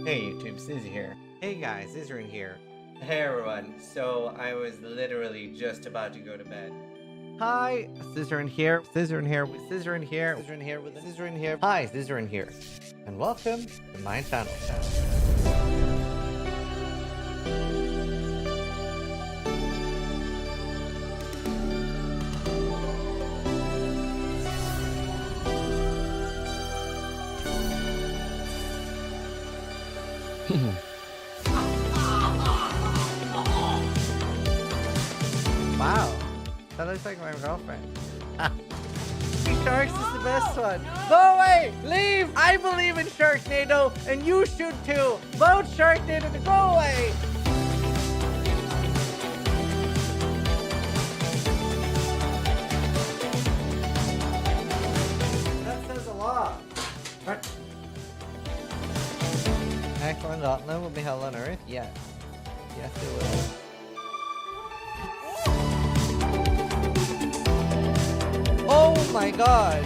Hey YouTube, Sizzy here. Hey guys, Zizaran here. Hey everyone, so I was literally just about to go to bed. Hi, Zizaran here. Zizaran here with Zizaran here. Zizaran here with Zizaran here. Hi, Zizaran here. And welcome to my channel. Wow, that looks like my girlfriend. Sharks is the best one. Go away! Leave! I believe in Sharknado, and you should too. Vote Sharknado to go away! That says a lot. What? Excellent Gauntlet will be held on Earth? Yes. Yes, it will. Oh my god!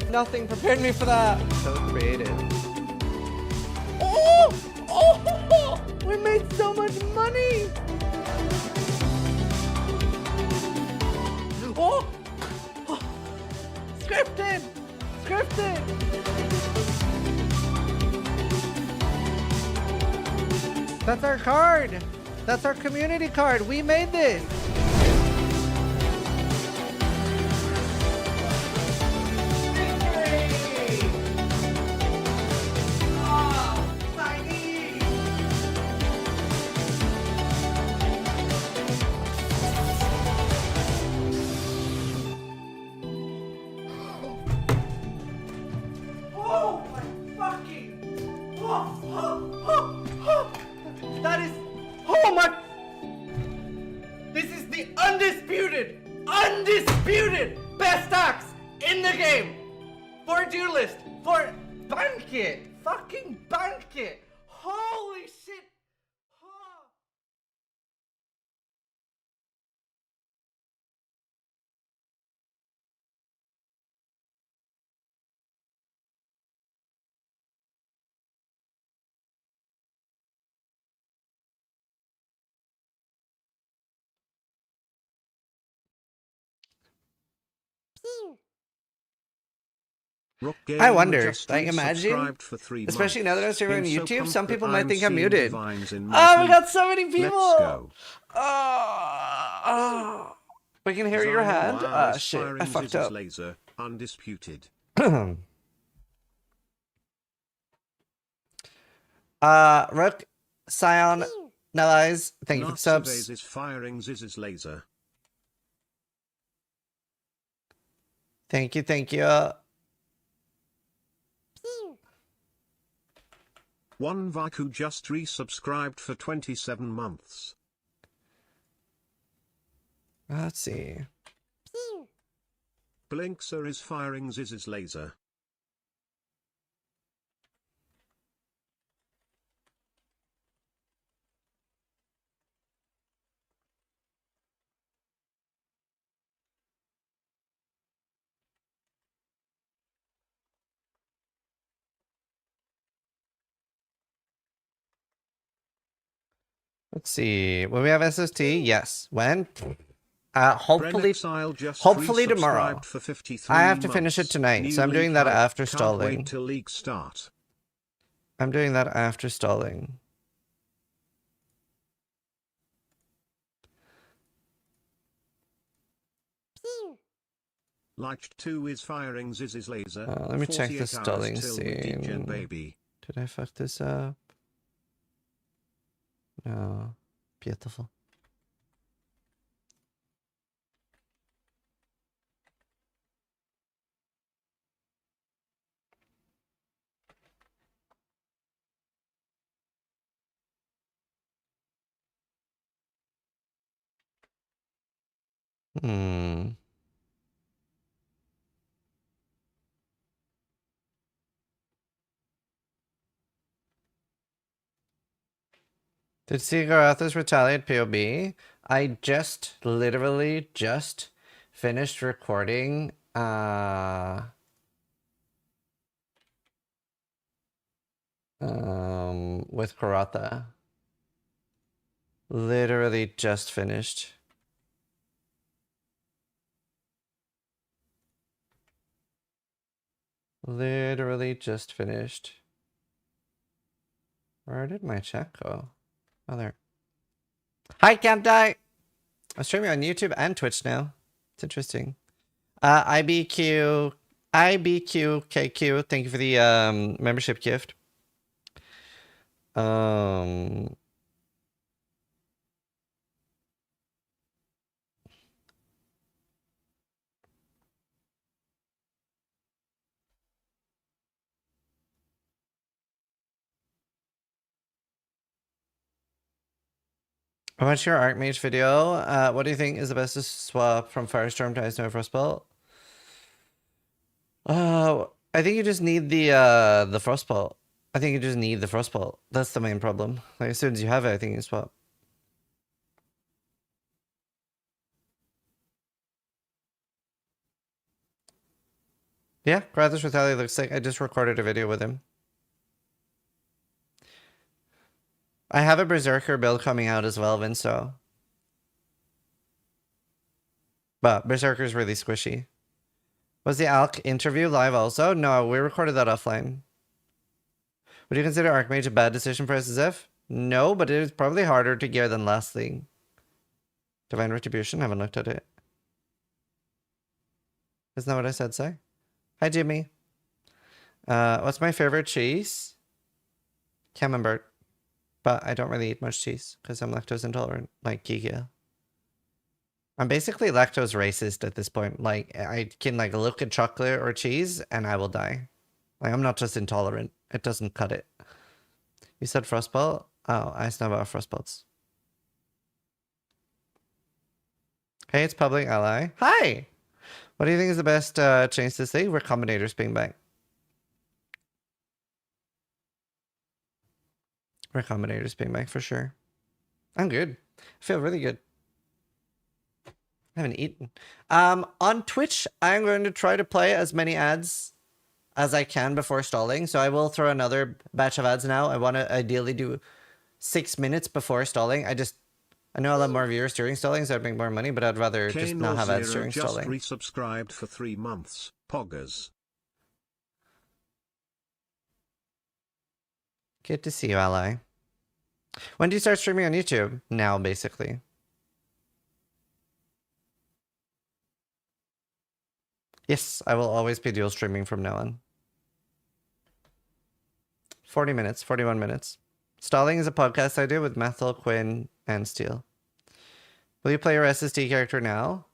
Nothing prepared me for that! So creative. Oh! Oh! We made so much money! Oh! Oh. Scripted! Scripted! That's our card! That's our community card! We made this! That is... Oh my... This is the undisputed best axe in the game! For duelist, for banquet! Fucking banquet! Holy shit! Oh. I wonder, like, imagine, especially now that I'm streaming on YouTube, some people might think I'm muted. Oh, we got so many people! We can hear your hand. Shit, I fucked up. Laser, undisputed. Rook, Scion, Nellies, thank you for the subs. Is firing Ziz's laser. Thank you, thank you. One Vaku just resubscribed for 27 months. Let's see. Blinkser is firing Ziz's laser. Let's see. Will we have SST? Yes. When? Hopefully tomorrow. For 53 I have to finish it tonight, New so I'm doing that after stalling. Wait till league start. I'm doing that after stalling. Light 2 is firing Ziz's laser. Let me check the 48 hours stalling till we scene. degen, baby. Did I fuck this up? No. Beautiful. Did Sigarathas retaliate POB? I literally just finished recording With Karata. Literally just finished. Literally just finished. Where did my chat go? Oh, there. Hi, Can't Die! I'm streaming on YouTube and Twitch now. It's interesting. IBQKQ, thank you for the membership gift. I watched your Archmage video. What do you think is the best to swap from Firestorm to Ice Snow Frostbolt? I think you just need the Frostbolt. I think you just need the Frostbolt. That's the main problem. Like, as soon as you have it, I think you swap. Yeah, Grathos Retali looks sick. I just recorded a video with him. I have a Berserker build coming out as well, Vinso. But Berserker's really squishy. Was the Alk interview live also? No, we recorded that offline. Would you consider Archmage a bad decision for SSF? No, but it is probably harder to gear than last league. Divine Retribution? Haven't looked at it. Isn't that what I said, say? Hi, Jimmy. What's my favorite cheese? Camembert. But I don't really eat much cheese because I'm lactose intolerant, like Kiki. I'm basically lactose racist at this point. Like, I can like look at chocolate or cheese and I will die. Like, I'm not just intolerant. It doesn't cut it. You said Frostbolt? Oh, I just know about Frostbolts. Hey, it's Public Ally. Hi! What do you think is the best change to say? Recombinators being back. Recombinators being back for sure. I'm good. I feel really good. I haven't eaten. On Twitch, I'm going to try to play as many ads as I can before stalling. So I will throw another batch of ads now. I want to ideally do 6 minutes before stalling. I know I'll have more viewers during stalling, so I'd make more money, but I'd rather just not have ads during stalling. Just resubscribed for 3 months. Poggers. Good to see you, Ally. When do you start streaming on YouTube? Now, basically. Yes, I will always be dual streaming from now on. 40 minutes, 41 minutes. Stalling is a podcast I do with Methyl, Quinn, and Steel. Will you play your SSD character now?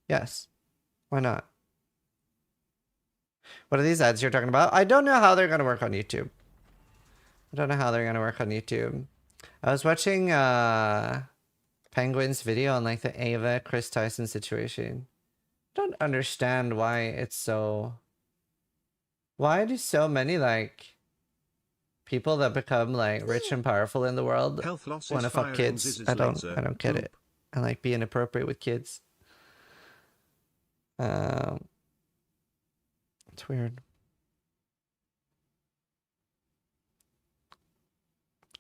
Yes. Why not? What are these ads you're talking about? I don't know how they're going to work on YouTube. I was watching Penguin's video on like the Ava Chris Tyson situation. I don't understand why it's so... Why do so many like people that become like rich and powerful in the world want to fuck kids? I don't get it. And like be inappropriate with kids. It's weird.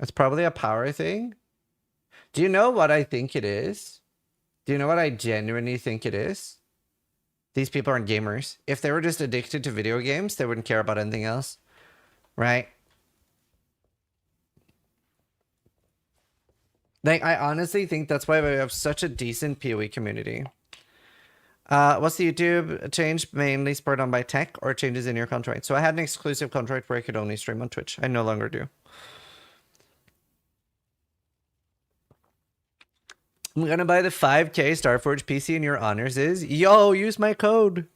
It's probably a power thing. Do you know what I think it is? Do you know what I genuinely think it is? These people aren't gamers. If they were just addicted to video games, they wouldn't care about anything else. Right? Like, I honestly think that's why we have such a decent PoE community. What's the YouTube change mainly spurred on by tech or changes in your contract? So I had an exclusive contract where I could only stream on Twitch. I no longer do. I'm gonna buy the 5K Starforge PC in your honors is. Yo, use my code.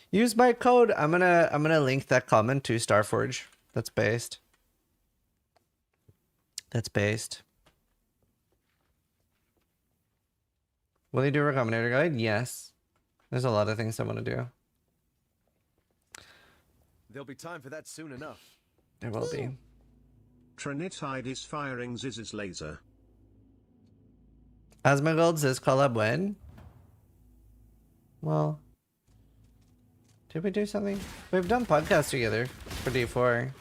Use my code. I'm gonna link that comment to Starforge. That's based. That's based. Will you do a Recombinator guide? Yes. There's a lot of things I want to do. There'll be time for that soon enough. There will be. Trinitide is firing Ziz's laser. Asmongold says collab when? Well, Did we do something? We've done podcasts together for D4.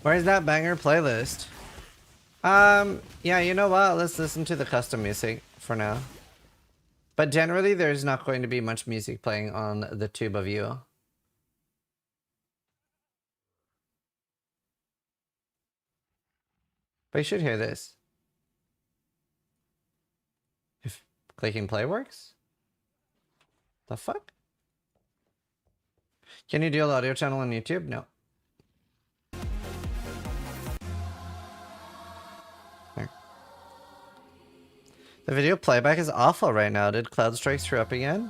Where's that banger playlist? Yeah, you know what? Let's listen to the custom music for now. But generally, there's not going to be much music playing on the tube of you. But you should hear this. If clicking play works? The fuck? Can you do an audio channel on YouTube? No. There. The video playback is awful right now. Did Cloud Strike screw up again?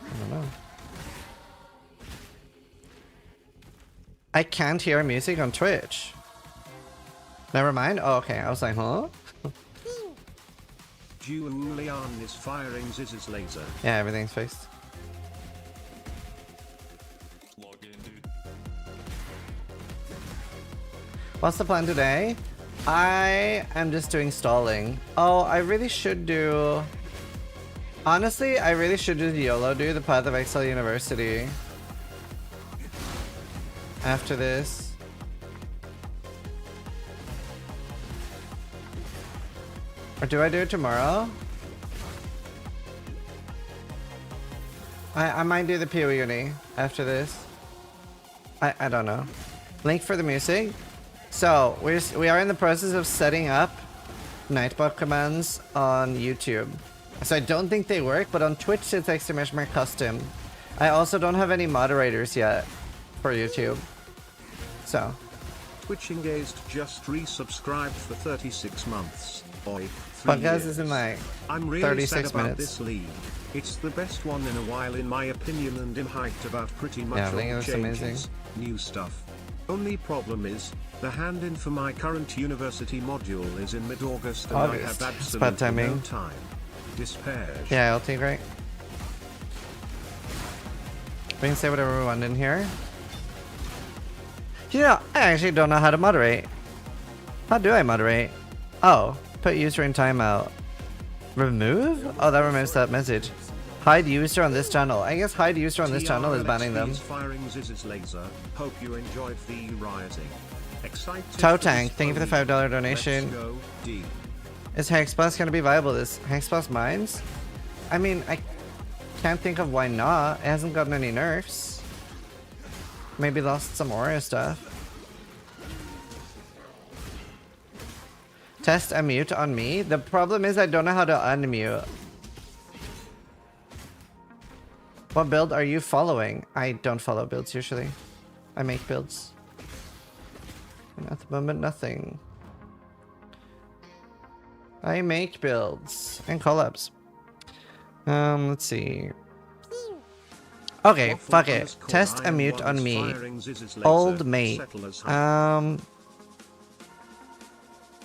I don't know. I can't hear music on Twitch. Never mind. Oh, okay. I was like, huh? Julian is firing Ziz's laser. Yeah, everything's fixed. What's the plan today? I am just doing stalling. Oh, I really should do... Honestly, I really should do the YOLO, do the Path of Exile University. After this. Or do I do it tomorrow? I might do the PoE Uni after this. I don't know. Link for the music. So, we are in the process of setting up Nightbot commands on YouTube. So I don't think they work, but on Twitch it's exclamation mark custom. I also don't have any moderators yet for YouTube. So. Twitch engaged just resubscribed for 36 months. Boy, Podcast is in like I'm really 36 sad about minutes. this league. It's the best one in a while in my opinion, and I'm hyped about pretty much Yeah, I all think it the was changes. amazing. New stuff. Only problem is, the hand-in for my current university module is in mid-August and I August. have It's bad absolutely no timing. time. Despair. Yeah, I'll take right. We can say whatever we want in here. You know, I actually don't know how to moderate. How do I moderate? Oh, put user in timeout. Remove? Oh, that removes that message. Hide user on this channel. I guess hide user on this channel is banning them. Firing Ziz's laser. Hope you enjoyed the rising. Excited Toe for Tank, this thank you for the pony. $5 donation. Let's go, D. Is Hexbus gonna be viable this Hexbus Mines? I mean, I can't think of why not. It hasn't gotten any nerfs. Maybe lost some aura stuff. Test a mute on me. The problem is I don't know how to unmute. What build are you following? I don't follow builds usually. I make builds. And at the moment, nothing. I make builds and collabs. Let's see. Okay, fuck it. Test a mute on me. Old mate.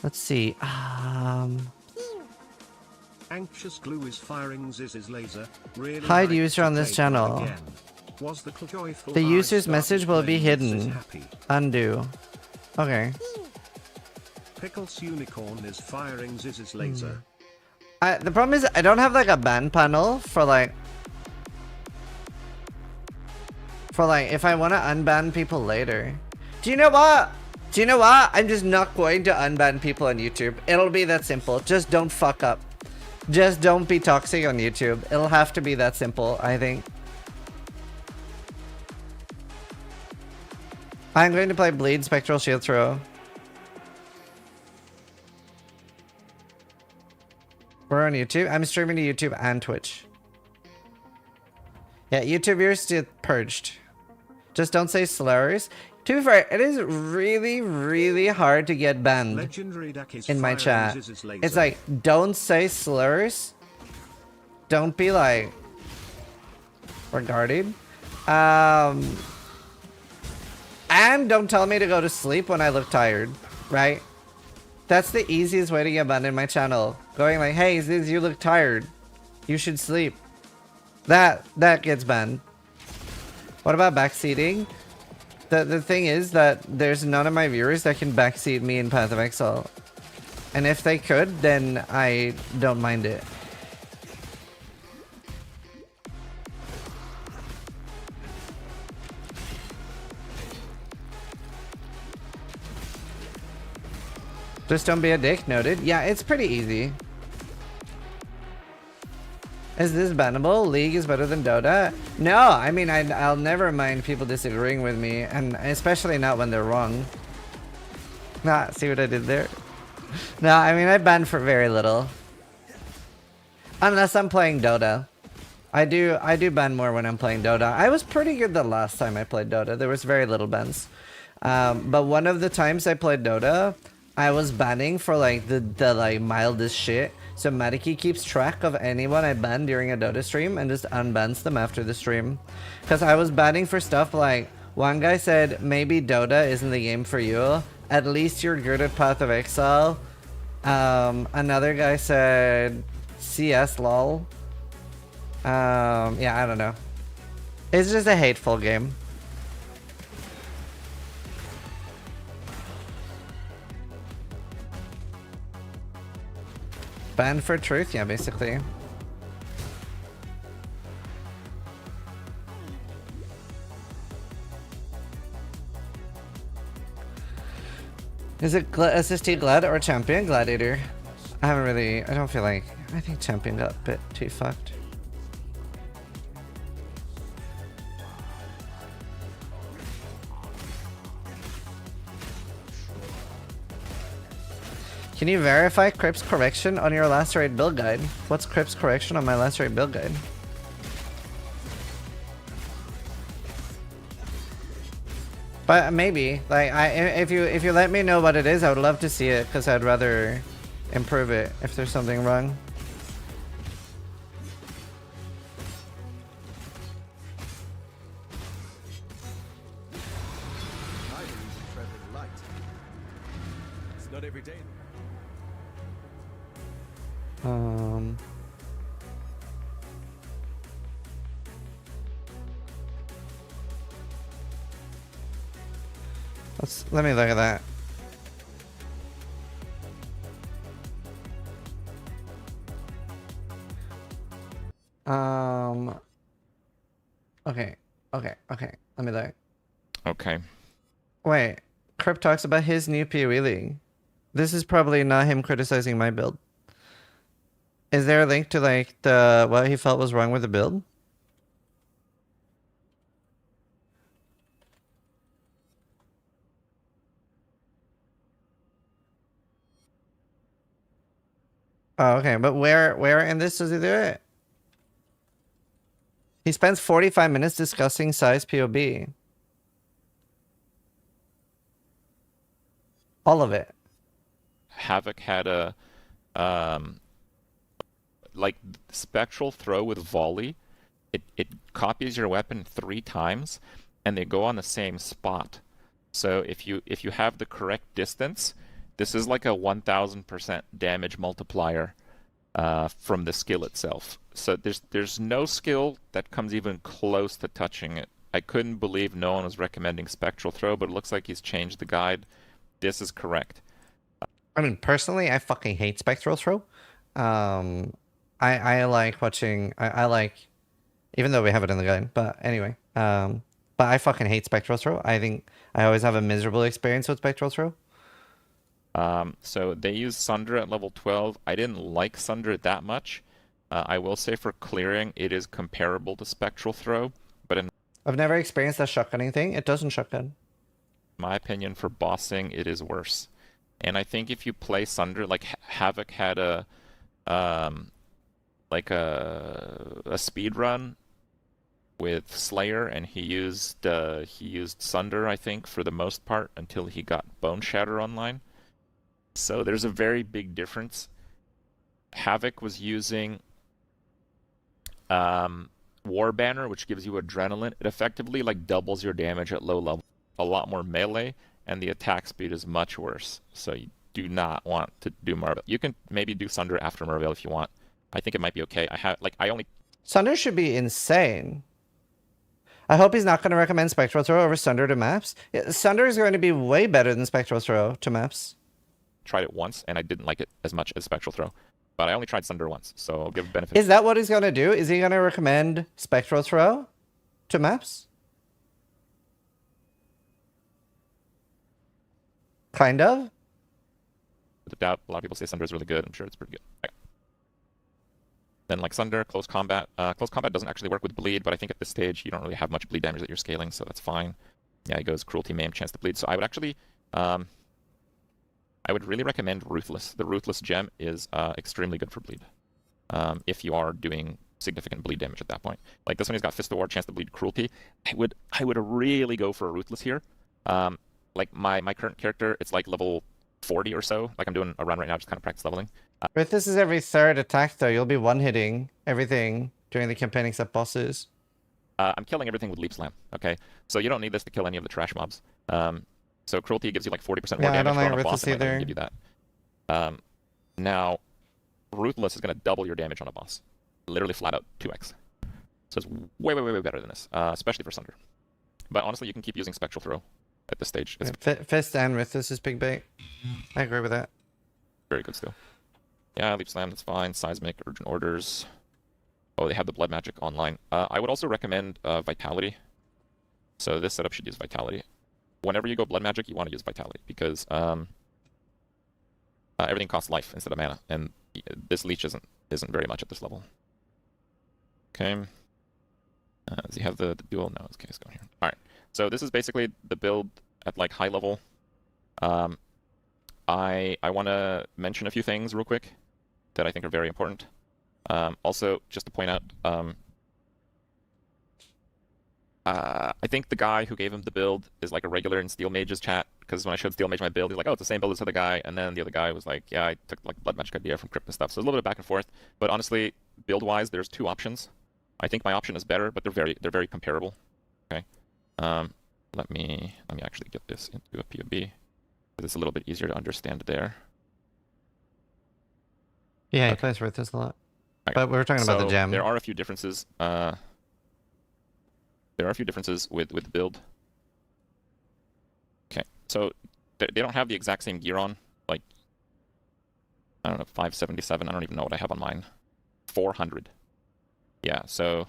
Let's see. Anxious glue is firing Ziz's laser. Really Hide hyped user to on this take channel. one again. Was the joyful The eye user's started message will be playing Ziz hidden. happy? Undo. Okay. Pickles Unicorn is firing Ziz's laser. The problem is I don't have like a ban panel for like if I want to unban people later. Do you know what? Do you know what? I'm just not going to unban people on YouTube. It'll be that simple. Just don't fuck up. Just don't be toxic on YouTube. It'll have to be that simple, I think. I'm going to play Bleed Spectral Shield Throw. We're on YouTube. I'm streaming to YouTube and Twitch. Yeah, YouTube viewers get purged. Just don't say slurs. To be fair, it is really, really hard to get banned Legendary deck is in my firing chat. Ziz's laser. It's like, don't say slurs. Don't be like regarded. And don't tell me to go to sleep when I look tired, right? That's the easiest way to get banned in my channel. Going like, hey, Ziz, you look tired. You should sleep. That gets banned. What about backseating? The thing is that there's none of my viewers that can backseat me in Path of Exile. And if they could, then I don't mind it. Just don't be a dick, noted. Yeah, it's pretty easy. Is this bannable? League is better than Dota? No, I mean, I'll never mind people disagreeing with me, and especially not when they're wrong. Nah, see what I did there? No, I mean, I ban for very little. Unless I'm playing Dota. I do ban more when I'm playing Dota. I was pretty good the last time I played Dota. There was very little bans. But one of the times I played Dota, I was banning for like the like mildest shit. So Madiki keeps track of anyone I ban during a Dota stream and just unbans them after the stream. Because I was banning for stuff like, one guy said, maybe Dota isn't the game for you. At least you're good at Path of Exile. Another guy said, CS lol. Yeah, I don't know. It's just a hateful game. Banned for truth? Yeah, basically. Is it SST Glad or Champion Gladiator? I haven't really, I don't feel like, I think Champion got a bit too fucked. Can you verify Crip's correction on your last raid build guide? What's Crip's correction on my last raid build guide? But maybe, like, if you let me know what it is, I would love to see it, because I'd rather improve it if there's something wrong. I believe in traveling light. It's not every day. Let me look at that. Okay. Let me look. Okay. Wait, Crip talks about his new PoE league. This is probably not him criticizing my build. Is there a link to like what he felt was wrong with the build? Oh, okay, but where in this does he do it? He spends 45 minutes discussing size POB. All of it. Havoc had a like spectral throw with volley. It copies your weapon 3 times and they go on the same spot. So if you have the correct distance, this is like a 1000% damage multiplier from the skill itself. So there's no skill that comes even close to touching it. I couldn't believe no one was recommending spectral throw, but it looks like he's changed the guide. This is correct. I mean, personally, I fucking hate spectral throw. I like watching. I like, even though we have it in the guide. But anyway, but I fucking hate spectral throw. I think I always have a miserable experience with spectral throw. So they use Sunder at level 12. I didn't like Sunder that much. I will say for clearing, it is comparable to spectral throw, but in I've never experienced that shotgunning thing. It doesn't shotgun. my opinion, for bossing, it is worse. And I think if you play Sunder, like Havoc had a speed run with Slayer, and he used Sunder, I think, for the most part until he got Bone Shatter online. So there's a very big difference. Havoc was using War Banner, which gives you adrenaline. It effectively like doubles your damage at low level. A lot more melee, and the attack speed is much worse. So you do not want to do Marvel. You can maybe do Sunder after Marvel if you want, I think it might be okay. I only Sunder should be insane. I hope he's not going to recommend Spectral Throw over Sunder to maps. Yeah, Sunder is going to be way better than Spectral Throw to maps. tried it once and I didn't like it as much as Spectral Throw. But I only tried Sunder once, so I'll give benefit. Is that what he's going to do? Is he going to recommend Spectral Throw to maps? Kind of? Without doubt, a lot of people say Sunder is really good. I'm sure it's pretty good. Okay. Then like Sunder, close combat. Close combat doesn't actually work with bleed, but I think at this stage you don't really have much bleed damage that you're scaling, so that's fine. Yeah, he goes cruelty, maim, chance to bleed. So I would actually, I would really recommend Ruthless. The Ruthless gem is extremely good for bleed. If you are doing significant bleed damage at that point. Like this one, he's got Fist of War, chance to bleed, cruelty. I would really go for a Ruthless here. Like my current character, it's like level 40 or so. Like I'm doing a run right now, just kind of practice leveling. If this is every third attack, though, you'll be one-hitting everything during the campaign except bosses. I'm killing everything with Leap Slam, okay? So you don't need this to kill any of the trash mobs. So Cruelty gives you like 40% more damage. I don't like on a boss, Ruthless it might either. give you that. Now, Ruthless is going to double your damage on a boss. Literally flat out 2x. So it's way, way, way, way better than this, especially for Sunder. But honestly, you can keep using Spectral Throw at this stage. It's Fist and Ruthless is big bait. I agree with that. very good still. Yeah, Leap Slam, that's fine. Seismic, Urgent Orders. Oh, they have the Blood Magic online. I would also recommend Vitality. So this setup should use Vitality. Whenever you go Blood Magic, you want to use Vitality because everything costs life instead of mana, and this leech isn't very much at this level. Okay. Does he have the duel? No, okay, let's go here. All right. So this is basically the build at like high level. I want to mention a few things real quick that I think are very important. Also, just to point out, I think the guy who gave him the build is like a regular in Steel Mage's chat, because when I showed Steel Mage my build, he's like, oh, it's the same build as the other guy, and then the other guy was like, yeah, I took like Blood Magic idea from Crypt and stuff. So a little bit of back and forth, but honestly, build-wise, there's two options. I think my option is better, but they're very comparable. Okay. Let me actually get this into a POB, because it's a little bit easier to understand there. Yeah, he plays Ruthless a lot. Okay. But we were talking about the gem. There are a few differences. There are a few differences with the build. Okay, so they don't have the exact same gear on. Like, I don't know, 577. I don't even know what I have on mine. 400. Yeah, so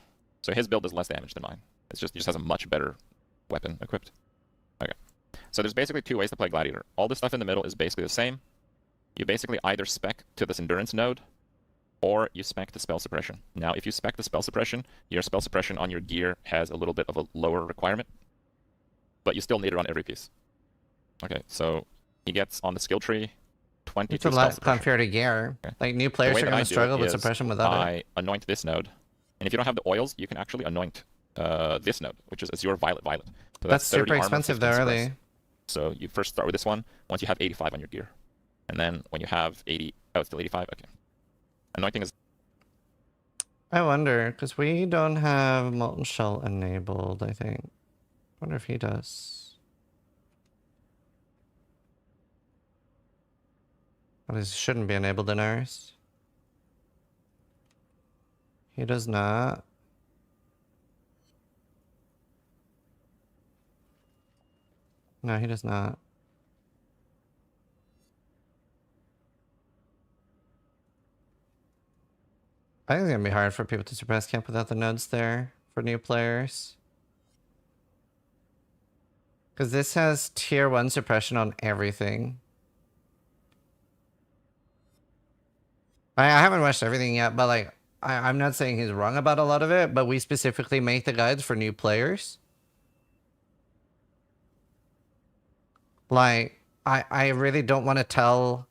his build does less damage than mine. He just has a much better weapon equipped. Okay, so there's basically two ways to play Gladiator. All this stuff in the middle is basically the same. You basically either spec to this Endurance node, or you spec the Spell Suppression. Now, if you spec the Spell Suppression, your Spell Suppression on your gear has a little bit of a lower requirement, but you still need it on every piece. Okay, so he gets on the skill tree 22 It's a Spell lot Suppression. compared to gear. Okay. Like, new The players way are that going I to do struggle it with is suppression without it. I anoint this node, and if you don't have the oils, you can actually anoint this node, which is Azure Violet. So That's 30 super armor, expensive 15 though, suppress. early. So you first start with this one once you have 85 on your gear. And then when you have 80... Oh, it's still 85? Okay. Anointing is... I wonder, because we don't have Molten Shell enabled, I think. I wonder if he does. Well, this shouldn't be enabled in ours. He does not. No, he does not. I think it's gonna be hard for people to suppress camp without the nodes there for new players. Because this has tier 1 suppression on everything. I haven't watched everything yet, but like, I'm not saying he's wrong about a lot of it, but we specifically make the guides for new players. Like, I really don't want to tell...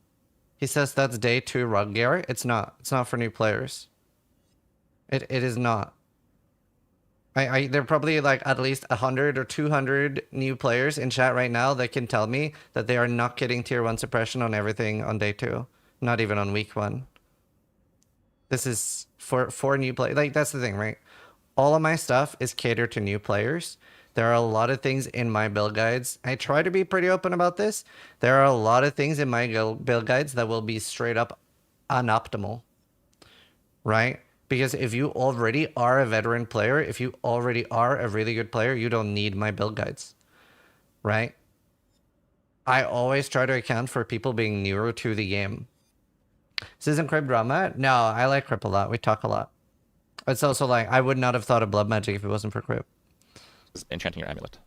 He says that's day 2 rug gear. It's not. It's not for new players. It is not. There are probably like at least 100 or 200 new players in chat right now that can tell me that they are not getting tier 1 suppression on everything on day 2. Not even on week 1. This is for new players. Like, that's the thing, right? All of my stuff is catered to new players. There are a lot of things in my build guides. I try to be pretty open about this. There are a lot of things in my build guides that will be straight up unoptimal. right? Because if you already are a veteran player, if you already are a really good player, you don't need my build guides, right? I always try to account for people being newer to the game. This isn't Crib drama. No, I like Crib a lot. We talk a lot. It's also like, I would not have thought of blood magic if it wasn't for Crib. Enchanting your amulet.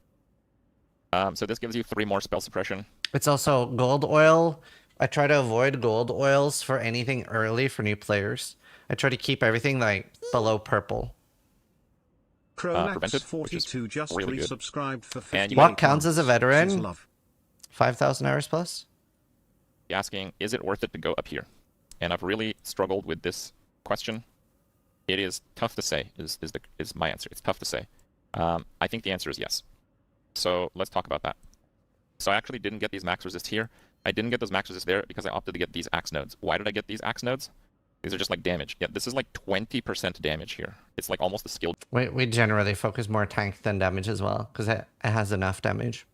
So this gives you 3 more spell suppression. It's also gold oil. I try to avoid gold oils for anything early for new players. I try to keep everything like below purple. Prevented, Cronax42 just really good. resubscribed for And 58 what counts as a months. veteran? She's love. 5,000 hours plus? Asking, is it worth it to go up here? And I've really struggled with this question. It is tough to say, is my answer. It's tough to say. I think the answer is yes. So let's talk about that. So I actually didn't get these max resist here. I didn't get those max resist there because I opted to get these axe nodes. Why did I get these axe nodes? These are just like damage. Yeah, this is like 20% damage here. It's like almost a skill We generally focus more tank than damage as well, because it has enough damage.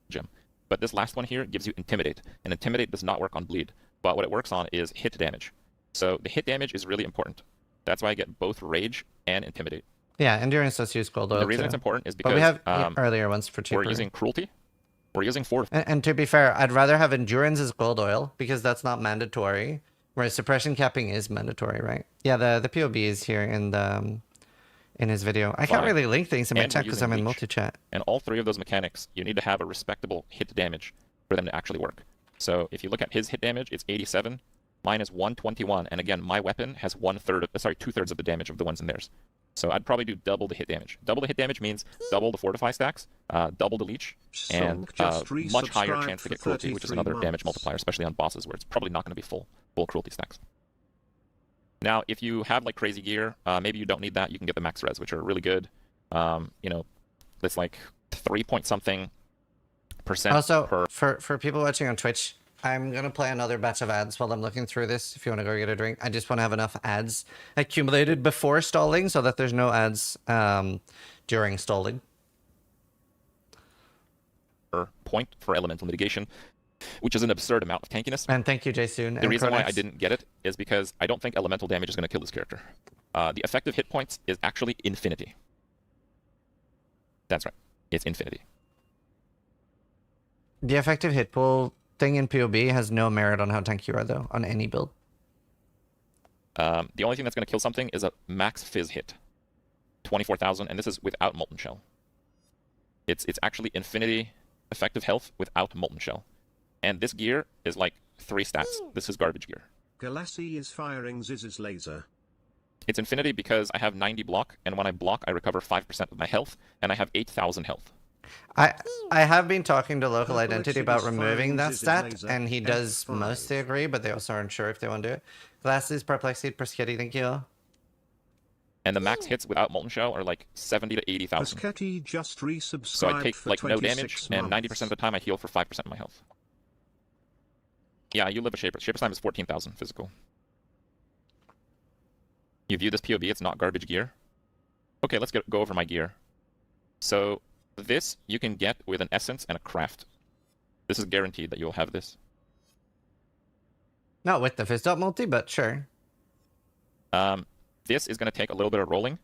gem. But this last one here gives you Intimidate. And Intimidate does not work on bleed. But what it works on is hit damage. So the hit damage is really important. That's why I get both Rage and Intimidate. Yeah, endurance does use gold oil The reason too. it's important is But because we have earlier ones for cheaper. we're using Cruelty. We're using Fortify. And to be fair, I'd rather have endurance as gold oil because that's not mandatory, whereas suppression capping is mandatory, right? Yeah, the POB is here in his video. I can't Fine. really link things in my And chat we're because using I'm in Leech. multi-chat. And all 3 of those mechanics, you need to have a respectable hit damage for them to actually work. So if you look at his hit damage, it's 87. Mine is 121. And again, my weapon has 2/3 of the damage of the ones in theirs. So I'd probably do double the hit damage. Double the hit damage means double the Fortify stacks, double the Leech, and much higher chance to get Cruelty, which is another damage multiplier, especially on bosses where it's probably not going to be full Cruelty stacks. Now, if you have like crazy gear, maybe you don't need that. You can get the max res, which are really good. You know, it's like 3-point-something% Also, per. for people watching on Twitch, I'm going to play another batch of ads while I'm looking through this. If you want to go get a drink, I just want to have enough ads accumulated before stalling so that there's no ads during stalling. Per point for elemental mitigation, which is an absurd amount of tankiness. And thank you, Jaysoon. The reason why I didn't get it is because I don't think elemental damage is going to kill this character. The effective hit points is actually infinity. That's right. It's infinity. The effective hit pool thing in POB has no merit on how tanky you are, though, on any build. The only thing that's going to kill something is a max fizz hit. 24,000, and this is without Molten Shell. It's actually infinity effective health without Molten Shell. And this gear is like 3 stats. This is garbage gear. Galassi is firing Ziz's laser. It's infinity because I have 90 block, and when I block, I recover 5% of my health, and I have 8,000 health. I have been talking to Local Purple Identity Exit about is removing firing that Ziz's stat, laser. and he does F5. mostly agree, but they also aren't sure if they want to do it. Glasses, Perplexity, Perskitty, thank you. And the max hits without Molten Shell are like 70 to 80,000. Pasketti just resubscribed So I take for like no 26 damage, months. and 90% of the time I heal for 5% of my health. Yeah, you live a Shaper. Shaper's time is 14,000 physical. You view this POB, it's not garbage gear. Okay, let's go over my gear. So this you can get with an Essence and a Craft. This is guaranteed that you'll have this. Not with the Fizz Dot multi, but sure. This is going to take a little bit of rolling,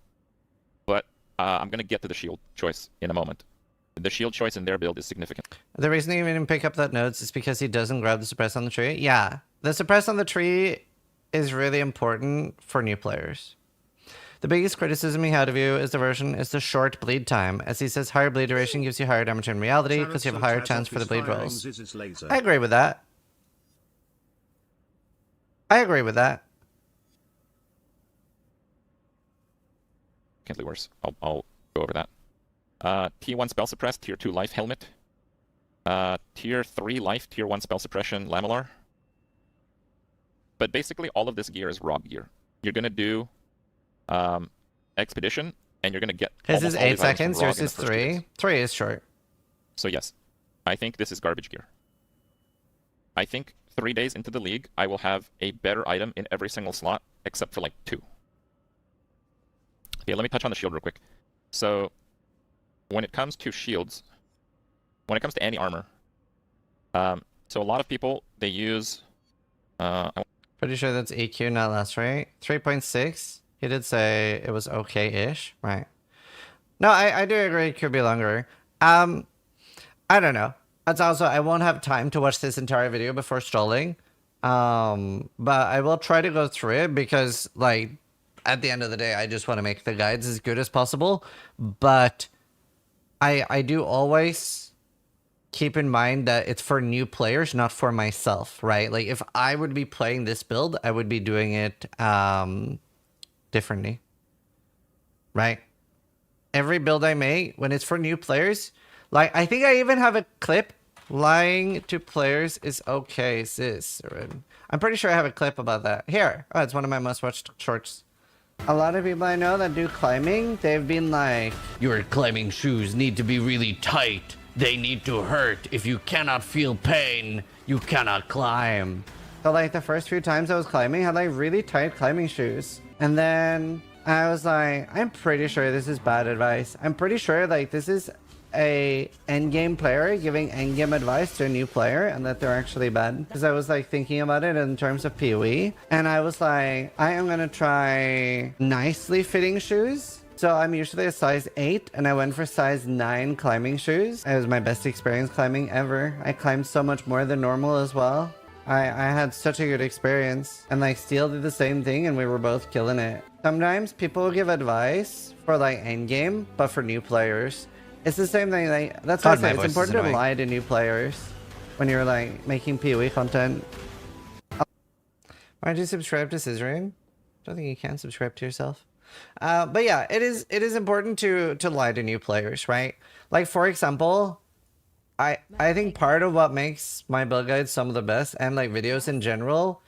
but I'm going to get to the shield choice in a moment. The shield choice in their build is significant. The reason he didn't pick up that notes is because he doesn't grab the suppress on the tree. Yeah, the suppress on the tree is really important for new players. The biggest criticism he had of you is the short bleed time. As he says, higher bleed duration gives you higher damage in reality because you have a higher chance for the bleed rolls. I agree with that. I agree with that. Can't be worse. I'll go over that. T1 spell suppressed, tier 2 life helmet. Tier 3 life, tier 1 spell suppression Lamellar. But basically all of this gear is rob gear. You're gonna do expedition, and you're gonna get His almost is all 8 these items from seconds, Rog yours in the is first 2 3. days. 3 is short. So yes, I think this is garbage gear. I think 3 days into the league, I will have a better item in every single slot, except for like 2. Okay, let me touch on the shield real quick. So, when it comes to shields, when it comes to any armor, so a lot of people, they use... For Pretty sure that's EQ, not less, right? 3.6. He did say it was okay-ish, right? No, I do agree it could be longer. I don't know. It's also, I won't have time to watch this entire video before strolling. But I will try to go through it because, like, at the end of the day, I just want to make the guides as good as possible. But I do always keep in mind that it's for new players, not for myself, right? Like, if I would be playing this build, I would be doing it differently, right? Every build I make, when it's for new players, like, I think I even have a clip. Lying to players is okay, Zizaran. I'm pretty sure I have a clip about that. Here. Oh, it's one of my most watched shorts. A lot of people I know that do climbing, they've been like, your climbing shoes need to be really tight. They need to hurt. If you cannot feel pain, you cannot climb. So, like, the first few times I was climbing, I had, like, really tight climbing shoes. And then I was like, I'm pretty sure this is bad advice. I'm pretty sure, like, this is a endgame player giving endgame advice to a new player and that they're actually bad. Because I was, like, thinking about it in terms of PoE, and I was like, I am gonna try nicely fitting shoes. So I'm usually a size 8 and I went for size 9 climbing shoes. It was my best experience climbing ever. I climbed so much more than normal as well. I had such a good experience, and like Steel did the same thing and we were both killing it. Sometimes people will give advice for like endgame, but for new players. It's the same thing, like, that's why I say it's important to lie to new players when you're, like, making PoE content. Why'd you subscribe to Zizaran? I don't think you can subscribe to yourself. But yeah, it is important to lie to new players, right? Like, for example, I think part of what makes my build guides some of the best, and, like, videos in general,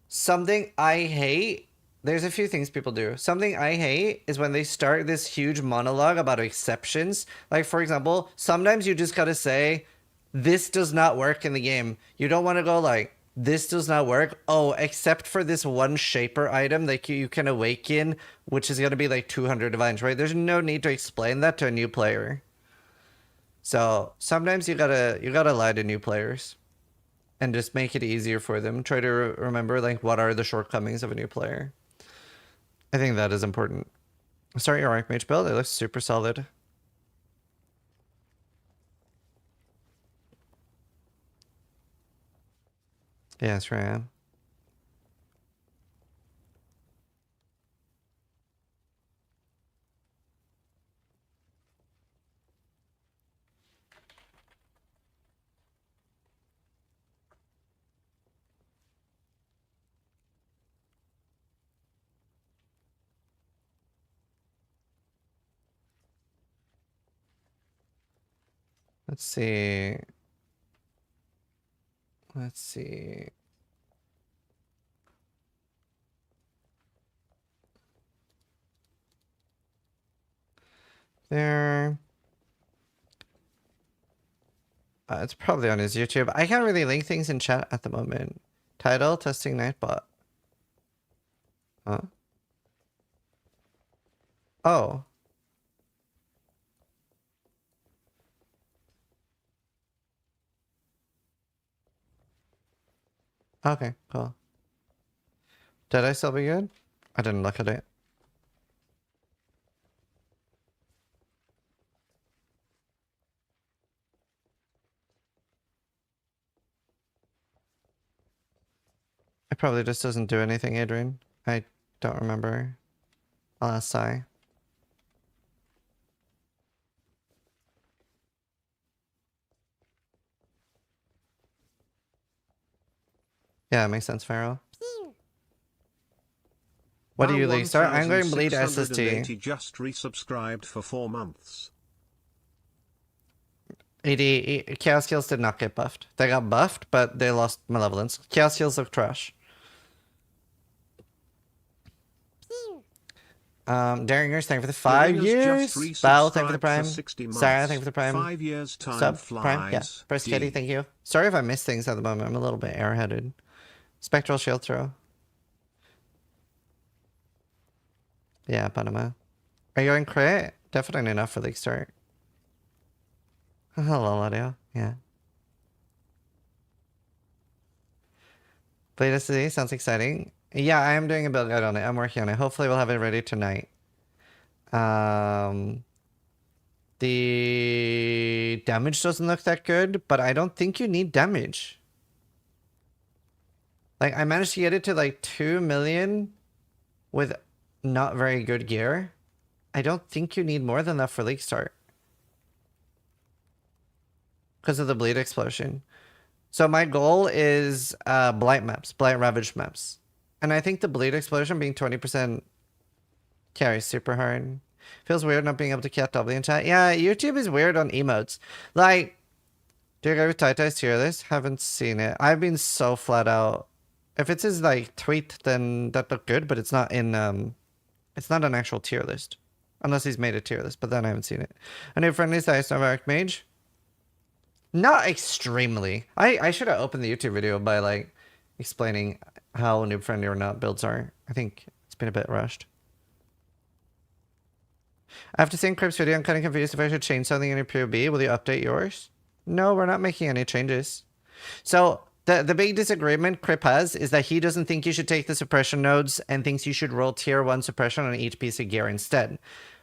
something I hate. There's a few things people do. Something I hate is when they start this huge monologue about exceptions. Like, for example, sometimes you just gotta say, this does not work in the game. You don't want to go like, this does not work. Oh, except for this one shaper item that you can awaken, which is gonna be like 200 divines, right? There's no need to explain that to a new player. So sometimes you gotta lie to new players and just make it easier for them. Try to remember, like, what are the shortcomings of a new player. I think that is important. Start your Archmage build. It looks super solid. Yeah, that's right. I am. Let's see. Let's see. There. It's probably on his YouTube. I can't really link things in chat at the moment. Title, testing Nightbot. Huh? Oh. Okay, cool. Did I still be good? I didn't look at it. It probably just doesn't do anything, Adrian. I don't remember. I'll ask Sai. Yeah, it makes sense, Pharaoh. What do you league start? I'm going Bleed SST. Just resubscribed for 4 months. Chaos Heals did not get buffed. They got buffed, but they lost Malevolence. Chaos Heals look trash. Daringers, thank you for the 5 years. Val, thank you for the Prime. Sarah, thank you for the Prime. 5 years time Sub, flies. Prime, yeah. Press Kitty, thank you. Sorry if I missed things at the moment. I'm a little bit airheaded. Spectral Shield Throw. Yeah, Panama. Are you in crit? Definitely enough for league start. Hello, audio. Yeah. Blight SSD sounds exciting. Yeah, I am doing a build guide on it. I'm working on it. Hopefully we'll have it ready tonight. The damage doesn't look that good, but I don't think you need damage. Like, I managed to get it to like 2 million with not very good gear. I don't think you need more than that for League Start. Because of the Bleed Explosion. So my goal is Blight maps, Blight Ravage maps. And I think the Bleed Explosion being 20% carries super hard. Feels weird not being able to cat W in chat. Yeah, YouTube is weird on emotes. Like, do you agree with Taitai's tier list? Haven't seen it. I've been so flat out. If it's his like tweet, then that looked good, but it's not in it's not an actual tier list. Unless he's made a tier list, but then I haven't seen it. A new friendly size of Archmage? Not extremely. I should have opened the YouTube video by like explaining how noob friendly or not builds are. I think it's been a bit rushed. After seeing Crip's video, I'm kind of confused if I should change something in your POB. Will you update yours? No, we're not making any changes. So the big disagreement Crip has is that he doesn't think you should take the suppression nodes and thinks you should roll tier 1 suppression on each piece of gear instead.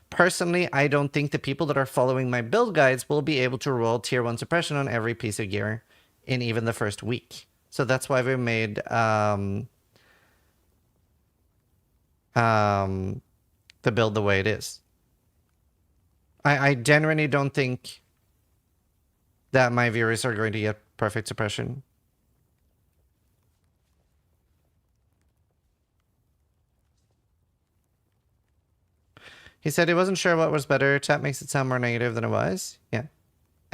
Personally, I don't think the people that are following my build guides will be able to roll tier 1 suppression on every piece of gear in even the first week. So that's why we made the build the way it is. I genuinely don't think that my viewers are going to get perfect suppression. He said he wasn't sure what was better. Chat makes it sound more negative than it was. Yeah.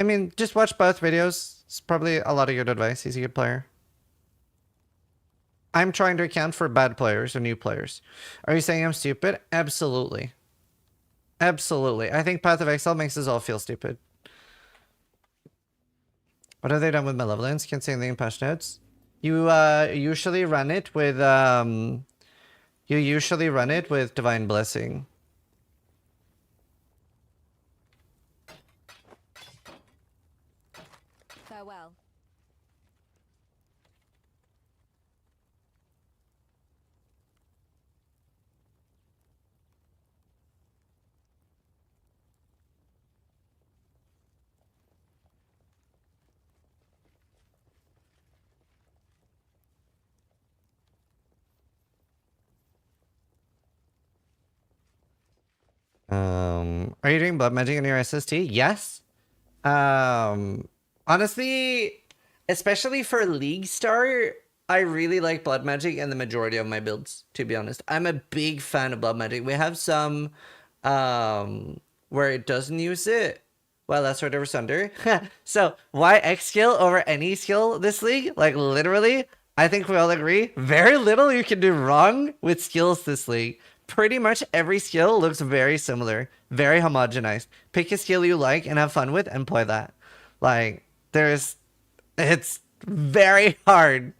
I mean, just watch both videos. It's probably a lot of good advice. He's a good player. I'm trying to account for bad players or new players. Are you saying I'm stupid? Absolutely. Absolutely. I think Path of Exile makes us all feel stupid. What have they done with Malevolence? Can't say anything in patch notes. You usually run it with Divine Blessing. Farewell. Are you doing blood magic on your SST? Yes. Honestly, especially for League Star, I really like blood magic in the majority of my builds, to be honest. I'm a big fan of blood magic. We have some where it doesn't use it. Well, that's whatever Sunder. So why X skill over any skill this league? Like literally, I think we all agree, very little you can do wrong with skills this league. Pretty much every skill looks very similar, very homogenized. Pick a skill you like and have fun with and play that. Like, it's very hard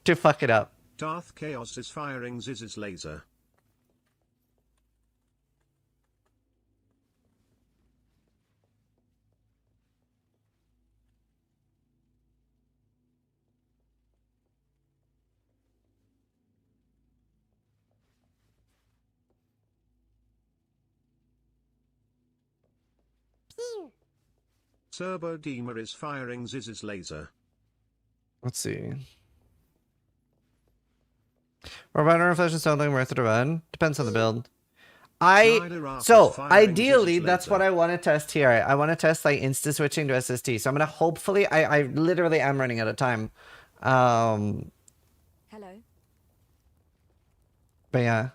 to fuck it up. Darth Chaos is firing Ziz's laser. Serbo Deemer is firing Ziz's laser. Let's see. Or Runner Reflection something worth it to run? Depends on the build. So ideally that's what I want to test here. I want to test like insta switching to SST. So I'm gonna hopefully I literally am running out of time. Hello. But yeah.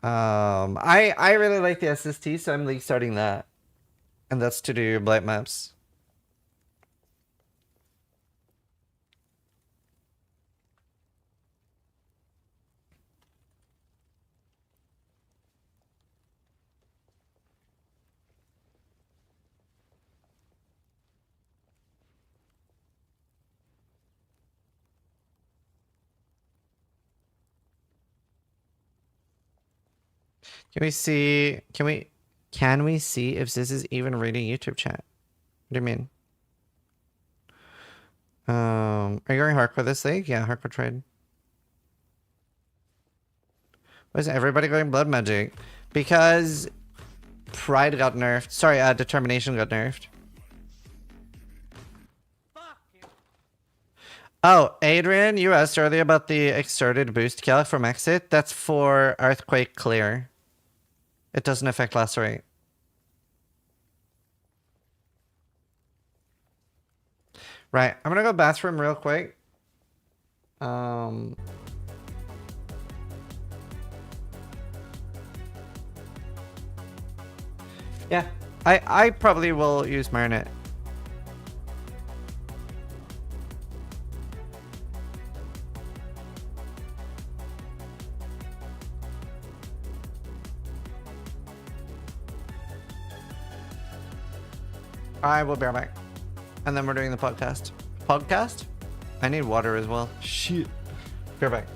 I really like the SST, so I'm league starting that. And that's to do Blight maps. Can we see if this is even reading YouTube chat? What do you mean? Are you going hardcore this league? Yeah, hardcore trade. Why is everybody going blood magic? Because pride got nerfed. Sorry, determination got nerfed. Oh, Adrian, you asked earlier about the exerted boost kill from exit. That's for Earthquake Clear. It doesn't affect lacerate. Right, I'm gonna go bathroom real quick. Yeah, I probably will use Marinette. I will be right back. And then we're doing the podcast. Podcast? I need water as well. Shit. Be right back.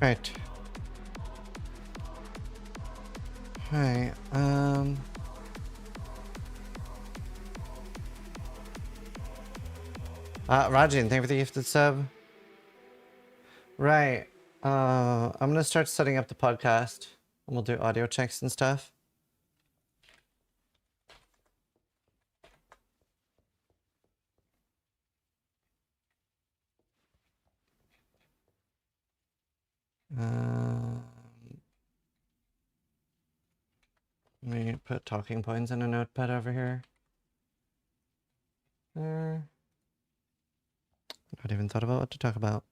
Right. Hi. Rajin, thank you for the gifted sub. Right. I'm gonna start setting up the podcast and we'll do audio checks and stuff. Um, let me put talking points in a notepad over here. There. Not even thought about what to talk about.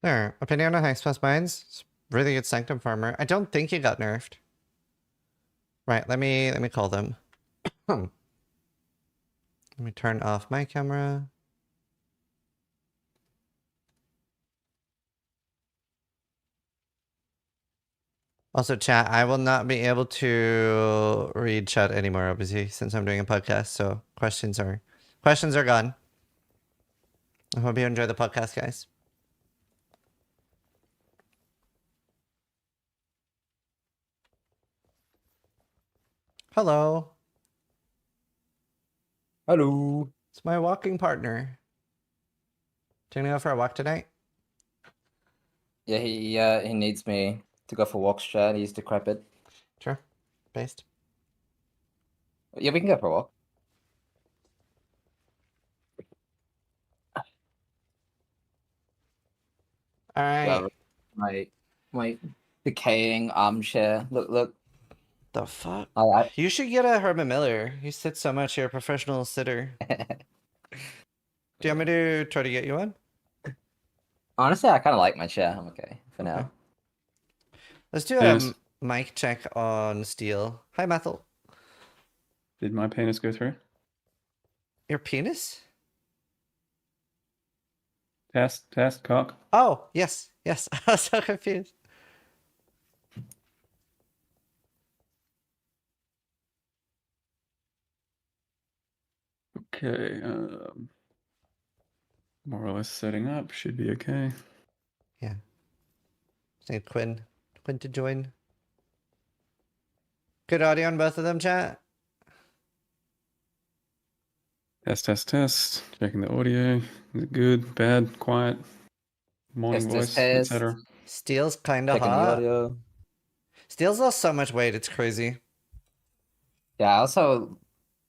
There. Opinion on Hex plus Mines. It's really good Sanctum Farmer. I don't think he got nerfed. Right, let me call them. Let me turn off my camera. Also, chat, I will not be able to read chat anymore, obviously, since I'm doing a podcast, so questions are gone. I hope you enjoy the podcast, guys. Hello. Hello. It's my walking partner. Do you want to go for a walk tonight? Yeah, he needs me to go for walks, chat. He's decrepit. Sure. Based. Yeah, we can go for a walk. All right. Yeah, my decaying armchair. Look. The fuck? I You should get a Herman Miller. You sit so much. You're a professional sitter. Do you want me to try to get you one? honestly, I kind of like my chair. I'm okay for now. Let's do a Yes. mic check on Steel. Hi, Methel. Did my penis go through? Your penis? Test, cock. Oh, yes. Yes. I was so confused. Okay. More or less setting up. Should be okay. Yeah. Just need Quinn to join. Good audio on both of them, chat. Test. Checking the audio. Is it good, bad, quiet, morning Test, voice, etc. Steel's kind of Checking the hot. audio. Steel's lost so much weight. It's crazy. Yeah, I also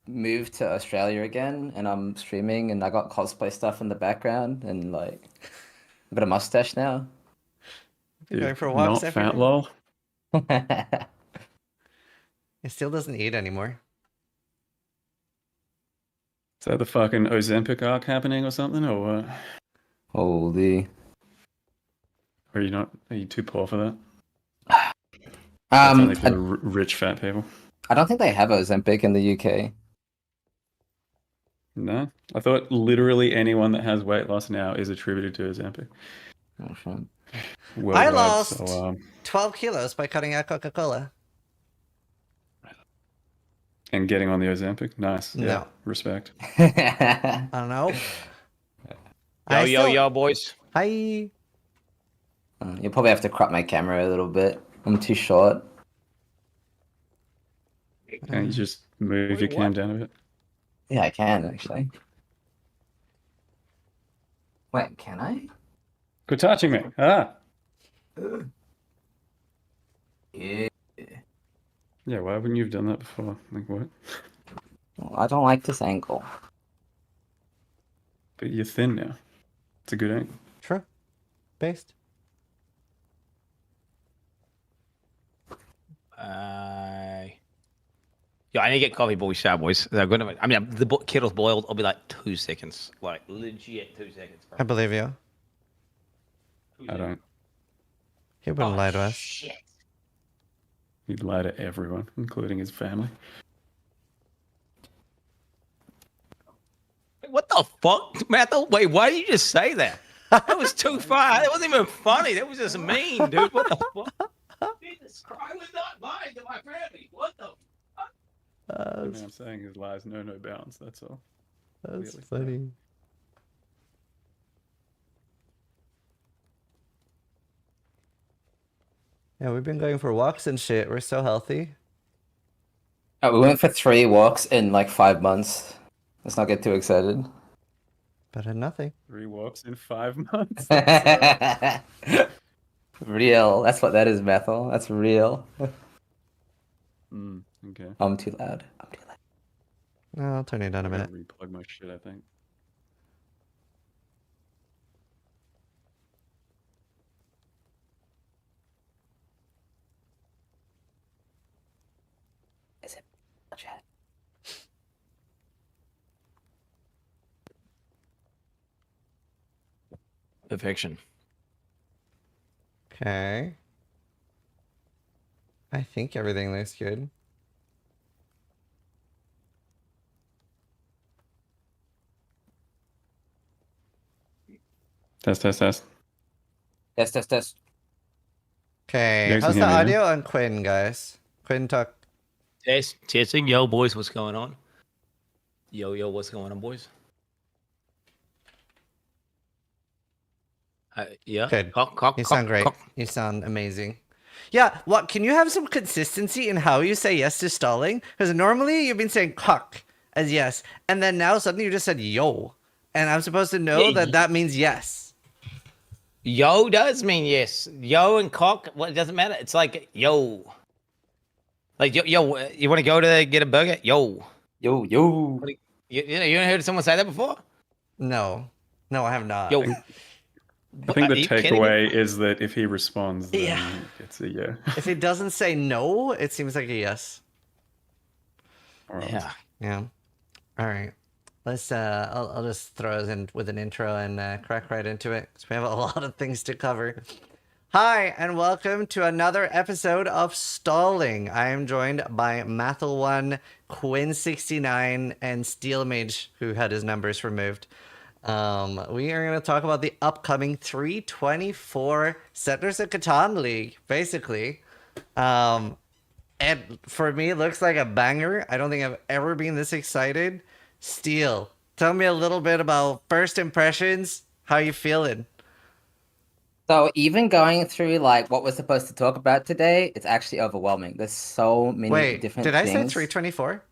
moved to Australia again, and I'm streaming, and I got cosplay stuff in the background, and like, I've got a mustache now. You're going for Not walks every fat day? lol. He still doesn't eat anymore. Is that the fucking Ozempic arc happening or something, or what? Holy. Or are you too poor for that? That's only for the rich fat people. I don't think they have Ozempic in the UK. No? I thought literally anyone that has weight loss now is attributed to Ozempic. Oh, shit. Worldwide, lost so, 12 kilos by cutting out Coca-Cola. and getting on the Ozempic. Nice. Yeah, No. respect. I don't know. Yo, boys. Hi. You'll probably have to crop my camera a little bit. I'm too short. And you just move your cam down a bit. Yeah, I can actually. Wait, can I? Quit touching me. Ah. Yeah. Yeah, why wouldn't you have done that before? Like, what? Well, I don't like this angle. But you're thin now. It's a good angle. True. Based. Yeah, I need to get coffee, boys. Shower, boys. They're gonna. I mean, the kettle's boiled. I'll be like 2 seconds. Like legit 2 seconds. Bro. I believe you. I don't. He wouldn't lie to us. Shit. He'd lie to everyone, including his family. What the fuck, Matthew? Wait, why did you just say that? That was too far. That wasn't even funny. That was just mean, dude. What the fuck? Jesus Christ, I was not lying to my family. What the fuck? The only thing I'm saying is lies know no bounds. That's all. That's Clearly. funny. Yeah, we've been going for walks and shit. We're so healthy. Oh, we went for 3 walks in like 5 months. Let's not get too excited. Better than nothing. 3 walks in 5 months. Real. That's what that is, Bethel. That's real. Okay. I'm too loud. No, I'll turn it down a I gotta minute. replug my shit, I think. Is it chat? Perfection. Okay. I think everything looks good. Test. Test. Okay, You guys how's can the hear me now? audio on Quinn, guys? Quinn, talk. Testing. Yo, boys, what's going on? Yo, what's going on, boys? Yeah. Good. Cock, You sound great. You sound amazing. Yeah, what? Can you have some consistency in how you say yes to stalling? Because normally you've been saying cock as yes, and then now suddenly you just said yo, and I'm supposed to know that that means yes. Yo does mean yes. Yo and cock, well, it doesn't matter. It's like yo. Like yo, you want to go to get a burger? Yo. Yo. You haven't heard someone say that before? No, I have not. Yo. I think Are the you kidding me? takeaway is that if he responds, then Yeah. it's a yeah. If it doesn't say no, it seems like a yes. All right. Yeah. Yeah. All right. Let's. I'll just throw us in with an intro and crack right into it because we have a lot of things to cover. Hi, and welcome to another episode of Stalling. I am joined by Mathel1, Quinn69, and Steel Mage, who had his numbers removed. We are going to talk about the upcoming 324 Settlers of Catan League, basically. And for me, it looks like a banger. I don't think I've ever been this excited. Steel, tell me a little bit about first impressions. How you feeling? So even going through like what we're supposed to talk about today, it's actually overwhelming. There's so many different did I things. say 324?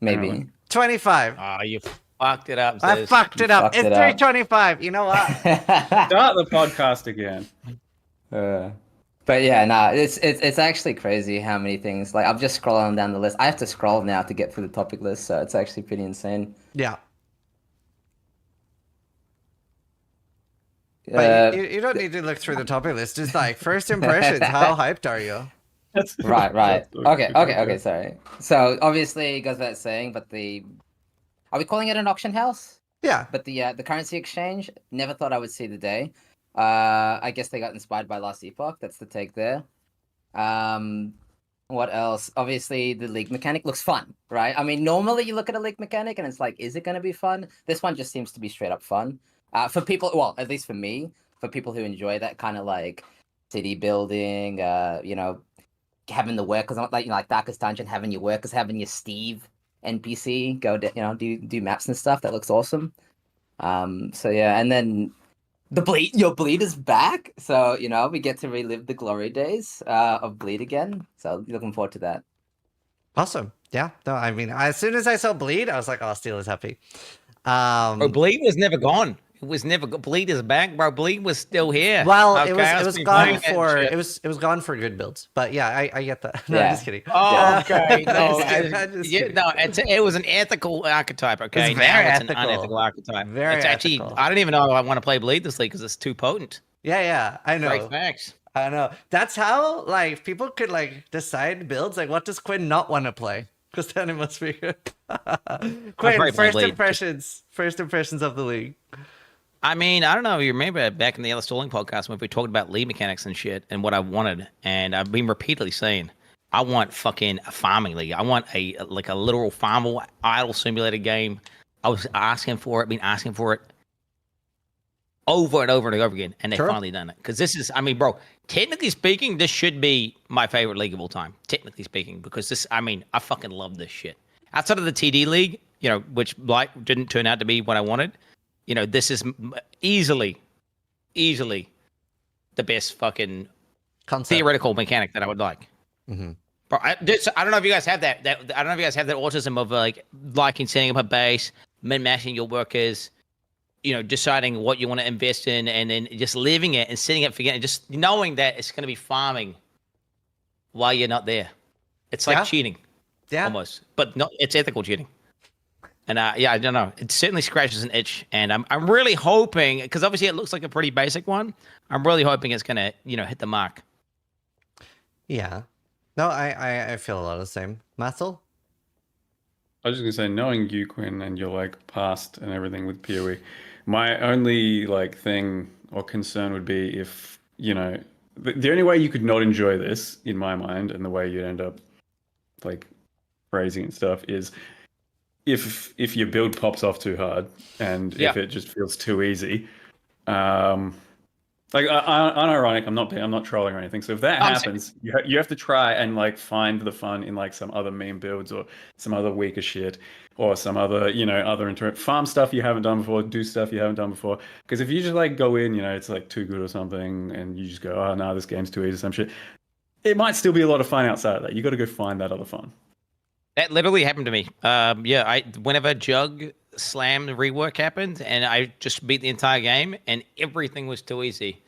Maybe. 25. Oh, you fucked it up. I fucked it up. fucked It's it up. 325. You know what? Start the podcast again. But yeah, no, it's actually crazy how many things. Like I'm just scrolling down the list. I have to scroll now to get through the topic list, so it's actually pretty insane. Yeah. But you don't need to look through the topic list. Just like first impressions. How hyped are you? Right. That's Okay. Sorry. So obviously, it goes without saying, but are we calling it an auction house? Yeah. But the currency exchange, never thought I would see the day. I guess they got inspired by Last Epoch. That's the take there. What else? Obviously, the league mechanic looks fun, right? I mean, normally you look at a league mechanic and it's like, is it going to be fun? This one just seems to be straight up fun. For people, well, at least for me, for people who enjoy that kind of like city building, having the workers, like Darkest Dungeon, having your workers, having your Steve NPC go, do maps and stuff. That looks awesome. So yeah, and then your Bleed is back. So, we get to relive the glory days of Bleed again. So looking forward to that. Awesome. Yeah. No, I mean, as soon as I saw Bleed, I was like, oh, Steel is happy. Bleed was never gone. It was never Bleed is back, bro. Bleed was still here. Well, Okay, it was gone for it was gone for good builds. But yeah, I get that. No, Yeah. I'm just kidding. Oh, okay. No, I'm just kidding. it was an ethical archetype. Okay, It's very now ethical. It's an unethical archetype. Very it's actually. ethical. I don't even know if I want to play Bleed this league because it's too potent. Yeah, I know. Great facts. I know. That's how like people could like decide builds. Like, what does Quinn not want to play? Because then it must be good. Quinn, probably first Bleed. impressions of the league. I mean, I don't know if you remember back in the other Stalling podcast when we talked about league mechanics and shit and what I wanted, and I've been repeatedly saying I want fucking a farming league. I want a literal farmable idle simulator game. I was asking for it over and over and over again, and they finally done it. Because this is, I mean, bro, technically speaking, this should be my favorite league of all time. Technically speaking, because this, I mean, I fucking love this shit. Outside of the TD league, which Blight didn't turn out to be what I wanted. This is easily the best fucking theoretical mechanic that I would like. Mm-hmm. Bro, I don't know if you guys have that. I don't know if you guys have that autism of like liking setting up a base, min-maxing your workers, deciding what you want to invest in, and then just leaving it and sitting it, forgetting, just knowing that it's going to be farming while you're not there. It's like cheating, almost, but not. It's ethical cheating. And I don't know. It certainly scratches an itch, and I'm really hoping, because obviously it looks like a pretty basic one. I'm really hoping it's gonna hit the mark. Yeah. No, I feel a lot of the same. Mathel? I was just gonna say, knowing you, Quinn, and your like past and everything with PoE, my only like thing or concern would be if the only way you could not enjoy this, in my mind, and the way you'd end up like phrasing and stuff is if your build pops off too hard and if it just feels too easy. Like unironic, I'm not trolling or anything. So if that happens, you have to try and like find the fun in like some other meme builds or some other weaker shit or some other farm stuff you haven't done before, do stuff you haven't done before. Because if you just like go in, it's like too good or something, and you just go, oh no, this game's too easy, some shit. It might still be a lot of fun outside of that. You got to go find that other fun. That literally happened to me. Whenever Jug Slam rework happened, and I just beat the entire game, and everything was too easy.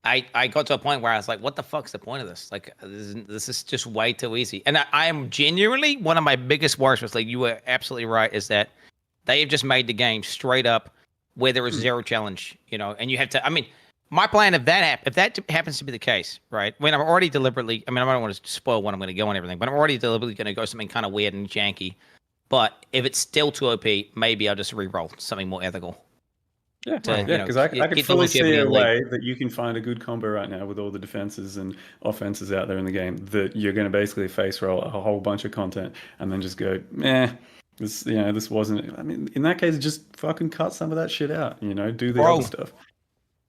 I got to a point where I was like, "What the fuck's the point of this? Like, this is just way too easy." And I am genuinely one of my biggest worries. Was like, you were absolutely right. Is that they have just made the game straight up where there is zero challenge, and you have to. I mean, my plan if that happens to be the case, right? When I'm already deliberately, I don't want to spoil what I'm going to go and everything, but I'm already deliberately going to go something kind of weird and janky. But if it's still too OP, maybe I'll just re-roll something more ethical. Yeah, because I could fully see a way that you can find a good combo right now with all the defenses and offenses out there in the game that you're going to basically face roll a whole bunch of content and then just go, this wasn't. I mean, in that case, just fucking cut some of that shit out. Do the other stuff.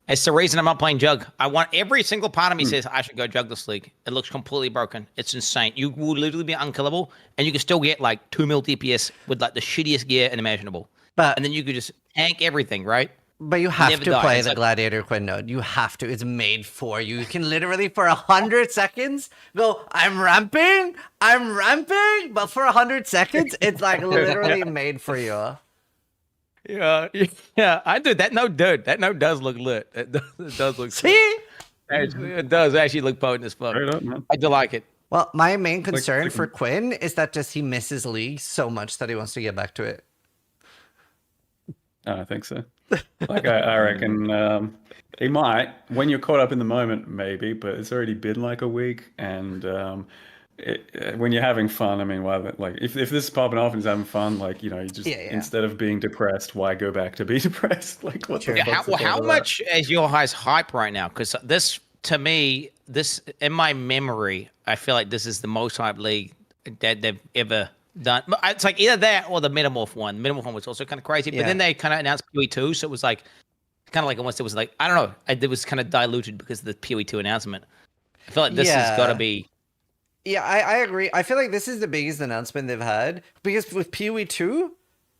It's the reason I'm not playing Jug. I want every single part of me says I should go Jug this league. It looks completely broken. It's insane. You will literally be unkillable, and you can still get like 2 mil DPS with like the shittiest gear unimaginable. And then you could just tank everything, right? But you have to play the Gladiator Quinn node. You have to. It's made for you. You can literally for 100 seconds go, I'm ramping. But for 100 seconds, it's like literally made for you. Yeah. I do that node, dude. That node does look lit. It does look. See, it does actually look potent as fuck. I do like it. Well, my main concern for Quinn is that just he misses League so much that he wants to get back to it. I think so. Like I reckon he might when you're caught up in the moment, maybe, but it's already been like a week, and when you're having fun, I mean, why? Like if this is popping off and he's having fun, like you just instead of being depressed, why go back to be depressed? Like what? How much is your highest hype right now? Because this, to me, this in my memory, I feel like this is the most hyped league that they've ever done. It's like either that or the Metamorph one. The Metamorph one was also kind of crazy, but then they kind of announced PoE 2, so it was like kind of like almost it was like I don't know, it was kind of diluted because of the PoE 2 announcement. I feel like this has got to be. Yeah, I agree. I feel like this is the biggest announcement they've had because with PoE 2,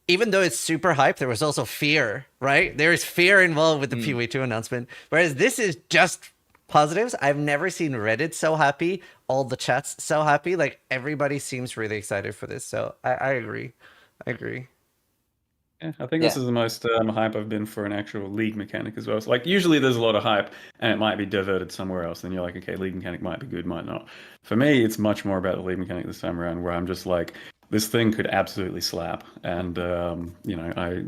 even though it's super hype, there was also fear, right? There is fear involved with the PoE 2 announcement, whereas this is just positives. I've never seen Reddit so happy, all the chats so happy. Like everybody seems really excited for this. So I agree. Yeah, I think this is the most hype I've been for an actual league mechanic as well. So, like usually there's a lot of hype and it might be diverted somewhere else. And you're like, okay, league mechanic might be good, might not. For me, it's much more about the league mechanic this time around, where I'm just like, this thing could absolutely slap. And I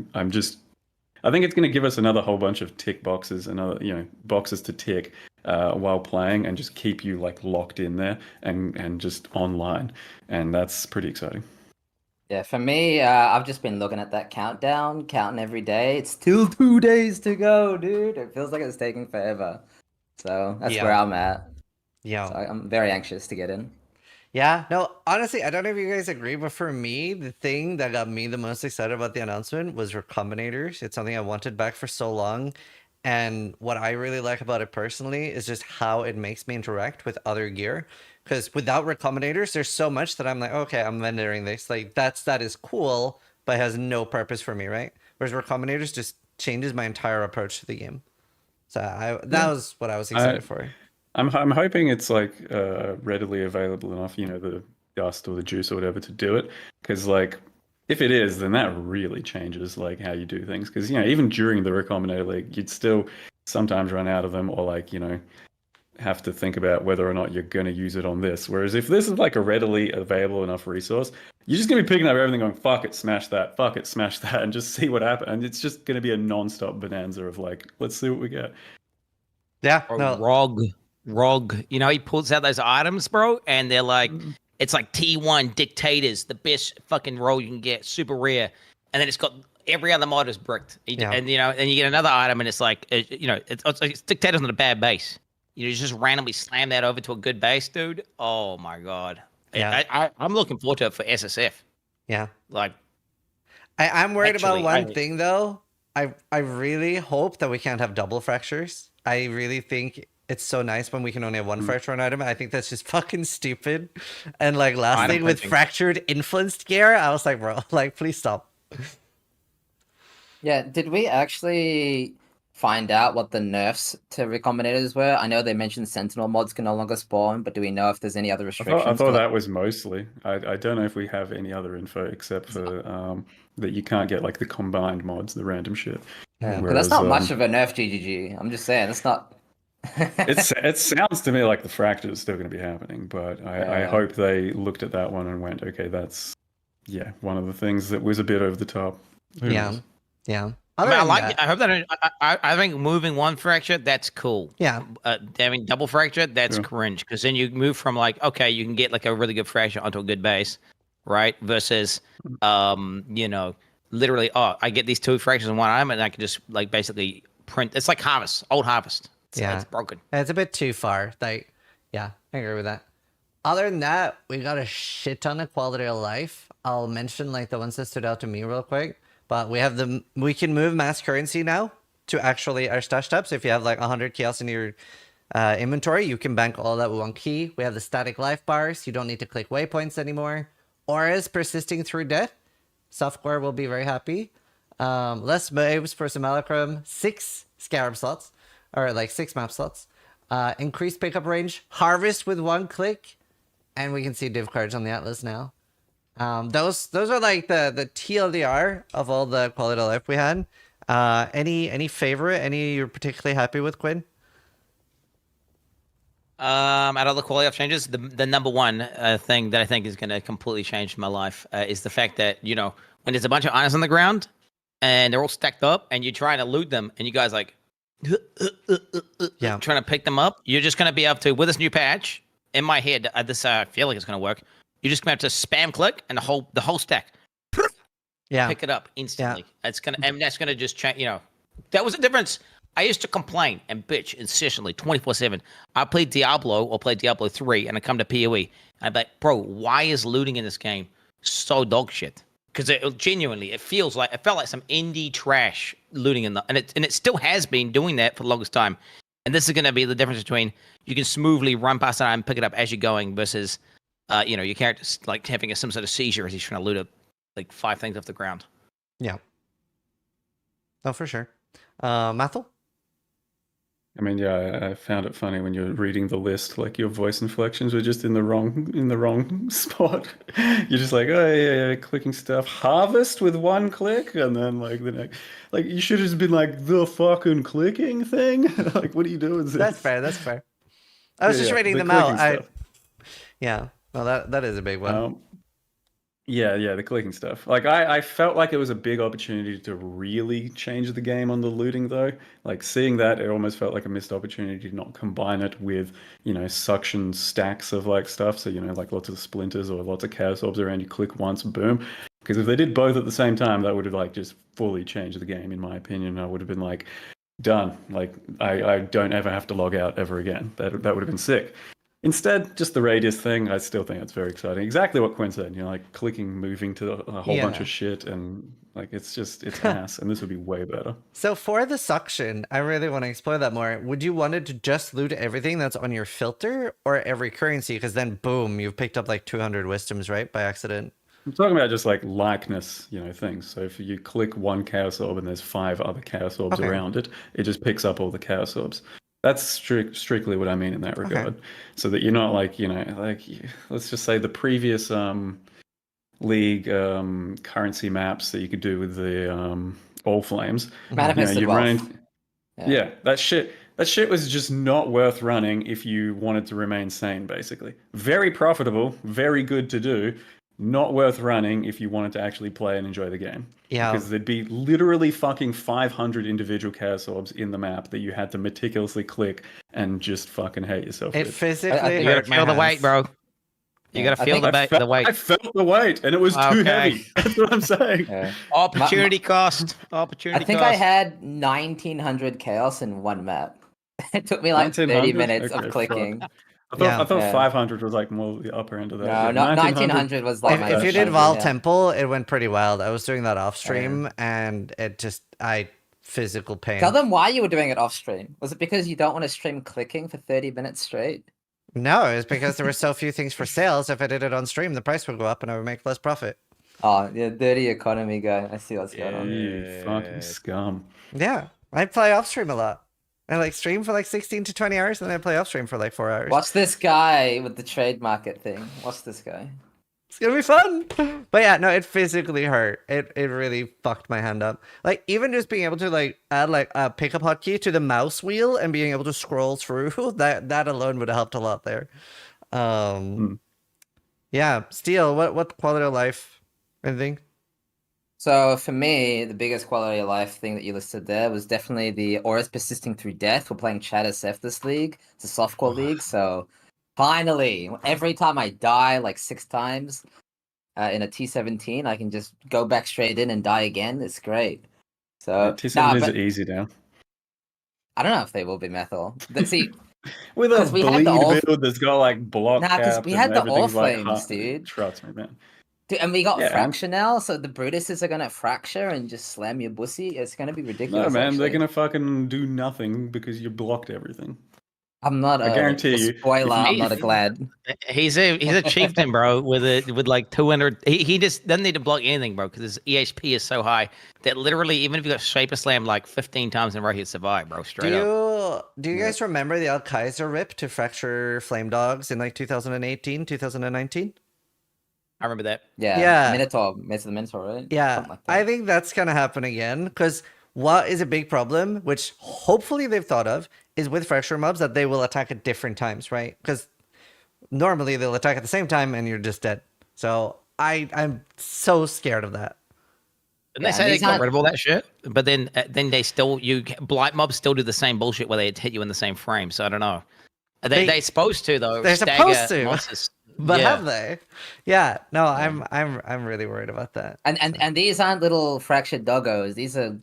think it's going to give us another whole bunch of tick boxes, another boxes to tick while playing, and just keep you like locked in there and just online, and that's pretty exciting. Yeah, for me, I've just been looking at that countdown, counting every day. It's still 2 days to go, dude. It feels like it's taking forever. So that's where I'm at. Yeah, so I'm very anxious to get in. Yeah, no, honestly, I don't know if you guys agree, but for me, the thing that got me the most excited about the announcement was recombinators. It's something I wanted back for so long. And what I really like about it personally is just how it makes me interact with other gear. Because without recombinators, there's so much that I'm like, okay, I'm vendoring this. Like, that is cool, but has no purpose for me, right? Whereas recombinators just changes my entire approach to the game. So that was what I was excited for. I'm hoping it's like readily available enough, the dust or the juice or whatever to do it, because like If it is, then that really changes like how you do things. Because even during the Recombinator League, you'd still sometimes run out of them, or like have to think about whether or not you're going to use it on this. Whereas if this is like a readily available enough resource, you're just going to be picking up everything, going fuck it, smash that, and just see what happens. And it's just going to be a non-stop bonanza of like, let's see what we get. Yeah. Or No. Rog. He pulls out those items, bro, and they're like, it's like T1 Dictators, the best fucking roll you can get, super rare. And then it's got every other mod is bricked. And you get another item, and it's like, it's Dictators on a bad base. You just randomly slam that over to a good base, dude. Oh my god. Yeah. I'm looking forward to it for SSF. Yeah. Like, I'm worried about actually, one thing though. I really hope that we can't have double fractures. I really think it's so nice when we can only have one fracture on item. I think that's just fucking stupid. And like last thing with fractured influenced gear, I was like, bro, like please stop. Yeah, did we actually find out what the nerfs to recombinators were? I know they mentioned Sentinel mods can no longer spawn, but do we know if there's any other restrictions? I thought that was mostly. I don't know if we have any other info except for that you can't get like the combined mods, the random shit. Yeah, but that's not much of a nerf, GGG. I'm just saying, it's not. It sounds to me like the fracture is still going to be happening, but I hope they looked at that one and went, okay, that's one of the things that was a bit over the top. Who knows? Yeah. I like it. I hope that I think moving one fracture, that's cool. Yeah. Having double fracture, that's cringe, because then you move from like, okay, you can get like a really good fracture onto a good base, right? Versus literally, I get these two fractures in one item and I can just like basically print. It's like old harvest. It's broken. It's a bit too far. Like, yeah, I agree with that. Other than that, we got a shit ton of quality of life. I'll mention like the ones that stood out to me real quick. But we can move mass currency now to actually our stash tabs. If you have like 100 chaos in your inventory, you can bank all that with one key. We have the static life bars. You don't need to click waypoints anymore. Auras persisting through death. Software will be very happy. Less waves for simulacrum. 6 scarab slots, or like 6 map slots. Increased pickup range. Harvest with 1 click. And we can see div cards on the atlas now. Those are like the TLDR of all the quality of life we had. Any favorite? Any you're particularly happy with, Quinn? Out of the quality of changes, the number one thing that I think is going to completely change my life is the fact that when there's a bunch of items on the ground and they're all stacked up and you're trying to loot them and you guys like trying to pick them up, you're just going to be able to, with this new patch. In my head, I feel like it's going to work. You're just going to have to spam click and the whole stack. Pick it up instantly. That's gonna just change. That was the difference. I used to complain and bitch incessantly 24/7. I played Diablo or played Diablo 3 and I come to PoE and I'm like, bro, why is looting in this game so dog shit? Because it felt like some indie trash looting and it still has been doing that for the longest time. And this is going to be the difference between you can smoothly run past it and pick it up as you're going versus your character's like having some sort of seizure as he's trying to loot like 5 things off the ground. Yeah. Oh, for sure. Mathel? I mean, I found it funny when you're reading the list, like your voice inflections were just in the wrong spot. You're just like, oh yeah, clicking stuff. Harvest with 1 click, and then like the next, like you should have just been like the fucking clicking thing. Like, what are you doing? That's fair. I was just reading them out. Yeah. Well, that is a big one. The clicking stuff. Like I felt like it was a big opportunity to really change the game on the looting though. Like seeing that, it almost felt like a missed opportunity to not combine it with, suction stacks of like stuff. So, like lots of splinters or lots of chaos orbs around, you click once, boom. Because if they did both at the same time, that would have like just fully changed the game, in my opinion. I would have been like, done. Like I don't ever have to log out ever again. That would have been sick. Instead, just the radius thing, I still think it's very exciting. Exactly what Quinn said, like clicking, moving to a whole bunch of shit, and like it's ass, and this would be way better. So for the suction, I really want to explore that more. Would you want it to just loot everything that's on your filter or every currency? Because then, boom, you've picked up like 200 wisdoms, right, by accident? I'm talking about just like likeness, things. So if you click 1 chaos orb and there's 5 other chaos orbs around it, it just picks up all the chaos orbs. That's strictly what I mean in that regard. So that you're not like, let's just say the previous League currency maps that you could do with the All Flames. Manifested you'd wealth. run yeah, that shit was just not worth running if you wanted to remain sane, basically. Very profitable, very good to do, not worth running if you wanted to actually play and enjoy the game. Yeah. Because there'd be literally fucking 500 individual chaos orbs in the map that you had to meticulously click and just fucking hate yourself It with. physically You gotta hurt my feel the hands. weight, bro. You gotta feel the weight. I felt the weight, and it was too Okay. heavy. That's what I'm saying. Yeah. Opportunity cost. I Opportunity think cost. I had 1900 chaos in one map. It took me like 30 1900? minutes Okay, of clicking. I thought Yeah. 500 was like more the upper end of that. No, Yeah, no, 1900 was like my If you did 500, Val yeah. Temple, it went pretty wild. I was doing that off stream, and it just physical pain. Tell them why you were doing it off stream. Was it because you don't want to stream clicking for 30 minutes straight? No, it's because there were so few things for sales. If I did it on stream, the price would go up, and I would make less profit. Oh, yeah, dirty economy guy. I see what's going on. You fucking scum. Yeah, I play off stream a lot. I like stream for like 16 to 20 hours, and then I play off stream for like 4 hours. Watch this guy with the trade market thing. Watch this guy. It's gonna be fun. But yeah, no, it physically hurt. It really fucked my hand up. Like even just being able to like add like a pickup hotkey to the mouse wheel and being able to scroll through that alone would have helped a lot there. Yeah, Steel, what quality of life? Anything? So for me, the biggest quality of life thing that you listed there was definitely the auras persisting through death. We're playing Chat SF this league. It's a softcore league, so finally, every time I die like 6 times in a T17, I can just go back straight in and die again. It's great. So T7 is easy now. I don't know if they will be methyl. But see, With a 'cause we had bleed the all- build that's got like block Nah, 'cause cap we and had the all everything's like flames, dude. Trust me, man. dude, and we got Yeah. fracture now, so the Brutuses are gonna fracture and just slam your bussy. It's gonna be ridiculous. No, man, they're actually. gonna fucking do nothing because you blocked everything. I'm not. I guarantee a you, Spoiler. if I'm you- not a glad. He's a chieftain, bro, with like 200. He just doesn't need to block anything, bro, because his EHP is so high that literally, even if you got Shaper Slam like 15 times in a row, he'd survive, bro. Straight up. Do you guys remember the Al Kaiser rip to fracture Flame Dogs in like 2018, 2019? I remember that. Yeah. Yeah. Minotaur. Mace of the Minotaur, right? Yeah, Something like that. I think that's gonna happen again because what is a big problem, which hopefully they've thought of, is with fracture mobs that they will attack at different times, right? Because normally they'll attack at the same time and you're just dead. So I'm so scared of that. Didn't they Yeah, say they these got aren't- rid of all that shit? But then they still Blight mobs still do the same bullshit where they hit you in the same frame. So I don't know. They're supposed to though. They're supposed to. monsters. But Yeah. have they? Yeah. No, I'm really worried about that. And these aren't little fractured doggos. These are.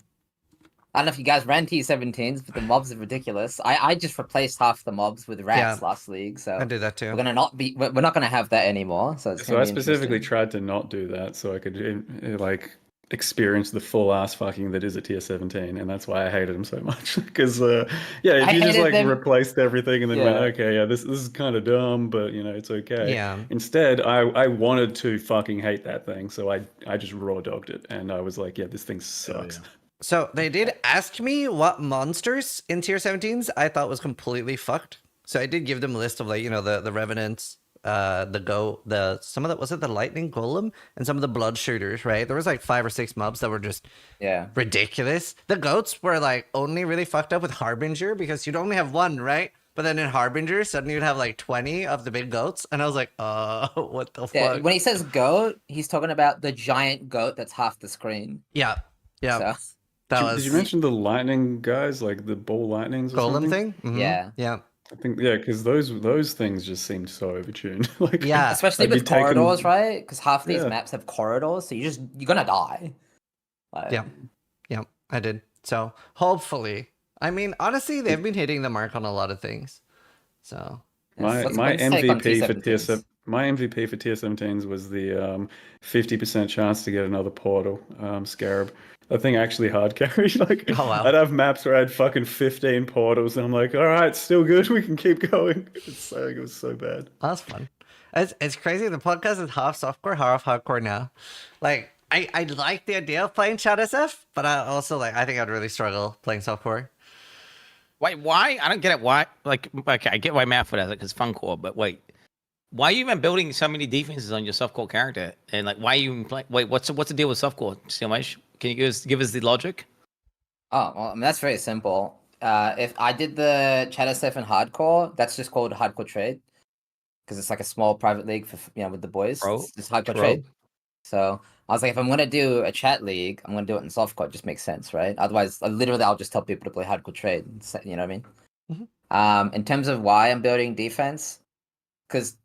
I don't know if you guys ran T17s, but the mobs are ridiculous. I just replaced half the mobs with rats Yeah. last league, so I do that too. we're not gonna have that anymore. So it's So gonna I be specifically interesting. tried to not do that so I could like experience the full ass fucking that is a tier 17, and that's why I hated him so much. Because if I you just hated like them- replaced everything and then went, Yeah. okay, yeah, this is kind of dumb, but it's okay. Yeah. Instead, I wanted to fucking hate that thing, so I just raw dogged it, and I was like, yeah, this thing sucks. So they did ask me what monsters in tier 17s I thought was completely fucked. So I did give them a list of like, the revenants, some of that was it the lightning golem and some of the blood shooters, right? There was like 5 or 6 mobs that were just ridiculous. The goats were like only really fucked up with Harbinger because you'd only have 1, right? But then in Harbinger, suddenly you'd have like 20 of the big goats, and I was like, what the Yeah, fuck? when he says goat, he's talking about the giant goat that's half the screen. Yeah. So, Did you mention the lightning guys, like the ball lightnings or golem something? thing? Mhm. Yeah. Yeah. I think because those things just seemed so overtuned. Like Yeah. especially I'd be with corridors, taking- right? Because half these Yeah. maps have corridors, so you're gonna die. Like, Yeah. Yeah, I did. So hopefully, I mean, honestly, they've been hitting the mark on a lot of things. So My let's my take on MVP for tier T17s. my MVP for tier 17s was the 50% chance to get another portal scarab. That thing actually hard carried. Like Oh, wow. I'd have maps where I had fucking 15 portals, and I'm like, all right, still good. We can keep going. It was so bad. that's fun. It's crazy. The podcast is half softcore, half hardcore now. Like I like the idea of playing Chat SF, but I also I think I'd really struggle playing softcore. Wait, why? I don't get it. Why? Like, okay, I get why Matt does it because fun core, but wait, Why are you even building so many defenses on your softcore character? And like, why are you even playing? Wait, what's the deal with softcore? Steelmage? Can you give us the logic? Oh, well, I mean, that's very simple. If I did the Chatter Stuff in hardcore, that's just called hardcore trade because it's like a small private league for with the boys. Bro, It's just hardcore bro. trade. So I was like, if I'm gonna do a chat league, I'm gonna do it in softcore. It just makes sense, right? Otherwise, I'll just tell people to play hardcore trade. You know what I mean? In terms of why I'm building defense, because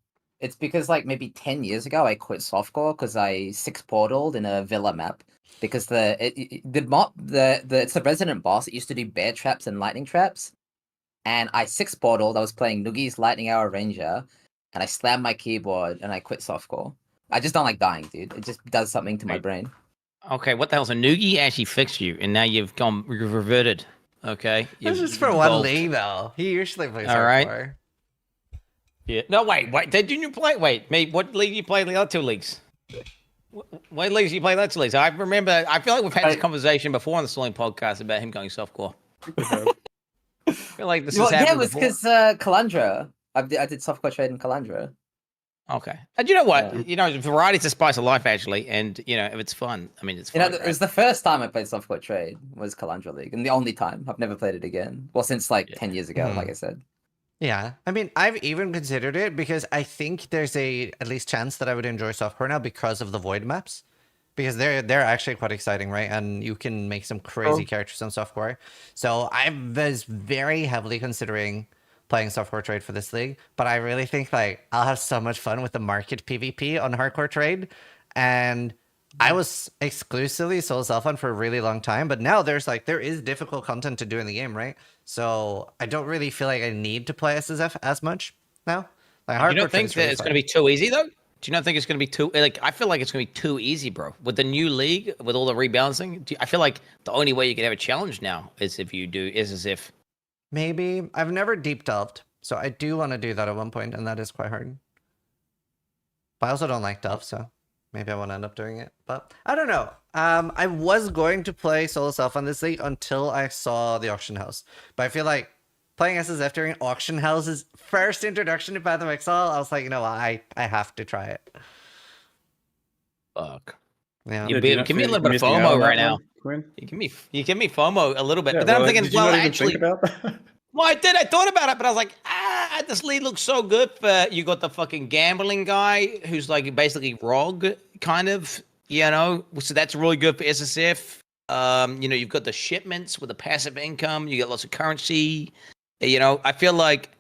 like maybe 10 years ago I quit softcore because I 6-portaled in a villa map because it's the resident boss. It used to do bear traps and lightning traps, and I 6-portaled. I was playing Noogie's Lightning Arrow Ranger, and I slammed my keyboard and I quit softcore. I just don't like dying, dude. It just does something to my brain. Okay, what the hell? So Noogie actually fixed you, and now you've reverted. Okay, That's just for one league, though. He usually plays all right. hardcore. Yeah. No, wait. Didn't you play? Wait, mate. What league you play? The other 2 leagues. What leagues you play? The other 2 leagues. I remember. I feel like we've had this conversation before on the Stalling podcast about him going softcore. I feel like this is happening. Yeah, it was because Kalandra. I did softcore trade in Kalandra. Okay. And you know what? You know, variety's the spice of life, actually. And, you know, if it's fun, I mean, it's fun. It was the first time I played softcore trade was Kalandra League, and the only time. I've never played it again. Well, since like 10 years ago, like I said. Yeah, I mean, I've even considered it because I think there's at least chance that I would enjoy softcore now because of the void maps, because they're actually quite exciting, right? And you can make some crazy characters on softcore. So I was very heavily considering playing softcore trade for this league, but I really think like I'll have so much fun with the market PvP on hardcore trade, and I was exclusively solo self-on for a really long time, but now there is difficult content to do in the game, right? So I don't really feel like I need to play SSF as much now. Like, you don't think that it's going to be too easy, though? Do you not think it's going to be too... Like, I feel like it's going to be too easy, bro. With the new league, with all the rebalancing, I feel like the only way you can have a challenge now is if you do SSF. Maybe. I've never deep delved, so I do want to do that at one point, and that is quite hard. But I also don't like delve, so maybe I won't end up doing it. But I don't know. I was going to play solo self on this league until I saw the auction house. But I feel like playing SSF during auction house's first introduction to Path of Exile, I was like, you know what, I have to try it. Fuck. Yeah. You give me a little bit of FOMO right now. Quinn? You give me FOMO a little bit. Yeah, but then I'm thinking, did you not even actually... think about that? Well, I did. I thought about it, but I was like, this lead looks so good for... You got the fucking gambling guy who's like basically ROG, kind of, you know? So that's really good for SSF. You know, you've got the shipments with the passive income. You get lots of currency. You know, I feel like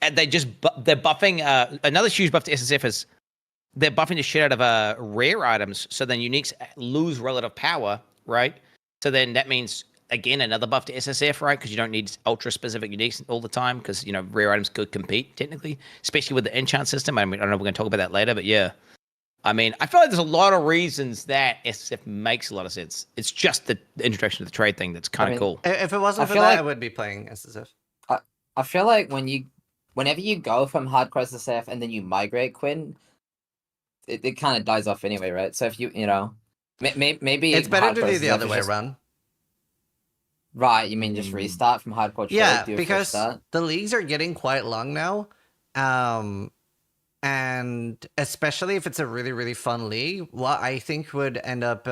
they're buffing... another huge buff to SSF is they're buffing the shit out of rare items, so then uniques lose relative power, right? So then that means... Again, another buff to SSF, right? Because you don't need ultra-specific uniques all the time because, you know, rare items could compete, technically, especially with the enchant system. I mean, I don't know if we're going to talk about that later, but yeah. I mean, I feel like there's a lot of reasons that SSF makes a lot of sense. It's just the introduction of the trade thing that's kind of cool. If it wasn't for that, I would be playing SSF. I feel like whenever you go from hardcore SSF and then you migrate, Quinn, it kind of dies off anyway, right? So if you know, maybe... It's better to do the other way around. Right, you mean just restart from hardcore trade? Yeah, because the leagues are getting quite long now. And especially if it's a really, really fun league, what I think would end up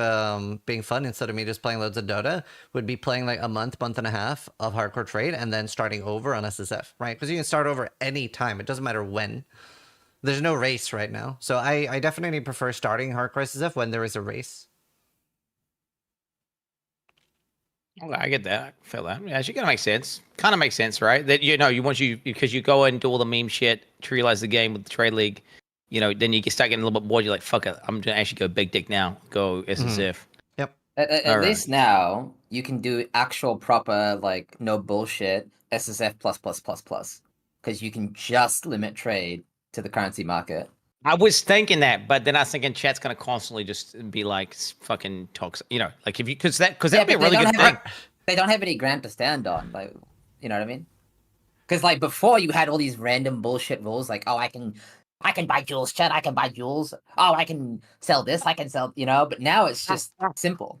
being fun instead of me just playing loads of Dota would be playing like a month and a half of hardcore trade and then starting over on SSF, right? Because you can start over any time. It doesn't matter when. There's no race right now. So I definitely prefer starting hardcore SSF when there is a race. Okay, I get that. I feel that. Yeah, it's gonna make sense. Kind of makes sense, right? That because you go and do all the meme shit to realize the game with the trade league. You know, then you can start getting a little bit bored. You're like, fuck it, I'm gonna actually go big dick now. Go SSF. Yep. At least now you can do actual proper like no bullshit SSF plus because you can just limit trade to the currency market. I was thinking that, but then I was thinking chat's gonna constantly just be like fucking toxic, you know, like if you because that'd be a really good thing. They don't have any ground to stand on, like, you know what I mean? Because like before, you had all these random bullshit rules, like, oh, I can buy jewels, chat, I can buy jewels. Oh, I can sell this, I can sell, you know. But now it's just simple.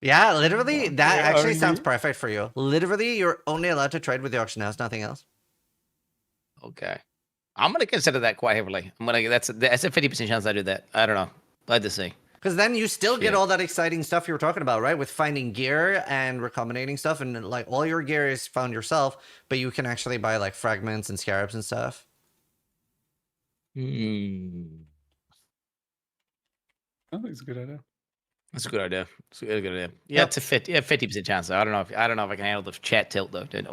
Yeah, literally, that actually sounds perfect for you. Literally, you're only allowed to trade with the auction house, nothing else. Okay. I'm gonna consider that quite heavily. That's a 50% chance I do that. I don't know. Glad to see. Because then you still get Shit. all that exciting stuff you were talking about, right? With finding gear and recombinating stuff, and like all your gear is found yourself, but you can actually buy like fragments and scarabs and stuff. I think it's a good idea. That's a good idea. It's a good idea. Yeah, Yep. it's a 50% chance. Though. I don't know if I can handle the chat tilt though. Dude.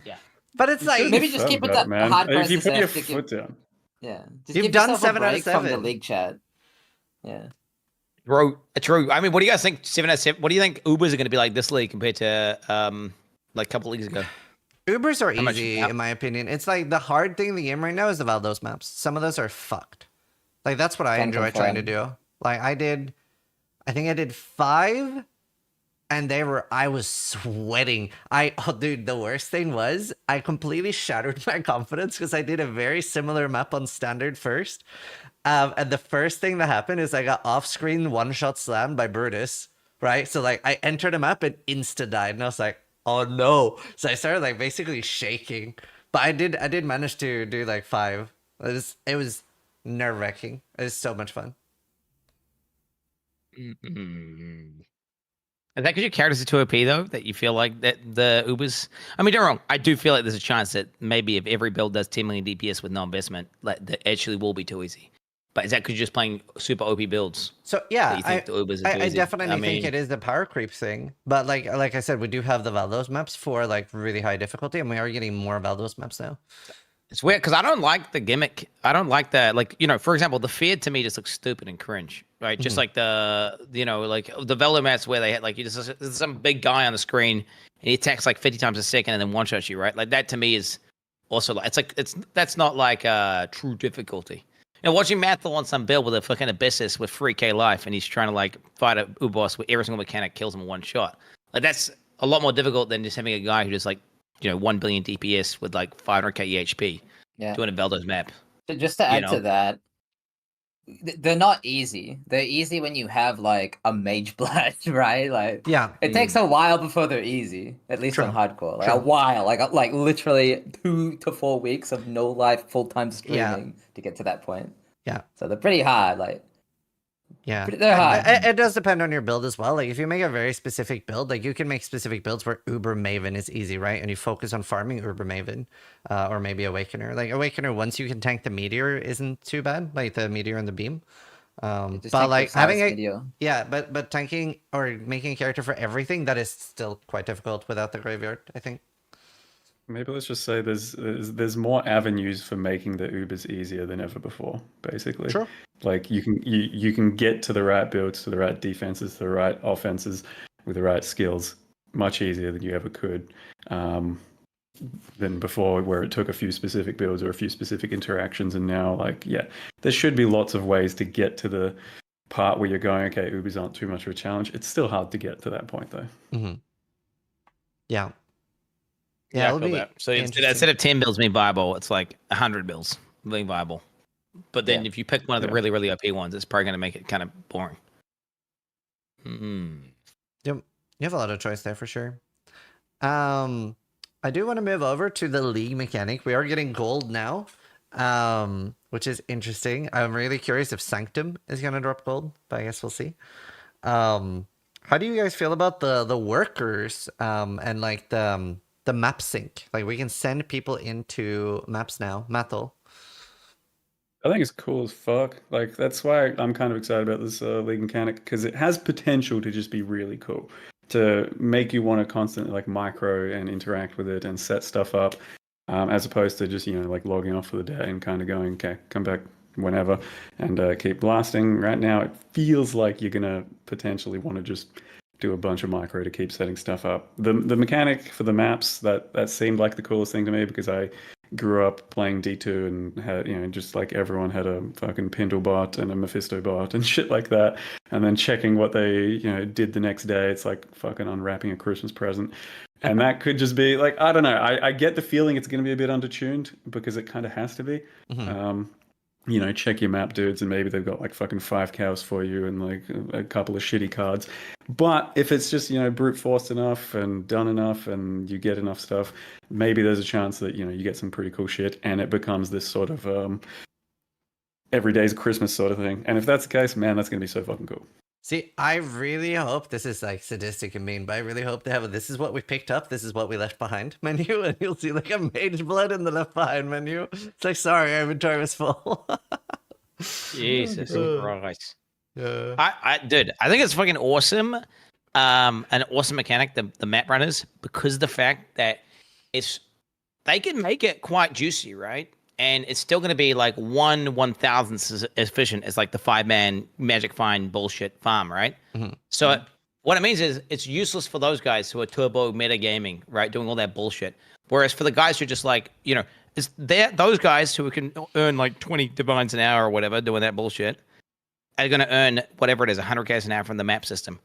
Yeah. But it's like Maybe just keep it that man. hard If you process put your to give- foot down. Yeah, just You've give done yourself 7 a out of break from the 7. league chat. Yeah. True. I mean, what do you guys think? 7 out of 7. What do you think Ubers are going to be like this league compared to like a couple leagues ago? Ubers are How much- easy, how- in my opinion. It's like the hard thing in the game right now is the Valdos maps. Some of those are fucked. Like that's what I Can enjoy trying to confirm. do. Like I think I did 5, and I was sweating. Dude, the worst thing was I completely shattered my confidence because I did a very similar map on standard first. And the first thing that happened is I got off-screen one-shot slammed by Brutus, right? So like I entered a map and insta died, and I was like, oh no. So I started like basically shaking. But I did manage to do like 5. It was nerve-wracking. It was so much fun. Mm-hmm. Is that because your characters are too OP though? That you feel like that the Ubers? I mean, don't get me wrong. I do feel like there's a chance that maybe if every build does 10 million DPS with no investment, like that actually will be too easy. But is that because you're just playing super OP builds? So yeah, that you think the Ubers are too I easy? definitely I mean, think it is the power creep thing. But like I said, we do have the Valdos maps for like really high difficulty, and we are getting more Valdos maps now. it's weird because I don't like the gimmick. I don't like that. Like, you know, for example, the fear to me just looks stupid and cringe, right? Just like like the Velo mats where they had like there's some big guy on the screen and he attacks like 50 times a second and then one shots you, right? Like that to me is also like that's not like true difficulty. You know, watching Mathel on some build with a fucking Abyssus with 3k life and he's trying to like fight a U-boss with every single mechanic kills him in one shot. Like that's a lot more difficult than just having a guy who just like 1 billion DPS with like 500k EHP Yeah. doing a Veldo's map. So just to add know? to that, they're not easy. They're easy when you have like a mage blood, right? Like Yeah. it takes a while before they're easy. At least True. on hardcore, like True. a while, like literally 2 to 4 weeks of no life full time streaming to get to that point. Yeah. So they're pretty hard. Like Yeah. they're hard. It does depend on your build as well. Like if you make a very specific build, like you can make specific builds where Uber Maven is easy, right? And you focus on farming Uber Maven, or maybe Awakener. Like Awakener, once you can tank the meteor, isn't too bad. Like the meteor and the beam. Just But take like the having size a video. but tanking or making a character for everything, that is still quite difficult without the graveyard, I think. Maybe let's just say there's more avenues for making the Ubers easier than ever before. Basically, True. like you can get to the right builds, to the right defenses, to the right offenses with the right skills much easier than you ever could than before, where it took a few specific builds or a few specific interactions. And now, there should be lots of ways to get to the part where you're going, okay, Ubers aren't too much of a challenge. It's still hard to get to that point though. Mm-hmm. Yeah. Yeah, I it'll feel be that. So interesting. instead of 10 builds being viable, it's like 100 builds being viable. But then if you pick one of the really, really OP ones, it's probably going to make it kind of boring. Yep. You have a lot of choice there for sure. I do want to move over to the league mechanic. We are getting gold now, which is interesting. I'm really curious if Sanctum is going to drop gold, but I guess we'll see. How do you guys feel about the workers and like the map sync? Like we can send people into maps now. Mathel. I think it's cool as fuck. Like that's why I'm kind of excited about this league mechanic, because it has potential to just be really cool, to make you want to constantly like micro and interact with it and set stuff up, as opposed to just like logging off for the day and kind of going, okay, come back whenever and keep blasting. Right now, it feels like you're gonna potentially want to just do a bunch of micro to keep setting stuff up. The mechanic for the maps, that seemed like the coolest thing to me, because I grew up playing D2 and had, just like everyone had a fucking Pendle bot and a Mephisto bot and shit like that. And then checking what they, did the next day. It's like fucking unwrapping a Christmas present. And that could just be like, I don't know. I get the feeling it's going to be a bit undertuned because it kind of has to be. you know, check your map dudes, and maybe they've got like fucking 5 cows for you and like a couple of shitty cards. But if it's just, you know, brute forced enough and done enough and you get enough stuff, maybe there's a chance that, you know, you get some pretty cool shit and it becomes this sort of every day's Christmas sort of thing. And if that's the case, man, that's going to be so fucking cool. See, I really hope this is like sadistic and mean, but I really hope they have a "this is what we picked up, this is what we left behind" menu, and you'll see like a mage blood in the left behind menu. It's like, sorry, our inventory was full. Jesus Christ. Yeah. Dude, I think it's fucking awesome. An awesome mechanic, the map runners, because of the fact that they can make it quite juicy, right? And it's still going to be like 1/1000th as efficient as like the 5-man magic find bullshit farm, right? So what it means is it's useless for those guys who are turbo meta gaming, right? Doing all that bullshit. Whereas for the guys who are just like, you know, those guys who can earn like 20 divines an hour or whatever doing that bullshit are going to earn whatever it is, 100k an hour from the map system.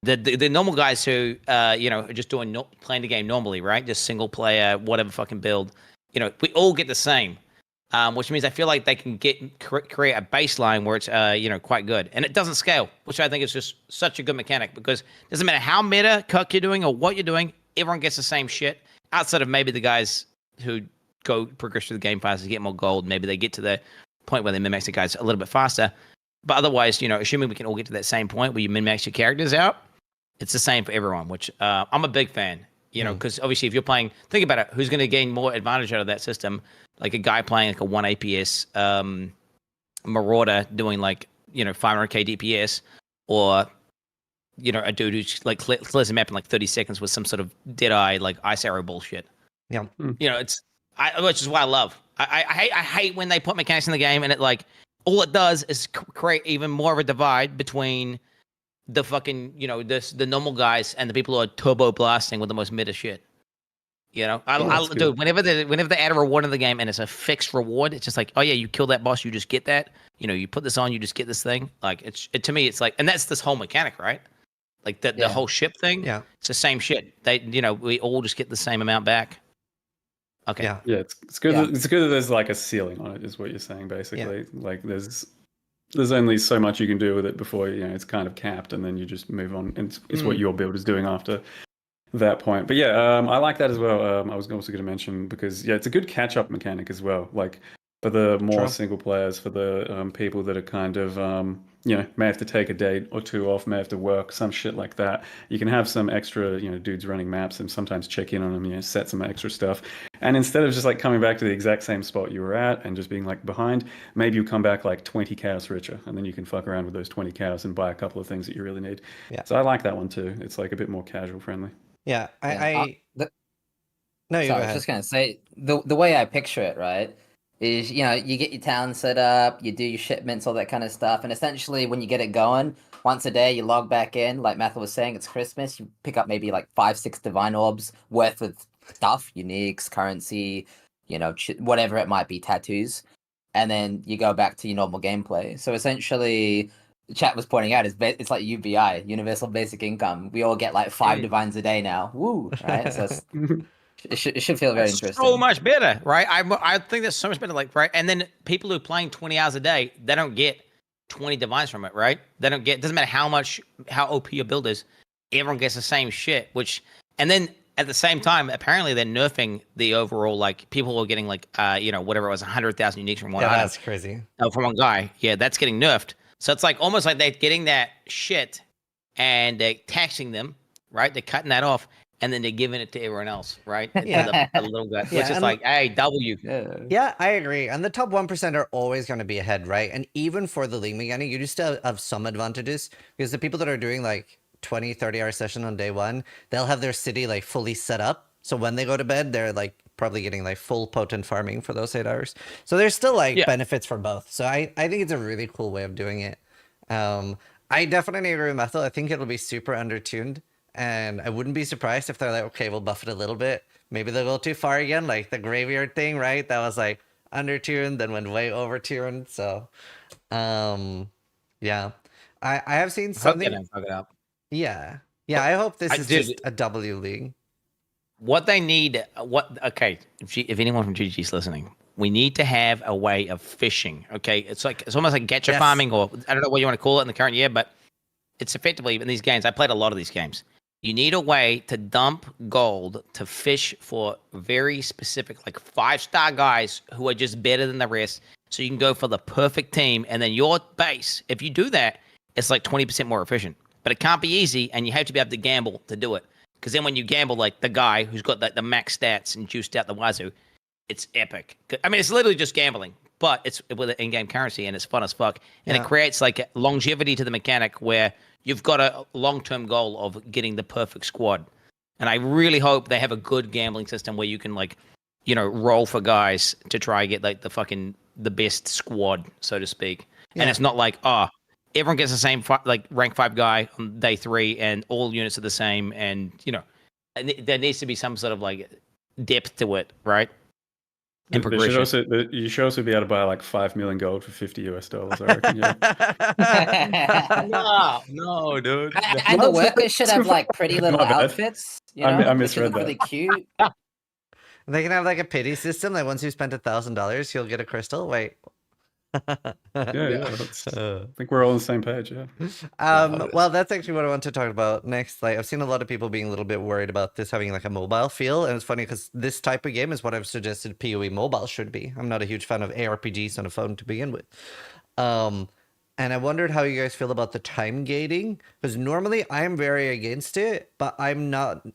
The normal guys who, you know, are just playing the game normally, right? Just single player, whatever fucking build. You know, we all get the same. Which means I feel like they can create a baseline where it's you know, quite good, and it doesn't scale, which I think is just such a good mechanic, because it doesn't matter how meta cuck you're doing or what you're doing, everyone gets the same shit. Outside of maybe the guys who go progress through the game faster, get more gold, maybe they get to the point where they min-max the guys a little bit faster. But otherwise, you know, assuming we can all get to that same point where you min-max your characters out, it's the same for everyone. Which I'm a big fan. You know, because obviously if you're playing, think about it, who's going to gain more advantage out of that system? Like a guy playing like a 1 APS Marauder doing like, you know, 500k DPS, or, you know, a dude who's like clears a map in like 30 seconds with some sort of dead-eye like ice arrow bullshit. Yeah. You know, which is what I love. I hate when they put mechanics in the game and it like, all it does is create even more of a divide between the fucking, you know, the normal guys and the people who are turbo blasting with the most meta shit. You know, dude, whenever they add a reward in the game and it's a fixed reward, it's just like, oh yeah, you kill that boss, you just get that. You know, you put this on, you just get this thing. Like to me, it's like, and that's this whole mechanic, right? Like the whole ship thing. Yeah, it's the same shit. They, you know, we all just get the same amount back. Okay. Yeah. Yeah, it's good. It's good that there's like a ceiling on it, is what you're saying, basically. Like there's only so much you can do with it before, you know, it's kind of capped, and then you just move on. And it's what your build is doing after that point. But yeah, I like that as well. I was also going to mention, because yeah, it's a good catch-up mechanic as well. Like for the more single players, for the people that are kind of you know, may have to take a day or two off, may have to work, some shit like that. You can have some extra, you know, dudes running maps and sometimes check in on them, you know, set some extra stuff. And instead of just like coming back to the exact same spot you were at and just being like behind, maybe you come back like 20 cows richer, and then you can fuck around with those 20 cows and buy a couple of things that you really need. Yeah. So I like that one too. It's like a bit more casual friendly. Yeah. No, you sorry, go I was ahead. just gonna say the way I picture it, right, is, you know, you get your town set up, you do your shipments, all that kind of stuff, and essentially when you get it going, once a day you log back in, like Matthew was saying, it's Christmas, you pick up maybe like 5-6 divine orbs worth of stuff, uniques, currency, you know, whatever it might be, tattoos, and then you go back to your normal gameplay. So essentially, the chat was pointing out, it's like UBI, Universal Basic Income. We all get like 5 divines a day now. Woo! Right? So it should feel very interesting. So much better, right? I think that's so much better, like, right? And then people who are playing 20 hours a day, they don't get 20 divines from it, right? They don't get, doesn't matter how OP your build is, everyone gets the same shit, and then at the same time, apparently they're nerfing the overall, like, people who are getting like, you know, whatever it was, 100,000 uniques from one item. That's crazy. From one guy. Yeah, that's getting nerfed. So it's like almost like they're getting that shit and they're taxing them, right? They're cutting that off, and then they're giving it to everyone else, right? Yeah. The little guy. Yeah, Which is like, hey, W. Yeah, I agree. And the top 1% are always going to be ahead, right? And even for the league mechanic, you just have some advantages, because the people that are doing like 20, 30-hour session on day one, they'll have their city like fully set up. So when they go to bed, they're like probably getting like full potent farming for those 8 hours. So there's still like benefits for both. So I think it's a really cool way of doing it. I definitely agree with Methel. I think it'll be super undertuned. And I wouldn't be surprised if they're like, okay, we'll buff it a little bit. Maybe they'll go too far again, like the graveyard thing, right? That was like undertuned, then went way overtuned. So, yeah. I have seen something. Fuck it up. Yeah. Yeah, I hope this is just a W league. What they need, okay, if anyone from GG's listening, we need to have a way of fishing. Okay, it's almost like gacha Yes. farming, or I don't know what you want to call it in the current year, but it's effectively in these games. I played a lot of these games. You need a way to dump gold to fish for very specific, like 5-star guys who are just better than the rest. So you can go for the perfect team, and then your base, if you do that, it's like 20% more efficient. But it can't be easy, and you have to be able to gamble to do it. Because then when you gamble like the guy who's got the max stats and juiced out the wazoo, it's epic. I mean, it's literally just gambling, but it's with an in-game currency, and it's fun as fuck. And it creates like a longevity to the mechanic where you've got a long-term goal of getting the perfect squad. And I really hope they have a good gambling system where you can roll for guys to try and get like the best squad, so to speak. Yeah. And it's not like, everyone gets the same rank 5 guy on day 3 and all units are the same. And, there needs to be some sort of like depth to it, right? And progression. You should also be able to buy like 5 million gold for $50, I reckon. Yeah. No, dude. And the workers should have like pretty little outfits. I misread that. Really cute. They can have like a pity system that once you spent $1,000, you'll get a crystal. Wait. I think we're all on the same page. Yeah. Well, that's actually what I want to talk about next. Like, I've seen a lot of people being a little bit worried about this having like a mobile feel, and it's funny because this type of game is what I've suggested PoE mobile should be. I'm not a huge fan of ARPGs on a phone to begin with. And I wondered how you guys feel about the time gating, because normally I'm very against it, but I'm not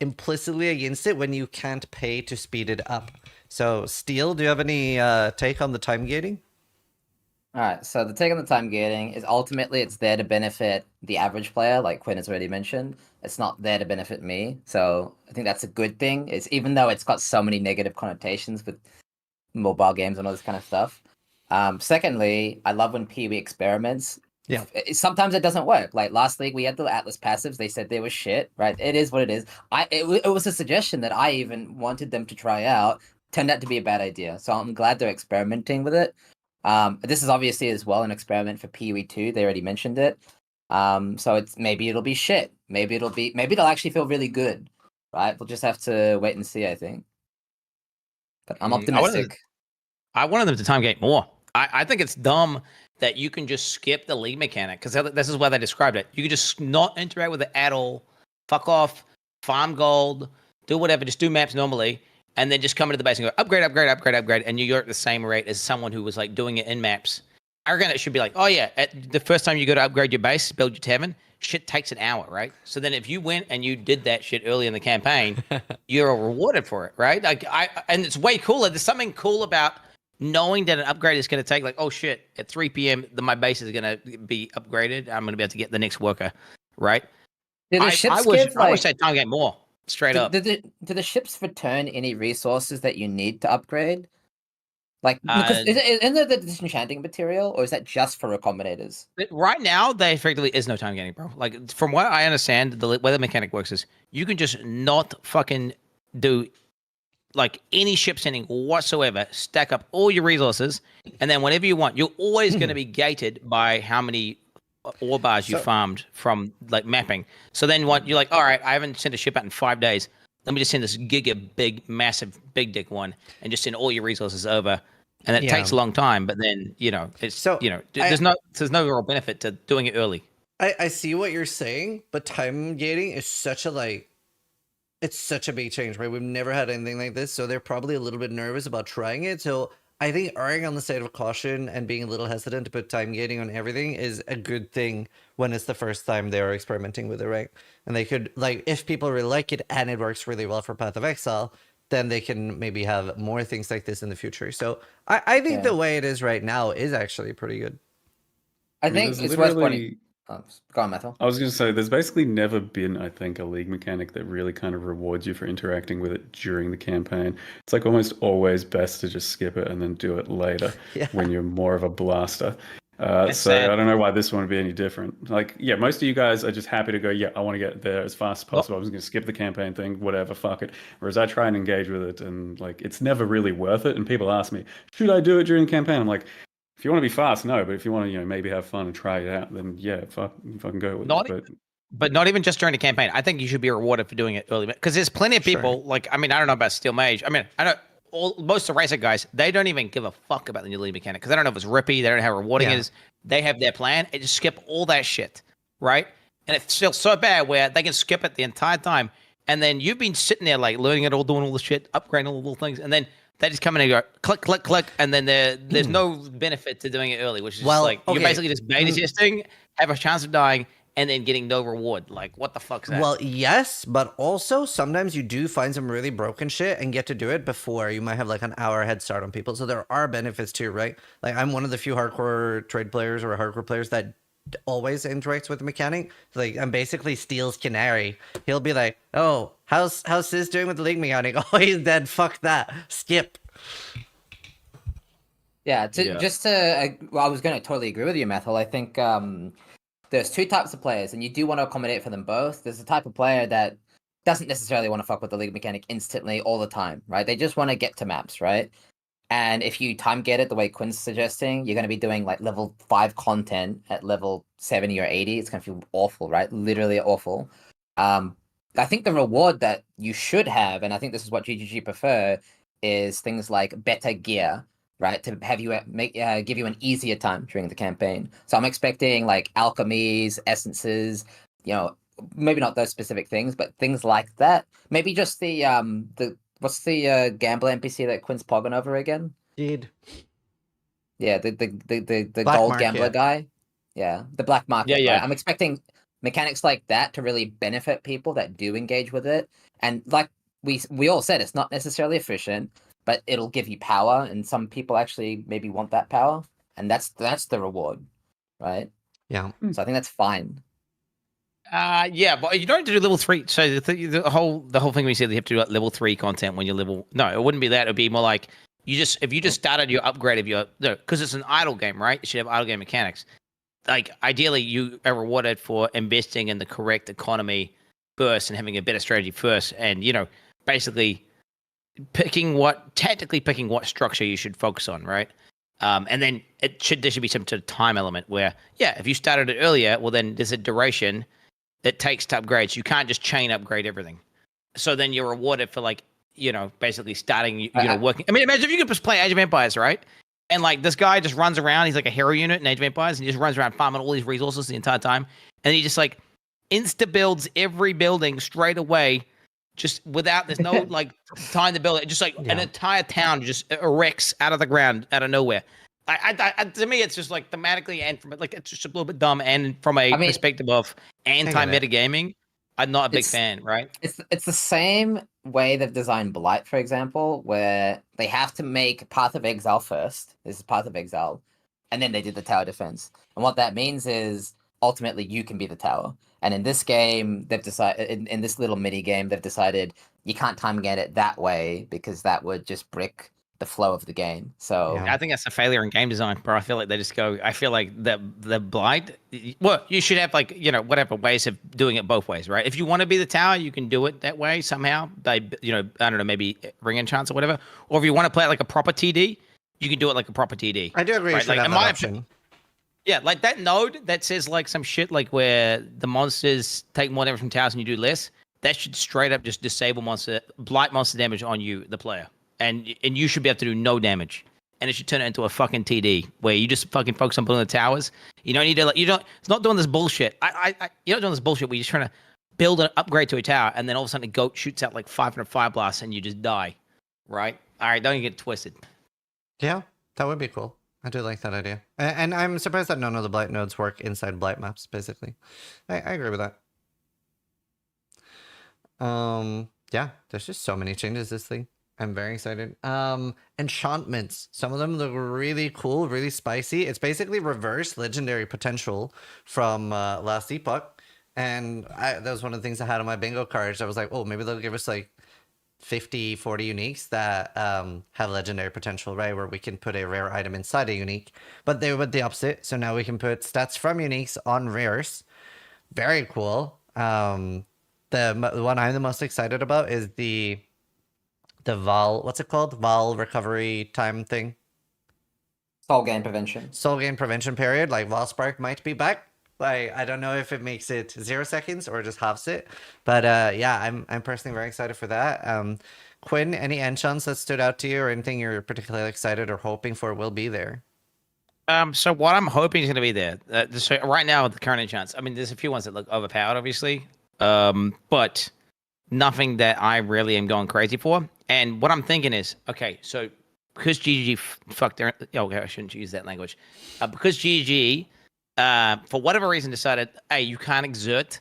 implicitly against it when you can't pay to speed it up. So, Steel, do you have any take on the time gating? All right, so the take on the time gating is ultimately it's there to benefit the average player, like Quinn has already mentioned. It's not there to benefit me, so I think that's a good thing. It's even though it's got so many negative connotations with mobile games and all this kind of stuff. Secondly, I love when PoE experiments. Yeah. Sometimes it doesn't work. Like last league, we had the Atlas passives. They said they were shit, right? It is what it is. It was a suggestion that I even wanted them to try out. Turned out to be a bad idea. So I'm glad they're experimenting with it. This is obviously as well an experiment for PoE 2. They already mentioned it. So maybe it'll be shit. Maybe it'll actually feel really good, right? We'll just have to wait and see, I think. But I'm optimistic. I wanted them to time gate more. I think it's dumb that you can just skip the league mechanic, because this is why they described it. You can just not interact with it at all. Fuck off, farm gold, do whatever, just do maps normally, and then just come into the base and go upgrade, and you're at the same rate as someone who was like doing it in maps. I reckon it should be like, oh yeah, at the first time you go to upgrade your base, build your tavern, shit takes an hour, right? So then if you went and you did that shit early in the campaign, you're rewarded for it, right? And it's way cooler. There's something cool about knowing that an upgrade is going to take like, oh shit, at 3 p.m. My base is going to be upgraded. I'm going to be able to get the next worker, right? I wish they'd time gate more, straight up. Do the ships return any resources that you need to upgrade? Like, because isn't there the disenchanting material, or is that just for recombinators? Right now, there effectively is no time gating, bro. Like, from what I understand, the way the mechanic works is you can just not fucking do like any ship sending whatsoever, stack up all your resources, and then whenever you want, you're always going to be gated by how many ore bars you farmed from like mapping. So then what you're like, all right, I haven't sent a ship out in 5 days. Let me just send this massive big dick one and just send all your resources over. And it takes a long time, but then, there's no real benefit to doing it early. I see what you're saying, but time gating is it's such a big change, right? We've never had anything like this, so they're probably a little bit nervous about trying it. So I think erring on the side of caution and being a little hesitant to put time gating on everything is a good thing when it's the first time they're experimenting with it, right? And they could, like, if people really like it and it works really well for Path of Exile, then they can maybe have more things like this in the future. So I think the way it is right now is actually pretty good. I think it's worth pointing. Go on, Methel. I was going to say, there's basically never been, I think, a league mechanic that really kind of rewards you for interacting with it during the campaign. It's like almost always best to just skip it and then do it later when you're more of a blaster. So I don't know why this one would be any different. Like, yeah, most of you guys are just happy to go, I want to get there as fast as possible. I'm just going to skip the campaign thing, whatever, fuck it. Whereas I try and engage with it, and like, it's never really worth it. And people ask me, should I do it during the campaign? I'm like, if you want to be fast, no. But if you want to, maybe have fun and try it out, then fucking go with it. But not even just during the campaign. I think you should be rewarded for doing it early, because there's plenty of people. Like, I mean, I don't know about Steel Mage. I mean, I know most of the racer guys, they don't even give a fuck about the new league mechanic because they don't know if it's rippy, they don't know how rewarding it is. They have their plan and just skip all that shit, right? And it's still so bad where they can skip it the entire time. And then you've been sitting there like learning it all, doing all the shit, upgrading all the little things, and then they just come in and go click, click, click, and then there's no benefit to doing it early, which is just like you're basically just beta testing, have a chance of dying, and then getting no reward. Like, what the fuck's that? Well, yes, but also sometimes you do find some really broken shit and get to do it before you might have like an hour head start on people. So there are benefits too, right? Like I'm one of the few hardcore trade players or hardcore players that always interacts with the mechanic. Like I'm basically Steel's canary. He'll be like, "Oh, how's Sis doing with the league mechanic? Oh, he's dead. Fuck that. Skip." Yeah. I was going to totally agree with you, Methel. I think there's two types of players, and you do want to accommodate for them both. There's a type of player that doesn't necessarily want to fuck with the league mechanic instantly all the time, right? They just want to get to maps, right? And if you time get it the way Quinn's suggesting, you're going to be doing like level 5 content at level 70 or 80. It's going to feel awful, right? Literally awful. I think the reward that you should have, and I think this is what GGG prefer, is things like better gear, right? To have you give you an easier time during the campaign. So I'm expecting like alchemies, essences, maybe not those specific things, but things like that. Maybe just the what's the gambler NPC that Quinn's pogging over again? Indeed. Yeah, the Black gold market. gambler guy. Yeah, the black market. Yeah. Right? I'm expecting mechanics like that to really benefit people that do engage with it. And like we all said, it's not necessarily efficient, but it'll give you power, and some people actually maybe want that power, and that's the reward, right? Yeah. So I think that's fine. Yeah, but you don't have to do level 3. So the whole thing we said you have to do like level 3 content when you're level. No, it wouldn't be that. It'd be more like if you just started your upgrade of your because it's an idle game, right? It should have idle game mechanics. Like ideally, you are rewarded for investing in the correct economy first and having a better strategy first, and basically picking what structure you should focus on, right? And then there should be some sort of time element where, if you started it earlier, well then there's a duration that takes to upgrade. So you can't just chain upgrade everything. So then you're rewarded for basically starting, working. I mean, imagine if you could just play Age of Empires, right? And like this guy just runs around, he's like a hero unit in Age of Empires, and he just runs around farming all these resources the entire time. And he just like insta builds every building straight away, just without there's no like time to build it. Just like an entire town just erects out of the ground, out of nowhere. To me, it's just like thematically and from like it's just a little bit dumb. And from a perspective of anti-metagaming, I'm not a big fan, right? It's the same way they've designed Blight, for example, where they have to make Path of Exile first. This is Path of Exile, and then they did the tower defense. And what that means is ultimately you can be the tower. And in this game, they've decided in this little mini game, they've decided you can't time get it that way because that would just brick the flow of the game. So I think that's a failure in game design, bro. I feel like they just go. I feel like the Blight. Well, you should have like whatever ways of doing it both ways, right? If you want to be the tower, you can do it that way somehow. By I don't know, maybe ring enchants or whatever. Or if you want to play it like a proper TD, you can do it like a proper TD. I do agree. Right? You should have that option. Yeah, like that node that says like some shit like where the monsters take more damage from towers and you do less. That should straight up just disable Blight monster damage on you, the player. And you should be able to do no damage, and it should turn it into a fucking TD where you just fucking focus on building the towers. You don't need to It's not doing this bullshit. You're not doing this bullshit where you're just trying to build an upgrade to a tower, and then all of a sudden a goat shoots out like 500 fire blasts, and you just die. Right? All right, don't get it twisted. Yeah, that would be cool. I do like that idea, and I'm surprised that none of the Blight nodes work inside Blight maps. Basically, I agree with that. Yeah, there's just so many changes this thing. I'm very excited. Enchantments. Some of them look really cool, really spicy. It's basically reverse legendary potential from Last Epoch. And that was one of the things I had on my bingo cards. I was like, oh, maybe they'll give us like 50, 40 uniques that have legendary potential, right? Where we can put a rare item inside a unique. But they went the opposite. So now we can put stats from uniques on rares. Very cool. The one I'm the most excited about is the Val, what's it called? Val recovery time thing. Soul gain prevention. Soul gain prevention period. Like Val Spark might be back. Like I don't know if it makes it 0 seconds or just halves it. But yeah, I'm personally very excited for that. Quinn, any enchants that stood out to you or anything you're particularly excited or hoping for will be there? So what I'm hoping is going to be there. So right now, with the current enchants, I mean, there's a few ones that look overpowered, obviously, but nothing that I really am going crazy for. And what I'm thinking is, okay, so because GG fucked their, okay, I shouldn't use that language, because GG, for whatever reason, decided, hey, you can't exert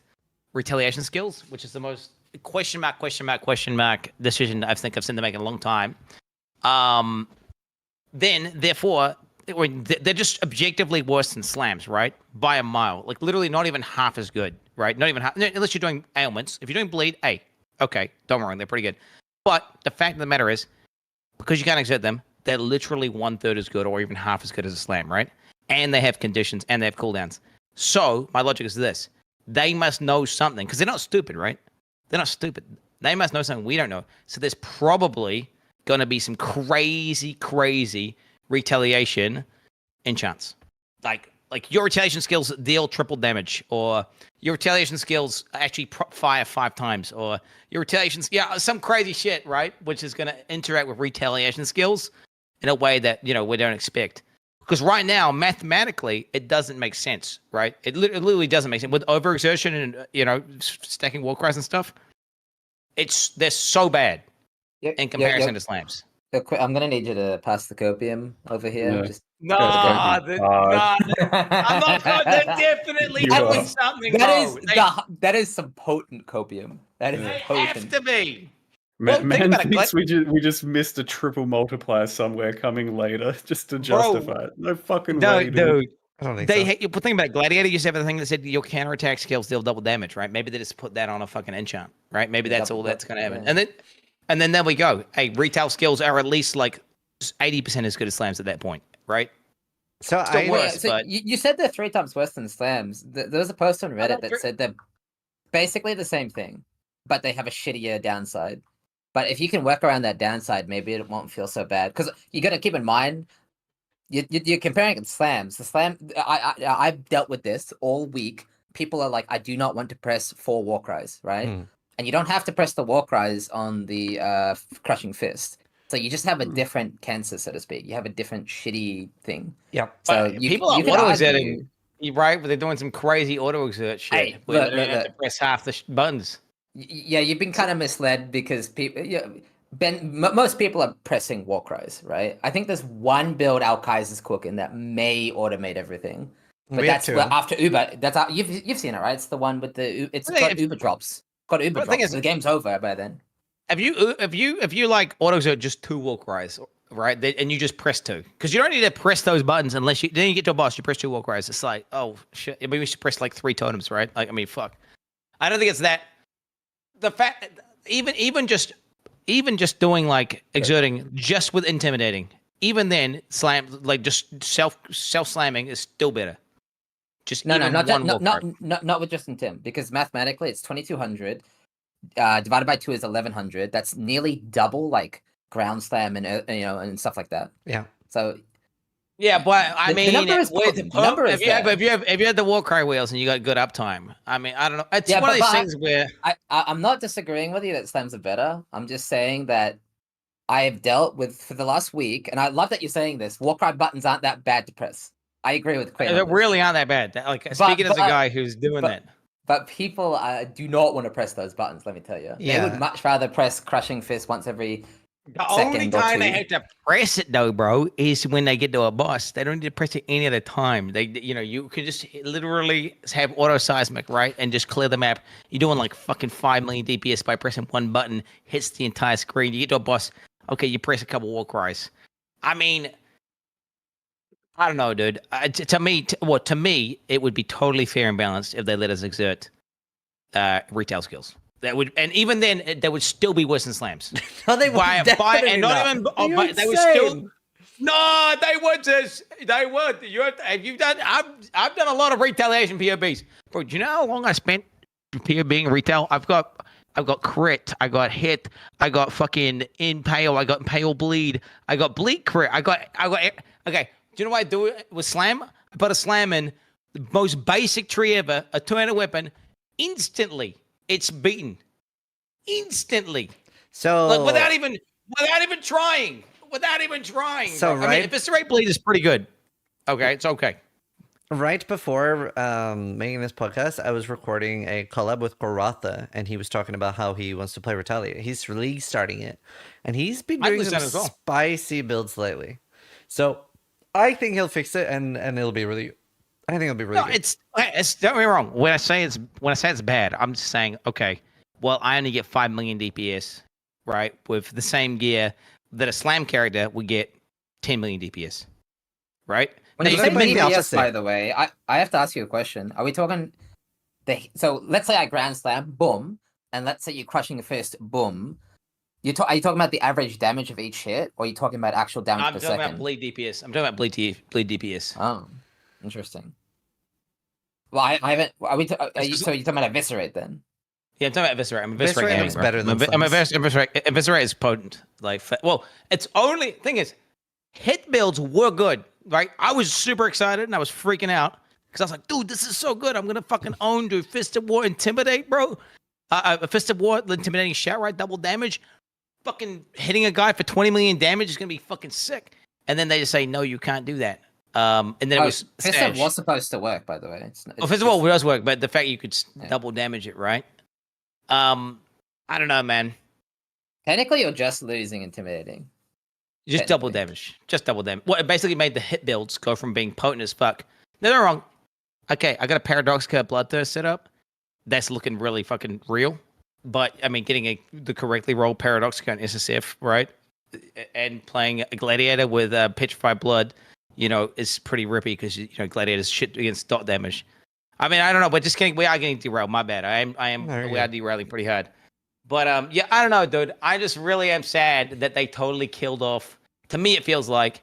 retaliation skills, which is the most question mark decision I think I've seen them make in a long time. Then, therefore, they're just objectively worse than slams, right? By a mile. Like, literally not even half as good, right? Not even half, unless you're doing ailments. If you're doing bleed, hey, okay, don't worry, they're pretty good. But the fact of the matter is, because you can't exert them, they're literally 1/3 as good or even half as good as a slam, right? And they have conditions and they have cooldowns. So, my logic is this. They must know something, because they're not stupid, right? They're not stupid. They must know something we don't know. So there's probably going to be some crazy retaliation enchants. Like your retaliation skills deal triple damage, or your retaliation skills actually fire 5 times, or your retaliations, some crazy shit, right? Which is going to interact with retaliation skills in a way that, we don't expect. Because right now, mathematically, it doesn't make sense, right? It literally doesn't make sense. With overexertion and, stacking war cries and stuff, they're so bad in comparison to slams. I'm going to need you to pass the copium over here. Yeah. Just I'm not going to definitely doing something wrong. That is some potent copium. That is potent. Have to be. Man thinks we just missed a triple multiplier somewhere coming later just to justify it. No fucking way, dude. I don't think But think about it. Gladiator used to have a thing that said your counterattack skills deal double damage, right? Maybe they just put that on a fucking enchant, right? Maybe that's all that's going to happen. Yeah. And then there we go. Hey, retail skills are at least like 80% as good as slams at that point, right? So Still worse, So but you said they're 3 times worse than slams. There was a post on Reddit that said they're basically the same thing, but they have a shittier downside. But if you can work around that downside, maybe it won't feel so bad. Because you got to keep in mind, you're comparing it to slams. The slam, I've dealt with this all week. People are like, I do not want to press 4 war cries, right? And you don't have to press the war cries on the crushing fist. So you just have a different cancer, so to speak. You have a different shitty thing. Yep. So people are auto exerting, right? But they're doing some crazy auto exert shit. Hey, where they don't have to press half the buttons. Yeah, you've been kind of misled because people, most people are pressing war cries, right? I think there's one build Al Kaiser's cooking that may automate everything, but that's after Uber. That's you've seen it, right? It's the one with it's got Uber drops. Got Uber drops. The game's over by then. If you like auto exert just 2 war cries, right? And you just press 2, because you don't need to press those buttons unless then you get to a boss. You press 2 war cries. It's like, oh shit. Maybe we should press like 3 totems, right? Like, I mean, fuck. I don't think it's that. The fact, even just doing like exerting just with intimidating, even then just self slamming is still better. Just not with just intim, because mathematically it's 2200 divided by 2 is 1100. That's nearly double like ground slam and and stuff like that. Yeah. So. Yeah, but I mean, if you had the war cry wheels and you got good uptime, I mean, I don't know. It's one of these things where I'm not disagreeing with you that slams are better. I'm just saying that I have dealt with for the last week, and I love that you're saying this. War cry buttons aren't that bad to press. I agree with Quinn. They really aren't that bad. Speaking as a guy who's doing that. But people do not want to press those buttons. Let me tell you, they would much rather press crushing fist once every. The only time they have to press it though, bro, is when they get to a boss. They don't need to press it any other time. You can just literally have auto seismic, right, and just clear the map. You're doing like fucking 5 million DPS by pressing one button, hits the entire screen. You get to a boss, okay, you press a couple war cries. I mean, I don't know, dude. To me, it would be totally fair and balanced if they let us exert retail skills. That would, and even then, they would still be worse than slams. No, they would. And not even. They would still. No, they would. They would. You've done. I've done a lot of retaliation POBs, bro. Do you know how long I spent POBing retail? I've got crit. I got hit. I got fucking impale. I got impale bleed. I got bleed crit. I got. Okay. Do you know what I do with slam? I put a slam in the most basic tree ever, a two-handed weapon. Instantly, it's beaten. Instantly. So Like without even trying. So, bro. I mean, right- Eviscerate Bleed is pretty good. Okay, it's okay. right before making this podcast, I was recording a collab with Goratha, and he was talking about how he wants to play Retaliate. He's league starting it, and he's been I doing listen some as well. spicy builds lately. So I think he'll fix it, and it'll be really. I think it'll be really No, good. it's don't get me wrong. When I say it's bad, I'm just saying, okay, well, I only get 5 million DPS, right? With the same gear that a slam character would get 10 million DPS. Right? When Now, you you say can make the DPS, opposite. by the way, I have to ask you a question. Are we talking so let's say I grand slam, boom, and let's say you're crushing a fist, boom. Are you talking about the average damage of each hit, or are you talking about actual damage I'm per talking second? about bleed DPS. I'm talking about bleed DPS. Oh, interesting. Well, I haven't. So you're talking about eviscerate then? Yeah, I'm talking about Eviscerate. I'm Eviscerate Eviscerate looks gaming, bro. better than Eviscerate is potent. Like, well, it's only thing is, hit builds were good, right? I was super excited and I was freaking out because I was like, dude, this is so good. I'm gonna fucking own, dude. Fist of War, Intimidate, bro. Fist of War, intimidating shout, right? Double damage. Fucking hitting a guy for 20 million damage is gonna be fucking sick. And then they just say, no, you can't do that. And then it was Fist of was supposed to work, by the way. Well, Fist of War does work, but the fact you could Yeah. double damage it, right? I don't know, man. Technically, you're just losing intimidating. Just double Technically. damage. Just double damage. Well, it basically made the hit builds go from being potent as fuck. No, they're wrong. Okay, I got a Paradoxica Bloodthirst set up. That's looking really fucking real. But, I mean, getting the correctly rolled Paradoxica and SSF, right? And playing a Gladiator with Petrified Blood, you know, is pretty rippy because, you know, Gladiator's shit against dot damage. I mean, I don't know, but just kidding. We are getting derailed. My bad. We are derailing pretty hard. But yeah, I don't know, dude. I just really am sad that they totally killed off. To me, it feels like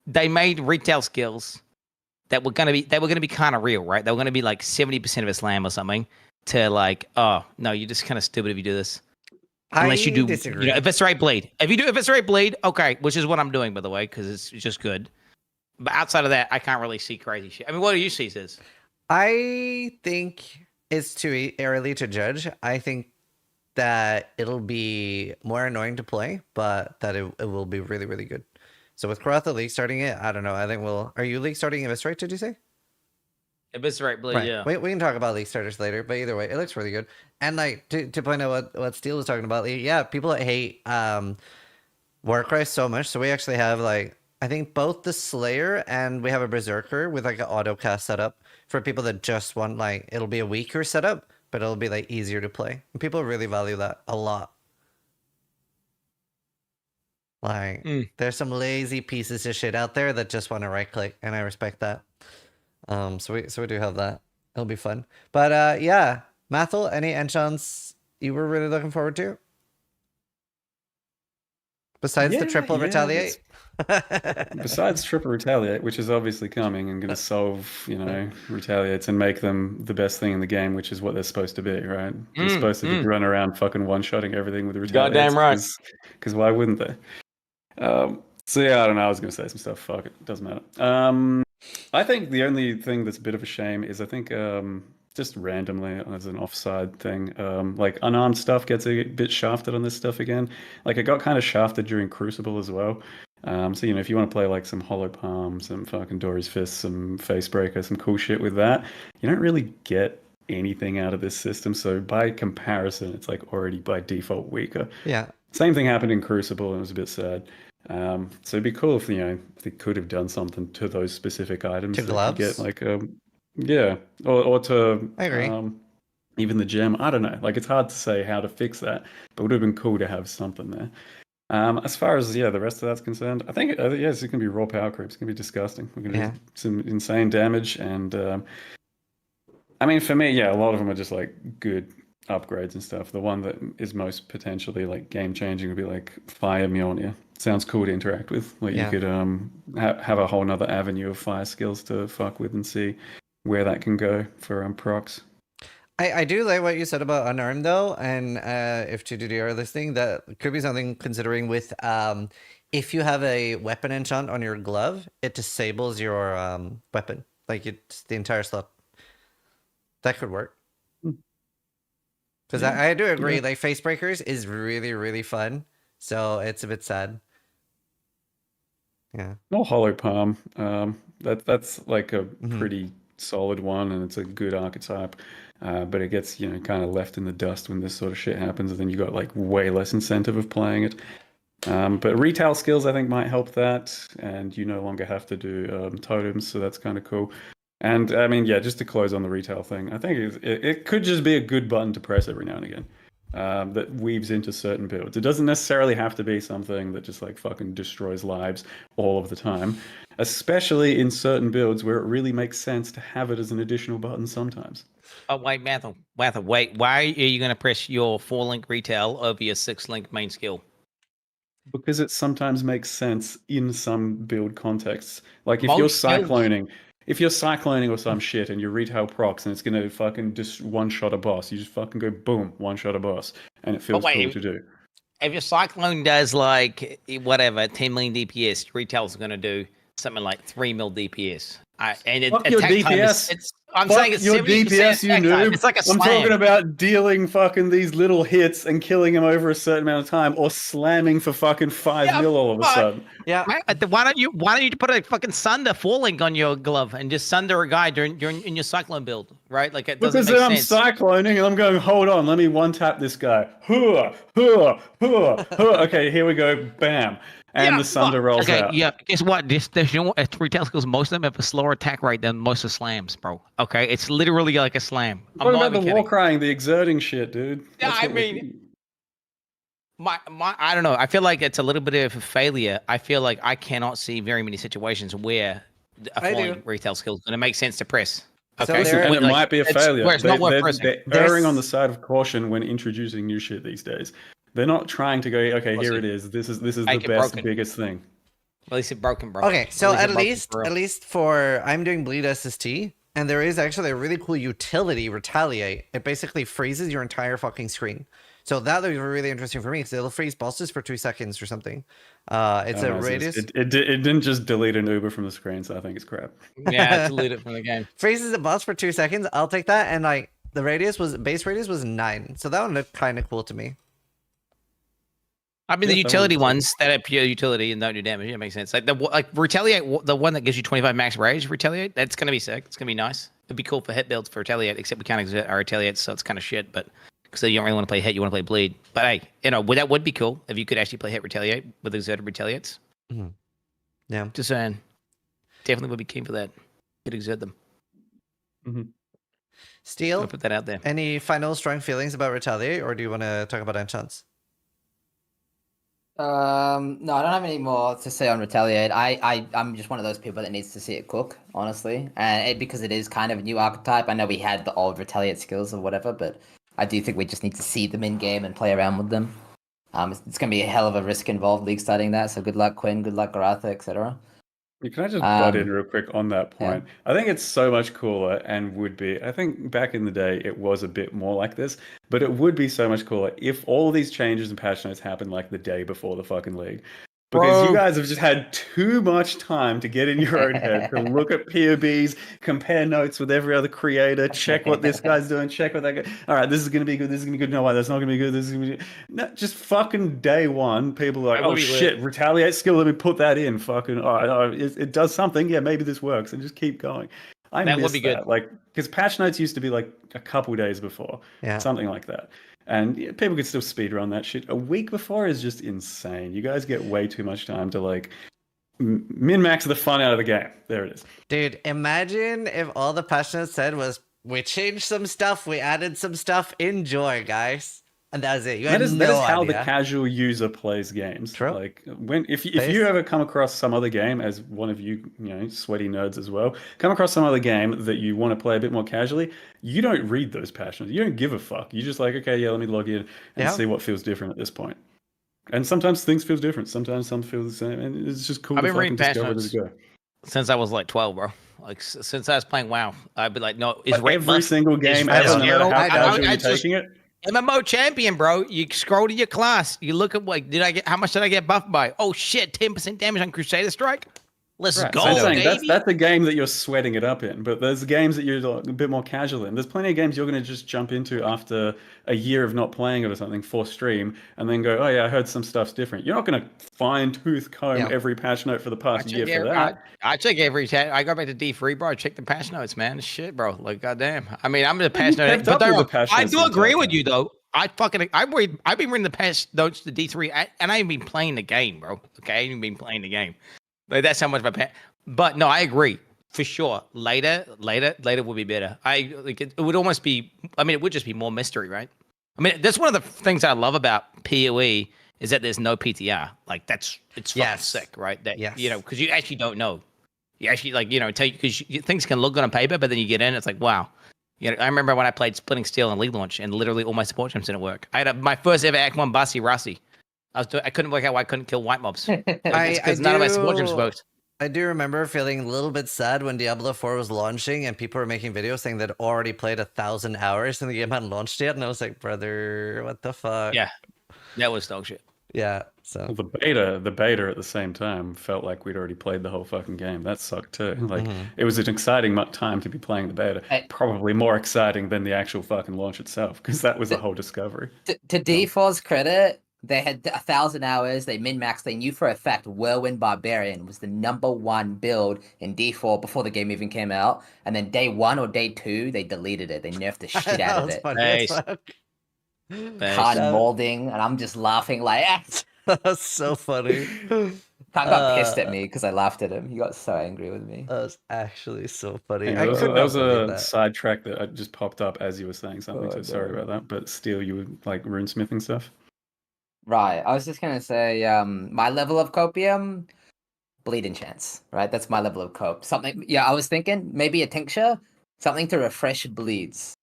they made retail skills that were gonna be kind of real, right? They were gonna be like 70% of a slam or something. To like, oh no, you're just kind of stupid if you do this. Unless you do, disagree. you know, Eviscerate Bleed. If you do Eviscerate Bleed, okay, which is what I'm doing, by the way, because it's just good. But outside of that, I can't really see crazy shit. I mean, what do you see, Sis? I think it's too early to judge. I think that it'll be more annoying to play, but that it will be really, really good. So with Karatha League starting it, I don't know. I think we'll. Are you League starting Eviscerate, did you say? Eviscerate Bleed, Right. yeah. We can talk about League starters later, but either way, it looks really good. And like to point out what Steel was talking about, like, yeah, people that hate Warcry so much. So we actually have like I think both the Slayer and we have a Berserker with like an auto cast setup for people that just want like it'll be a weaker setup, but it'll be like easier to play. And people really value that a lot. Like there's some lazy pieces of shit out there that just want to right click, and I respect that. So we do have that. It'll be fun. But yeah, Mathel, any enchants you were really looking forward to? Besides the triple retaliate? Besides triple retaliate, which is obviously coming and going to solve, you know, retaliates and make them the best thing in the game, which is what they're supposed to be, right? They're supposed to run around fucking one-shotting everything with retaliates. Goddamn right. Because why wouldn't they? So yeah, I don't know. I was going to say some stuff. Fuck it. Doesn't matter. I think the only thing that's a bit of a shame is I think just randomly as an offside thing, like unarmed stuff gets a bit shafted on this stuff again. Like it got kind of shafted during Crucible as well. So, you know, if you want to play like some Hollow Palm, some fucking Dory's Fist, some Facebreaker, some cool shit with that, you don't really get anything out of this system. So by comparison, it's like already by default weaker. Yeah. Same thing happened in Crucible and it was a bit sad. So it'd be cool if, you know, they could have done something to those specific items. To gloves? Get like, yeah, or to I agree. even the gem. I don't know. Like it's hard to say how to fix that, but it would have been cool to have something there. As far as the rest of that's concerned, I think yes, it's gonna be raw power creep. It's gonna be disgusting. We're gonna do some insane damage, and I mean for me, yeah, a lot of them are just like good upgrades and stuff. The one that is most potentially like game changing would be like Fire Mjolnir. Sounds cool to interact with. Like you could have a whole nother avenue of fire skills to fuck with and see where that can go for procs. I do like what you said about unarmed though, and if 2DD are listening, that could be something considering with if you have a weapon enchant on your glove, it disables your weapon, like it's the entire slot. That could work. Because I do agree, like Face Breakers is really, really fun. So it's a bit sad. Yeah. No Hollow Palm. That's like a Mhm. pretty solid one, and it's a good archetype. But it gets kind of left in the dust when this sort of shit happens, and then you got like way less incentive of playing it. But retail skills, I think, might help that, and you no longer have to do totems, so that's kind of cool. And I mean, yeah, just to close on the retail thing, I think it could just be a good button to press every now and again. That weaves into certain builds. It doesn't necessarily have to be something that just like fucking destroys lives all of the time, especially in certain builds where it really makes sense to have it as an additional button sometimes. Oh, wait, Matthew, wait. Why are you going to press your 4-link retail over your 6-link main skill? Because it sometimes makes sense in some build contexts. Like if Most you're skills- cycloning or some shit and you retail procs and it's gonna fucking just one-shot a boss, you just fucking go boom, one-shot a boss, and it feels cool to do. If your Cyclone does like whatever 10 million DPS, retail's going to do something like 3 mil DPS. Fuck your DPS. I'm Fuck saying it's your 70% DPS, you attack time. noob. It's like a I'm slam. talking about dealing fucking these little hits and killing them over a certain amount of time, or slamming for fucking 5 mil all of a sudden. Yeah. Why don't you put a fucking Sunder 4-link on your glove and just Sunder a guy during in your Cyclone build, right? Like it doesn't Because make then sense. I'm cycloning and I'm going, hold on, let me one-tap this guy. Okay, here we go, bam. And the Sunder rolls out. Yeah, guess what? There's retail skills, most of them have a slower attack rate than most of slams, bro. Okay, it's literally like a slam. What about the war crying, the exerting shit, dude? Yeah, I mean, I don't know. I feel like it's a little bit of a failure. I feel like I cannot see very many situations where a falling retail skill is going to make sense to press. Okay, So and it might be a failure. Where it's not worth pressing. They're erring on the side of caution when introducing new shit these days. They're not trying to go, okay, here it is. This is the best, biggest thing. At least it's broken, bro. Okay, so at least for I'm doing Bleed SST, and there is actually a really cool utility, Retaliate. It basically freezes your entire fucking screen. So that would be really interesting for me because it'll freeze bosses for 2 seconds or something. It's a radius. It didn't just delete an Uber from the screen, so I think it's crap. Yeah, it's deleted from the game. Freezes a boss for 2 seconds. I'll take that. And like the base radius was 9, so that one looked kind of cool to me. I mean, the utility ones that are pure utility and don't do damage. It makes sense. Like Retaliate, the one that gives you 25 max rage, Retaliate. That's gonna be sick. It's gonna be nice. It'd be cool for hit builds for Retaliate, except we can't exert our Retaliate, so it's kind of shit. But because you don't really want to play hit, you want to play bleed. But hey, that would be cool if you could actually play hit Retaliate with exerted Retaliates. Mm-hmm. Yeah, just saying. Definitely would be keen for that. Could exert them. Mm-hmm. Steel, I'll put that out there. Any final strong feelings about Retaliate, or do you want to talk about enchants? No, I don't have any more to say on Retaliate. I'm just one of those people that needs to see it cook, honestly. And because it is kind of a new archetype. I know we had the old Retaliate skills or whatever, but I do think we just need to see them in game and play around with them. It's going to be a hell of a risk involved league starting that. So good luck, Quinn. Good luck, Garatha, etc. Can I just butt in real quick on that point? Yeah. I think it's so much cooler and would be, I think back in the day it was a bit more like this, but it would be so much cooler if all of these changes and patch notes happened like the day before the fucking league. Because you guys have just had too much time to get in your own head, to look at POBs, compare notes with every other creator, check what this guy's doing, check what that guy... All right, this is going to be good, this is going to be good. No, why, that's not going to be good, this is going to be good. No, just fucking day one, people are like, oh shit, Retaliate skill, let me put that in. Fucking, it does something, yeah, maybe this works, and just keep going. That would be good. Like, because patch notes used to be like a couple days before, something like that. And people could still speedrun that shit. A week before is just insane. You guys get way too much time to like min-max the fun out of the game. There it is. Dude, imagine if all the patch notes said was, we changed some stuff, we added some stuff, enjoy, guys. And that was it. That is how the casual user plays games. True. Like if you ever come across some other game, as one of you, sweaty nerds as well, come across some other game that you want to play a bit more casually, you don't read those patch notes. You don't give a fuck. You just like, okay, yeah, let me log in and see what feels different at this point. And sometimes things feel different. Sometimes some feel the same, and it's just cool. I've been reading patch notes since I was like 12, bro. Like since I was playing WoW, I'd be like, no, is every single game ever, no matter how casual you're taking it. MMO champion, bro. You scroll to your class. You look at how much did I get buffed by? Oh shit, 10% damage on Crusader Strike. Let's Right. go, So I'm saying baby. that's a game that you're sweating it up in, but there's games that you're like a bit more casual in. There's plenty of games you're going to just jump into after a year of not playing it or something for stream, and then go, oh yeah, I heard some stuff's different. You're not going to fine tooth comb Yeah. every patch note for the I past year check for every, that. I check every chat. I go back to D3, bro. I check the patch notes, man. Shit, bro. Like, goddamn. I mean, I'm in the patch note, kept but up with the patch I notes do the agree entire with time. you though. I've been reading the patch notes to D3, and I ain't been playing the game, bro. Okay, I ain't even been playing the game. Like, that's how much of a patch. But no, I agree for sure. Later will be better. It would almost be. I mean, it would just be more mystery, right? I mean, that's one of the things I love about PoE is that there's no PTR. Like it's fucking Yes. sick, right? That Yes. because you actually don't know. You actually because things can look good on paper, but then you get in, it's like wow. I remember when I played Splitting Steel in League Launch, and literally all my support gems didn't work. I had my first ever Act 1 Bussy Rusty. I couldn't work out why I couldn't kill white mobs. Because none of my support gems worked. I do remember feeling a little bit sad when Diablo 4 was launching and people were making videos saying they'd already played 1,000 hours and the game hadn't launched yet. And I was like, brother, what the fuck? Yeah, that was dog shit. Yeah. So Well, the beta at the same time felt like we'd already played the whole fucking game. That sucked too. Like it was an exciting time to be playing the beta. Probably more exciting than the actual fucking launch itself, because that was the whole discovery. To D4's credit, they had 1,000 hours. They min-maxed. They knew for a fact Whirlwind Barbarian was the #1 build in D4 before the game even came out. And then day 1 or day 2, they deleted it. They nerfed the shit out of it. Funny as fuck. Card molding, and I'm just laughing like, That's so funny. Khan got pissed at me because I laughed at him. He got so angry with me. That was actually so funny. Yeah, I could that not was believe a that. sidetrack that just popped up as you were saying something, so Oh, sorry no. about that. But still, you were like runesmithing stuff. Right. I was just gonna say, my level of copium, bleed enchants. Right. That's my level of cope. Something. Yeah, I was thinking maybe a tincture, something to refresh bleeds.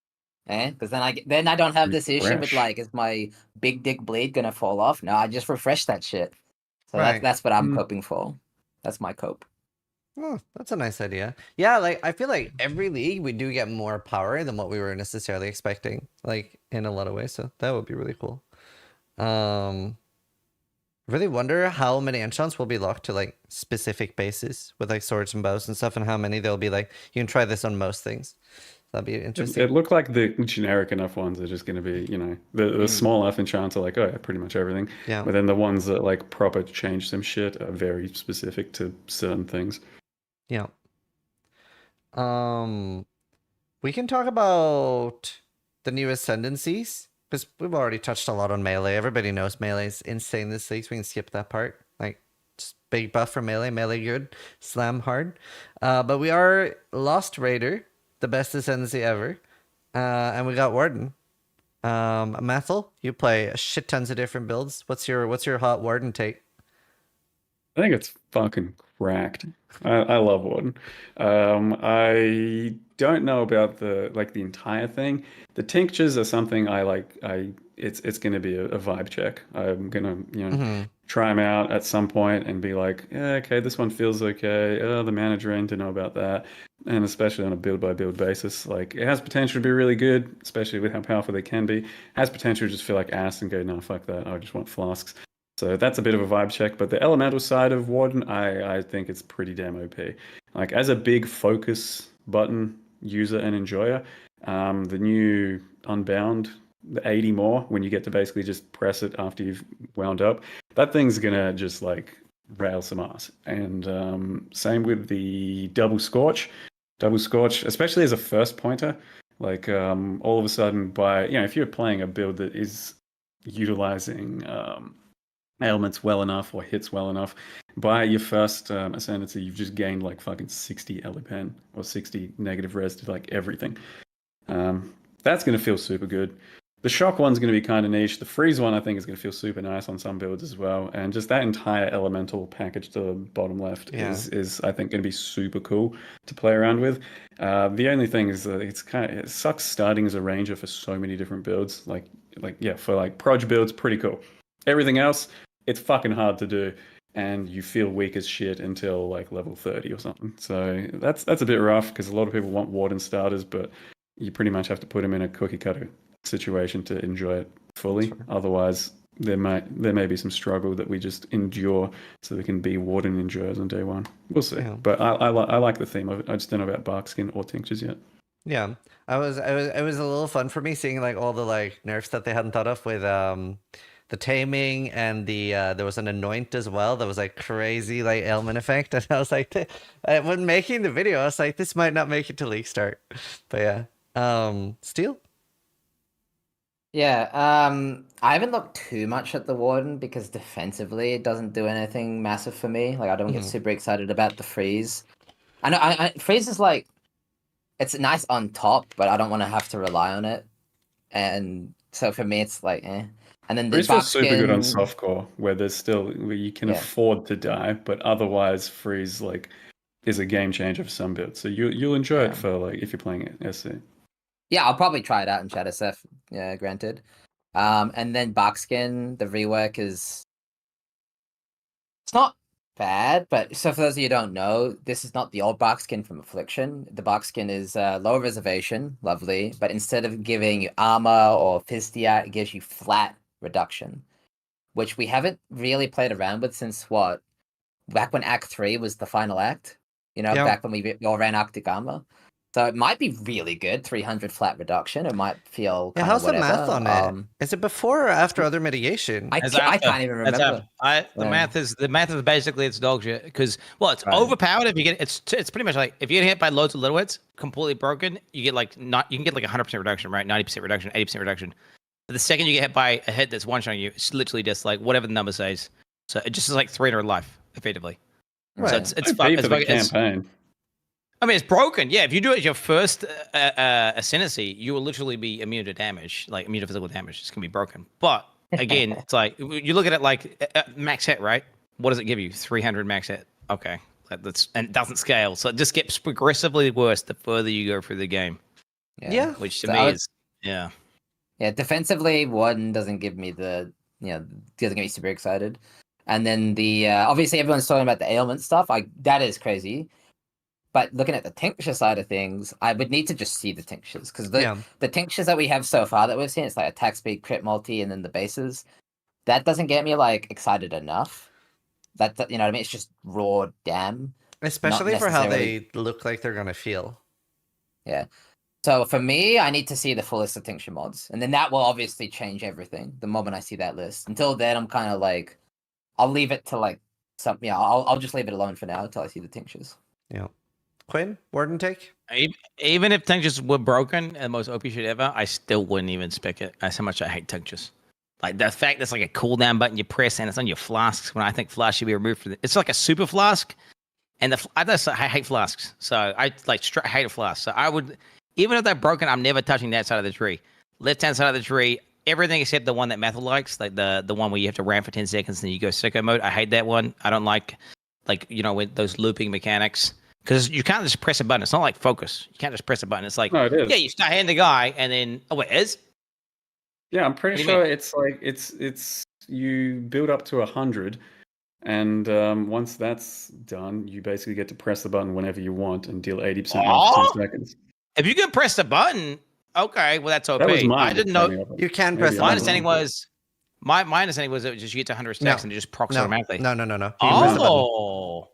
Because then I don't have this issue with Refresh. like, is my big dick bleed gonna fall off? No, I just refresh that shit. So Right. that's what I'm coping for. That's my cope. Oh, that's a nice idea. Yeah, like I feel like every league we do get more power than what we were necessarily expecting, like in a lot of ways. So that would be really cool. Really wonder how many enchants will be locked to like specific bases with like swords and bows and stuff, and how many they'll be like you can try this on most things. That'd be interesting. It looked like the generic enough ones are just going to be, the small enough enchants are like, oh yeah, pretty much everything. Yeah. But then the ones that like proper change some shit are very specific to certain things. Yeah. We can talk about the new ascendancies because we've already touched a lot on melee. Everybody knows melee is insane this league, so we can skip that part. Like, just big buff for melee, melee good, slam hard. But we are Lost Raider, the best ascendancy ever, and we got Warden. Mathel, you play a shit tons of different builds. What's your hot Warden take? I think it's fucking cracked. I love Warden. I don't know about the entire thing. The tinctures are something I like. It's going to be a vibe check. I'm gonna try them out at some point and be like, yeah, okay, this one feels okay. The mana drain, to know about that, and especially on a build by build basis, like it has potential to be really good, especially with how powerful they can be. It has potential to just feel like ass and go, no, fuck that. I just want flasks. So that's a bit of a vibe check, but the elemental side of Warden, I think it's pretty damn OP. Like as a big focus button user and enjoyer, the new Unbound, the 80 more, when you get to basically just press it after you've wound up, that thing's gonna just like rail some ass. And same with the Double Scorch, especially as a first pointer, like all of a sudden if you're playing a build that is utilizing ailments well enough or hits well enough, by your first ascendancy, you've just gained like fucking 60 Elipen or 60 negative res to like everything. That's going to feel super good. The shock one's going to be kind of niche. The freeze one, I think, is going to feel super nice on some builds as well. And just that entire elemental package to the bottom left is I think, going to be super cool to play around with. The only thing is that it sucks starting as a ranger for so many different builds. For proj builds, pretty cool. Everything else, it's fucking hard to do, and you feel weak as shit until like level 30 or something. So that's a bit rough because a lot of people want Warden starters, but you pretty much have to put them in a cookie cutter situation to enjoy it fully. Sure. Otherwise, there may be some struggle that we just endure so we can be warden endures on day one. We'll see. Yeah. But I like the theme of it. I just don't know about barkskin or tinctures yet. Yeah, it was a little fun for me seeing like all the like nerfs that they hadn't thought of with the taming and the there was an anoint as well that was like crazy like ailment effect, and I was like when making the video I was like this might not make it to league start, but yeah. Steel. Yeah, I haven't looked too much at the Warden because defensively it doesn't do anything massive for me. Like I don't get super excited about the freeze. I know freeze is like it's nice on top, but I don't want to have to rely on it. And so for me it's like eh. And then the Freeze feels super good on Buckskin, softcore, where you can Yeah. afford to die, but otherwise freeze like is a game changer for some builds. So you'll enjoy Yeah. it for like if you're playing it SC. yeah, I'll probably try it out in Shadowseth, yeah, granted. And then Buckskin, the rework is it's not bad, but so for those of you who don't know, this is not the old Buckskin from Affliction. The Buckskin is low reservation, lovely, but instead of giving you armor or Fistia, it gives you flat reduction, which we haven't really played around with since what? Back when Act 3 was the final act, Yeah. back when we all ran Arctic Armor. So it might be really good, 300 flat reduction. It might feel Yeah, kind how's of the whatever. math on it? Is it before or after other mitigation? I can't even remember. The Yeah. math is basically it's dog shit because it's Right. overpowered if you get it's pretty much like if you get hit by loads of little hits, completely broken, you get like you can get like 100% reduction, right? 90% reduction, 80% reduction. But the second you get hit by a hit that's one shotting you, it's literally just like whatever the number says. So it just is like 300 life effectively. Right. So it's fun. It's for the campaign. I mean, it's broken. Yeah, if you do it as your first ascendancy, you will literally be immune to damage, like immune to physical damage. It's gonna be broken. But again, it's like you look at it like max hit, right? What does it give you? 300 max hit. Okay, and it doesn't scale, so it just gets progressively worse the further you go through the game. Yeah. Which to So me is yeah. Yeah, defensively, Warden doesn't give me doesn't get me super excited. And then the obviously everyone's talking about the ailment stuff. That is crazy. But looking at the tincture side of things, I would need to just see the tinctures because the tinctures that we have so far that we've seen, it's like attack speed, crit multi, and then the bases. That doesn't get me like excited enough. That you know what I mean? It's just raw damn. Especially for how necessarily- they look like they're gonna feel. Yeah. So for me, I need to see the full list of tincture mods, and then that will obviously change everything the moment I see that list. Until then, I'm kind of like, I'll leave it to like something. Yeah, I'll just leave it alone for now until I see the tinctures. Yeah. Quinn, Warden take? Even if tinctures were broken and the most OP shit ever, I still wouldn't even spec it. That's how much I hate tinctures. Like the fact there's like a cooldown button you press and it's on your flasks when I think flasks should be removed from it. It's like a super flask, and I hate flasks. So I hate a flask. So I would, even if they're broken, I'm never touching that side of the tree. Left hand side of the tree, everything except the one that Matthew likes, like the one where you have to ramp for 10 seconds and then you go sicko mode. I hate that one. I don't like with those looping mechanics. Because you can't just press a button. It's not like focus. You can't just press a button. It's like, No, it is. yeah, you start hitting the guy, and then it is. Yeah, I'm pretty What do you sure mean? it's like it's you build up to 100, and once that's done, you basically get to press the button whenever you want and deal 80% more for 10 seconds. If you can press the button, okay, well that's OP. That was my I didn't know. understanding of it. You can Maybe press I'm the My button. understanding was, my understanding was it just you get to 100 stacks and it just procs automatically. No. You press the button. Oh,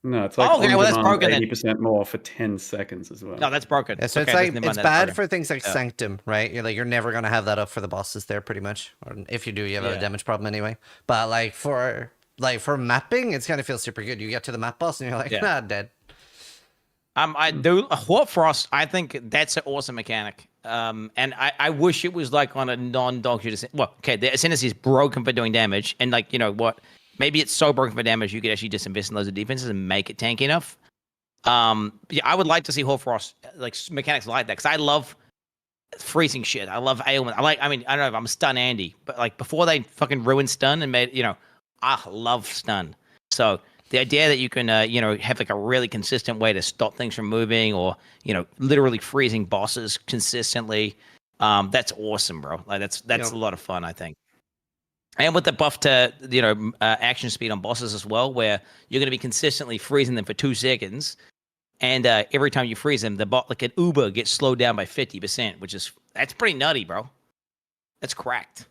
No, it's like okay, well, that's broken then. 80% more for 10 seconds as well. no, that's broken. Yeah, so Okay, it's like never mind, it's that's bad broken. for things like Yeah. Sanctum, right? You're never gonna have that up for the bosses there, pretty much. Or if you do, you have a Yeah. damage problem anyway. But like for mapping, it's gonna feel super good. You get to the map boss and you're like, Yeah. nah, dead. I do Warp Frost. I think that's an awesome mechanic. And I wish it was like on a non-dog shit. Well, okay, the ascendancy is broken for doing damage, and like what? Maybe it's so broken for damage you could actually just invest in loads of defenses and make it tanky enough. Yeah, I would like to see Warp Frost like mechanics like that because I love freezing shit. I love ailment. I mean, I don't know if I'm Stun Andy, but like before they fucking ruined Stun and made I love Stun. So the idea that you can, have like a really consistent way to stop things from moving or, literally freezing bosses consistently, that's awesome, bro. Like that's a lot of fun, I think. And with the buff to, action speed on bosses as well, where you're going to be consistently freezing them for 2 seconds. And every time you freeze them, the bot, like an Uber, gets slowed down by 50%, that's pretty nutty, bro. That's cracked.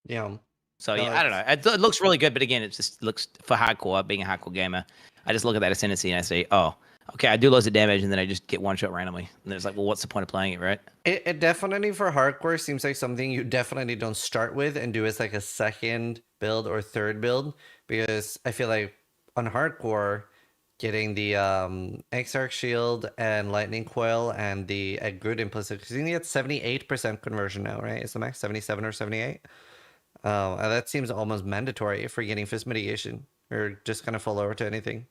Yeah. So No, yeah, I don't know. It looks really good, but again, it just looks for hardcore. Being a hardcore gamer, I just look at that ascendancy and I say, oh, okay, I do loads of damage, and then I just get one shot randomly. And it's like, well, what's the point of playing it, right? It definitely for hardcore seems like something you definitely don't start with and do as like a second build or third build, because I feel like on hardcore, getting the Exarch Shield and Lightning Coil and the a good implicit, because you can get 78% conversion now, right? Is the max 77 or 78? That seems almost mandatory if we're getting fist mitigation or just kind of fall over to anything.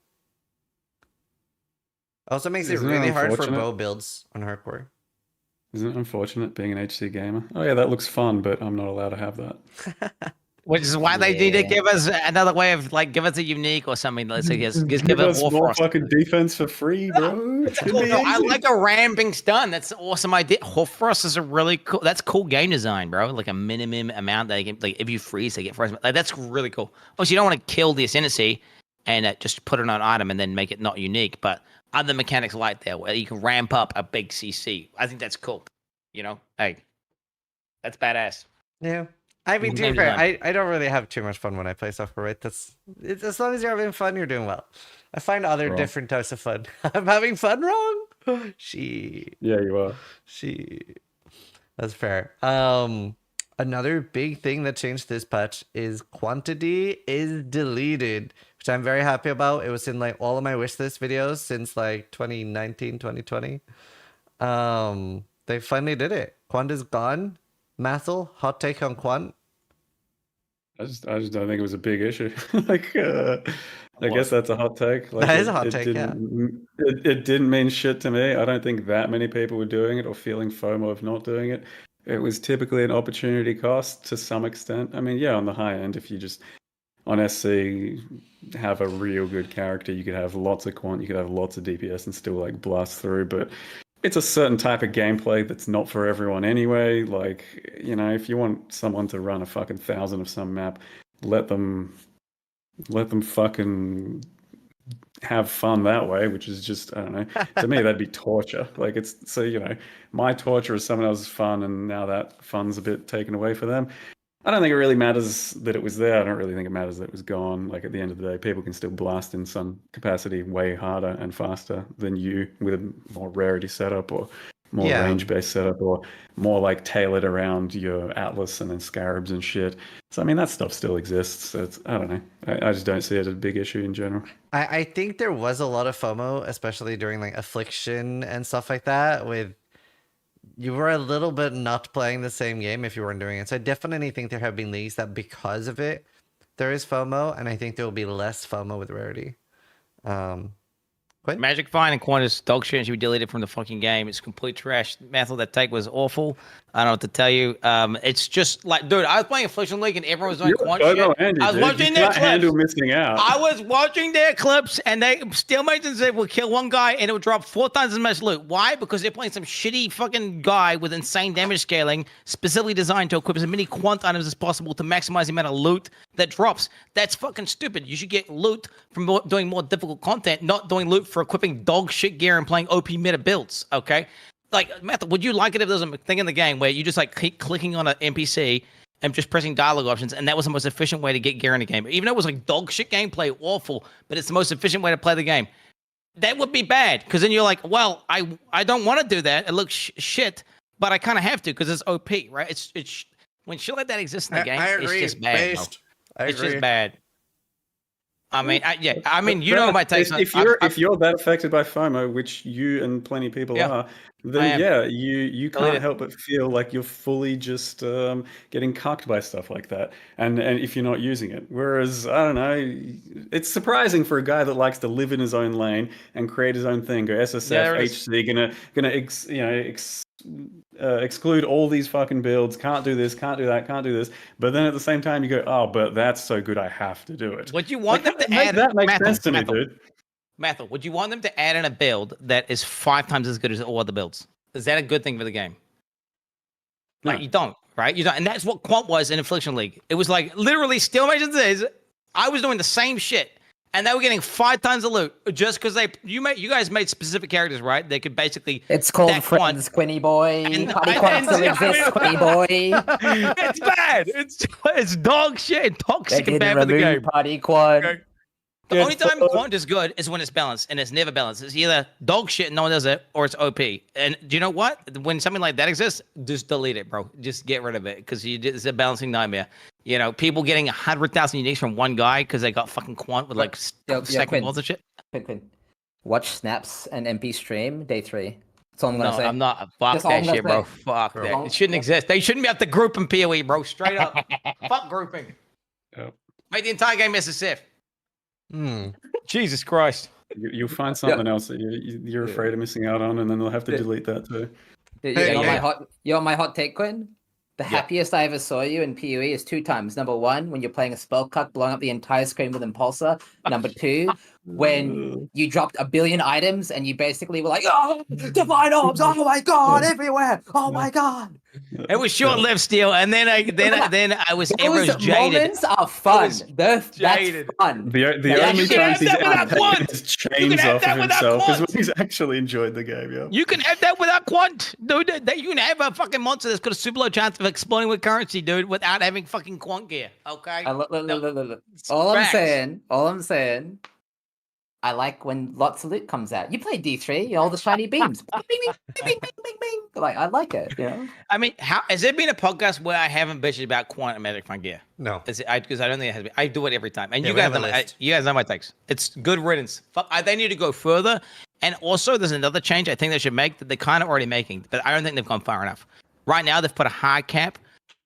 Also makes it Isn't it really hard for unfortunate? bow builds on hardcore. Isn't it unfortunate being an HC gamer? Oh yeah, that looks fun, but I'm not allowed to have that. Which is why they need to Yeah. give us another way of like give us a unique or something. Let's say just give Give it us more Warfrost. fucking defense for free, bro. It's Should cool. be No, I easy. like a ram being stunned. That's an awesome idea. Warfrost is a really cool. That's cool game design, bro. Like a minimum amount that they can, like if you freeze, they get frozen. Like that's really cool. Obviously, you don't want to kill the ascendancy and just put it on an item and then make it not unique. But other mechanics like that where you can ramp up a big CC. I think that's cool. You know, hey, that's badass. Yeah. I mean, to be Game fair, design. I don't really have too much fun when I play software, right? It's as long as you're having fun, you're doing well. I find other Wrong. different types of fun. I'm having fun wrong. Yeah, you are. That's fair. Another big thing that changed this patch is quantity is deleted, which I'm very happy about. It was in like all of my wishlist videos since like 2019, 2020. They finally did it. Quant is gone. Mathel, hot take on Quant? I just don't think it was a big issue. Like, I guess that's a hot take. Like, That is a hot take, yeah. It didn't mean shit to me. I don't think that many people were doing it or feeling FOMO of not doing it. It was typically an opportunity cost to some extent. I mean, yeah, on the high end, if you just on SC have a real good character, you could have lots of quant, you could have lots of DPS and still like blast through. But it's a certain type of gameplay that's not for everyone anyway. Like, you know, if you want someone to run a fucking 1,000 of some map, let them fucking have fun that way, which is just, I don't know. To me, that'd be torture. Like, it's so, you know, my torture is someone else's fun, and now that fun's a bit taken away for them. I don't think it really matters that it was there. I don't really think it matters that it was gone. Like, at the end of the day, people can still blast in some capacity way harder and faster than you with a more rarity setup or more Yeah. range-based setup or more like tailored around your Atlas and then Scarabs and shit. So, I mean, that stuff still exists. So it's, I don't know. I just don't see it as a big issue in general. I think there was a lot of FOMO, especially during like Affliction and stuff like that, with you were a little bit not playing the same game if you weren't doing it. So I definitely think there have been leagues that because of it, there is FOMO, and I think there will be less FOMO with rarity. Quinn? Magic Find and Qantas dog shit and should be deleted from the fucking game. It's complete trash. Mathel, that take was awful. I don't know what to tell you. It's just like, dude, I was playing Affliction League and everyone was doing quant shit. Andy, I was dude. watching You their can't handle clips. missing out. I was watching their clips and they stalemates and said, we'll kill one guy and it would drop 4 times as much loot. Why? Because they're playing some shitty fucking guy with insane damage scaling, specifically designed to equip as many quant items as possible to maximize the amount of loot that drops. That's fucking stupid. You should get loot from doing more difficult content, not doing loot for equipping dog shit gear and playing OP meta builds, okay? Like, Matt, would you like it if there was a thing in the game where you just like keep clicking on an NPC and just pressing dialogue options, and that was the most efficient way to get gear in the game? Even though it was like dog shit gameplay, awful, but it's the most efficient way to play the game. That would be bad, because then you're like, well, I don't want to do that. It looks shit, but I kind of have to because it's OP, right? It's when shit like that exists in the game, it's just bad. Bro. It's just bad. I mean, you know my takes. If you're that affected by FOMO, which you and plenty of people are, then you can't help but feel like you're fully just getting cucked by stuff like that. And if you're not using it, whereas I don't know, it's surprising for a guy that likes to live in his own lane and create his own thing. Go SSF, HC, exclude all these fucking builds. Can't do this. Can't do that. Can't do this. But then at the same time, you go, oh, but that's so good, I have to do it. Would you want them to add that? Makes sense to me, dude. Mathel, would you want them to add in a build that is 5 times as good as all other builds? Is that a good thing for the game? Like, you don't, right? You don't, and that's what Quant was in Affliction League. It was like literally still mentions this. I was doing the same shit, and they were getting 5 times the loot just because you guys made specific characters, right? They could basically It's called that Friends, Quinny boy. And- Party and- Quant still and- exists, Quinny boy. It's bad. It's dog shit and They toxic and didn't bad for the remove game. Party Quant. Okay. The only time quant is good is when it's balanced, and it's never balanced. It's either dog shit and no one does it, or it's OP. And do you know what? When something like that exists, just delete it, bro. Just get rid of it because it's a balancing nightmare. You know, people getting 100,000 uniques from one guy because they got fucking quant with like second Quinn. balls and shit. Quinn. Watch Snaps and MP stream day 3. That's all I'm gonna No, say. I'm not. Fuck That's all that I'm gonna shit, bro. say. Fuck that. It shouldn't exist. They shouldn't be able to group in PoE, bro. Straight up. Fuck grouping. Yep. Make the entire game SSF. Jesus Christ. You'll find something else that you're afraid of missing out on, and then they'll have to delete that too. You want my hot take, Quinn? The happiest I ever saw you in PoE is 2 times. Number 1, when you're playing a spell cuck, blowing up the entire screen with Impulsor. Number 2, when you dropped 1 billion items and you basically were like, oh, divine orbs, oh my god, everywhere, oh my god. It was short-lived, Steel, and then I was Those jaded. moments are fun. That's jaded. fun. The only times he's ever his chains off of himself is when he's actually enjoyed the game. Yeah. You can have that without quant, dude. You can have a fucking monster that's got a super low chance of exploding with currency, dude, without having fucking quant gear. Okay. Look. All I'm saying. I like when lots of loot comes out. You play D3, all the shiny beams. Bing, bing, bing, bing, bing, bing. Like, I like it, you know? I mean, has there been a podcast where I haven't bitched about quant and magic fun gear? No. Because I don't think it has been. I do it every time. And Yeah, you we guys have a know list. you guys know my takes. It's good riddance. Fuck, they need to go further. And also, there's another change I think they should make that they're kind of already making, but I don't think they've gone far enough. Right now, they've put a hard cap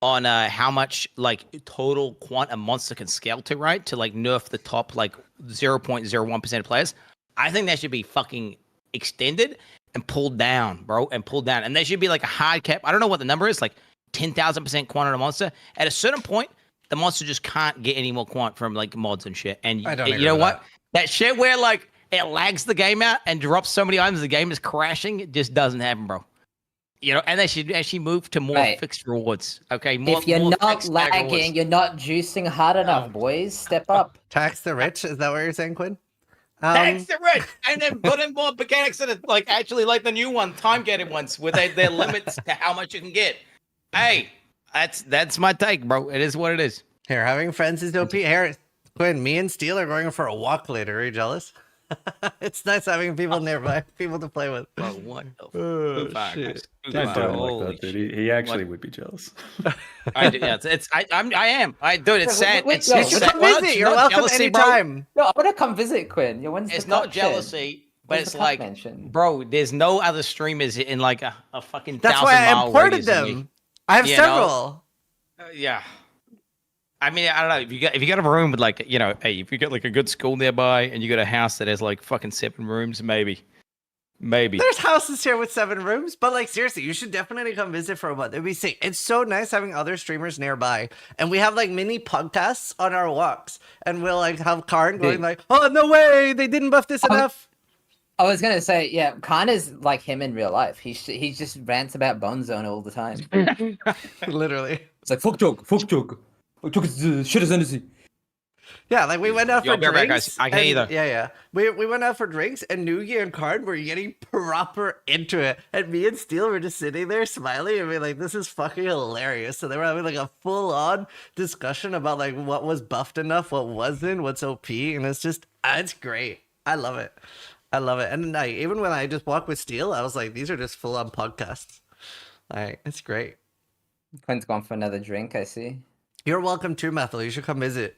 on how much like total quant a monster can scale to, right? To like nerf the top like 0.01% of players. I think that should be fucking extended and pulled down, bro, and pulled down. And there should be like a hard cap. I don't know what the number is, like 10,000% quant on a monster. At a certain point, the monster just can't get any more quant from like mods and shit. And I don't you agree know with what? That shit where like it lags the game out and drops so many items, the game is crashing. It just doesn't happen, bro. You know, and they should actually move to more Right. fixed rewards. Okay, If you're more not fixed tag rewards. lagging, you're not juicing hard enough, boys. Step up. Tax the rich. Is that what you're saying, Quinn? Tax the rich, and then put in more mechanics in it, like actually like the new one, time-gated ones, with their limits to how much you can get. Hey, that's my take, bro. It is what it is. Here, having friends is OP. Here, Quinn, me and Steel are going for a walk later. Are you jealous? It's nice having people nearby, people to play with. Bro, what the Oh, fuck? shit. Don't do him Holy like that, dude. He actually would be jealous. I do, yeah, I am. Dude, it's sad. wait, It's no, You it's should sad. come Well, visit. it's You're not welcome jealousy, bro. anytime. No, I want to come visit, Quinn. When's It's the not cup shit? jealousy, but When's it's the cup like, mention? bro, there's no other streamers in like a fucking That's why I 1,000-mile imported radius of me. them. I have You know? several. Yeah. I mean, I don't know. If you got a room with like, you know, hey, if you got like a good school nearby and you got a house that has like fucking 7 rooms, maybe. There's houses here with 7 rooms, but like seriously, you should definitely come visit for a month. It'd be sick. It's so nice having other streamers nearby, and we have like mini podcasts on our walks, and we'll like have Karn going like, "Oh no way, they didn't buff this enough." I was gonna say, yeah, Khan is like him in real life. He just rants about Bone Zone all the time. Literally. It's like fuck joke. Shit is energy. Yeah, like we went out Yo, for be right back, drinks. guys. I can't and- either. Yeah. We went out for drinks, and Noogie and Karn were getting proper into it, and me and Steel were just sitting there smiling and being like, "This is fucking hilarious." So they were having like a full-on discussion about like what was buffed enough, what wasn't, what's OP, and it's great. I love it. And like even when I just walk with Steel, I was like, "These are just full-on podcasts." Like it's great. Quinn's gone for another drink. I see. You're welcome too, Methel. You should come visit.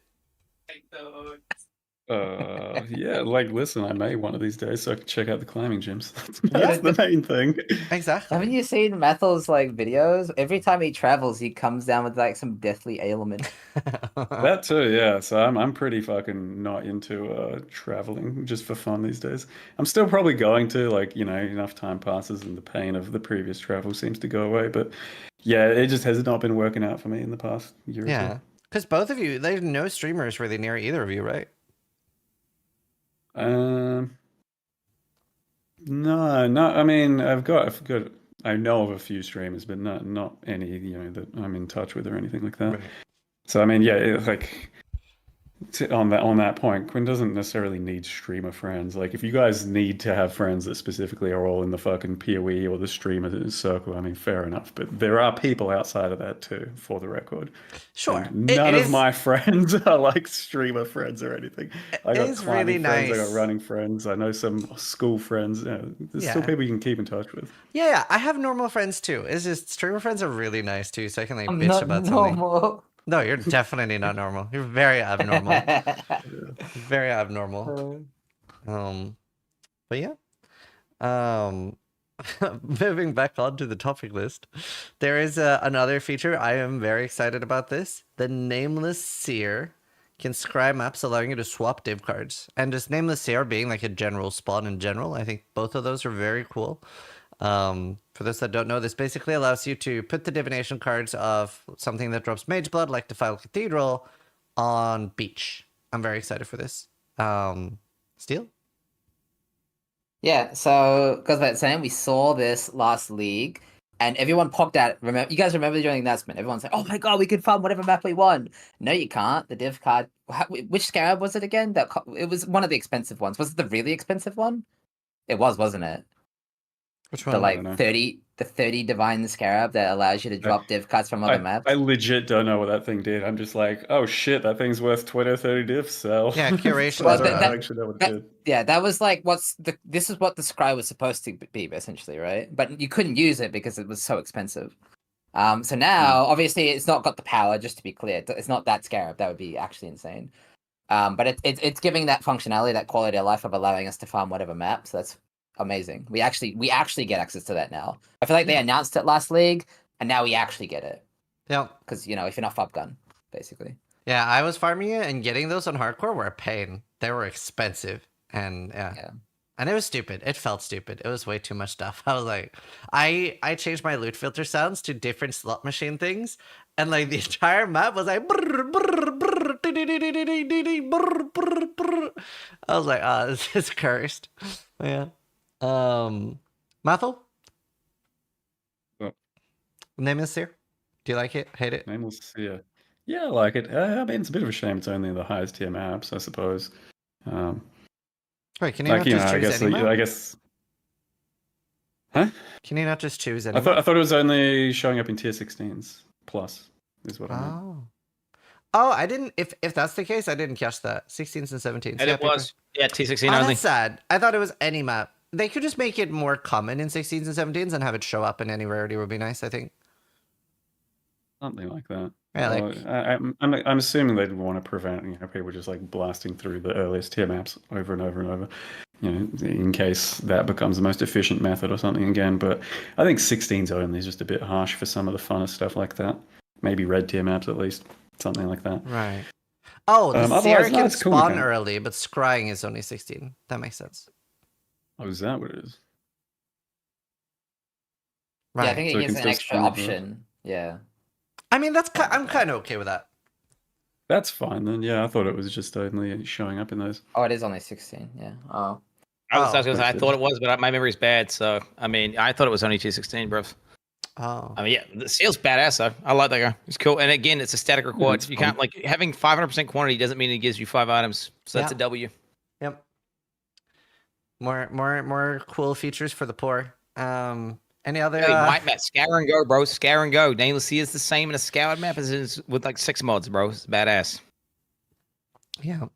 Yeah, like listen, I may one of these days so I can check out the climbing gyms. That's the main thing. Exactly. Haven't you seen Methel's like videos? Every time he travels, he comes down with like some deathly ailment. That too, yeah. So I'm pretty fucking not into traveling just for fun these days. I'm still probably going to, like, you know, enough time passes and the pain of the previous travel seems to go away. But yeah, it just has not been working out for me in the past year or Yeah. two. Because both of you, there's no streamers really near either of you, right? No. I mean, I've got. I know of a few streamers, but not any, you know, that I'm in touch with or anything like that. Right. So I mean, yeah, it's like On that point, Quinn doesn't necessarily need streamer friends. Like, if you guys need to have friends that specifically are all in the fucking PoE or the streamer circle, I mean, fair enough. But there are people outside of that too, for the record. Sure. And It none of is, my friends are like streamer friends or anything. I it got is really climbing friends, I got nice. running friends, I know some school friends. There's still Yeah. people you can keep in touch with. Yeah, I have normal friends too. It's just streamer friends are really nice too, so I can like I'm bitch not about something. normal. No, you're definitely not normal. You're very abnormal. Very abnormal. But yeah. Moving back onto the topic list, there is another feature. I am very excited about this. The Nameless Seer can scry maps, allowing you to swap div cards. And just Nameless Seer being like a general spawn in general. I think both of those are very cool. For those that don't know, this basically allows you to put the divination cards of something that drops Mage Blood, like Defile Cathedral, on Beach. I'm very excited for this. Steel? Yeah, so goes without saying, we saw this last league, and everyone popped out. Remember, you guys remember during the announcement? Everyone's like, "Oh my god, we could farm whatever map we want." No, you can't. The div card. Which scarab was it again? It was one of the expensive ones. Was it the really expensive one? It was, wasn't it? Which The one? like 30 divine scarab that allows you to drop div cards from other maps. I legit don't know what that thing did. I'm just like, oh shit, that thing's worth 20 or 30 diffs. So Yeah, curation So I as don't well. actually know what it did. Yeah, that was like this is what the scry was supposed to be essentially, right? But you couldn't use it because it was so expensive. So now obviously it's not got the power. Just to be clear, it's not that scarab. That would be actually insane. But it's giving that functionality, that quality of life of allowing us to farm whatever map. So that's amazing. We actually get access to that now. I feel like they announced it last league, and now we actually get it. Yeah. Because if you're not fob gun, basically. Yeah, I was farming it, and getting those on hardcore were a pain. They were expensive, and yeah. And it was stupid. It felt stupid. It was way too much stuff. I was like, I changed my loot filter sounds to different slot machine things, and like the entire map was like. Brr, brr, brr, brr, brr, brr. I was like, ah, this is cursed. Yeah. Mathel? What? Nameless Seer? Do you like it? Hate it? Nameless Seer. Yeah, I like it. I mean, it's a bit of a shame it's only the highest tier maps, I suppose. Wait, can you not just choose any map? I guess. Huh? Can you not just choose any I thought it was only showing up in tier 16s plus, is what I meant. Oh, I didn't. If that's the case, I didn't catch that. 16s and 17s. And it was, yeah, T16 oh, only. that's sad. I thought it was any map. They could just make it more common in 16s and 17s and have it show up in any rarity would be nice, I think. Something like that. Yeah, well, I'm assuming they'd want to prevent people just like blasting through the earliest tier maps over and over and over, in case that becomes the most efficient method or something again. But I think 16s only is just a bit harsh for some of the funner stuff like that. Maybe red tier maps at least, something like that. Right. Oh, the Seer can it's cool spawn mechanic. early, but scrying is only 16. That makes sense. Oh, is that what it is? Right. Yeah, I think So it it gives can an still extra spawn it, option. Yeah. I mean, I'm kind of okay with that. That's fine then. Yeah, I thought it was just only showing up in those. Oh, it is only 16. Yeah. Oh. I was gonna say, I that's thought it. it was, but my memory's bad. So, I mean, I thought it was only T16, bro. Oh. I mean, yeah, the seal's badass, though. I like that guy. It's cool. And again, it's a static record. it's You fun. can't, like, having 500% quantity doesn't mean it gives you 5 items. So that's Yeah. a W. Yep. More cool features for the poor. Any other? Hey, white map, scour and go, bro. Scour and go. Nameless Sea is the same in a scoured map as it is with like 6 mods, bro. It's badass. Yeah.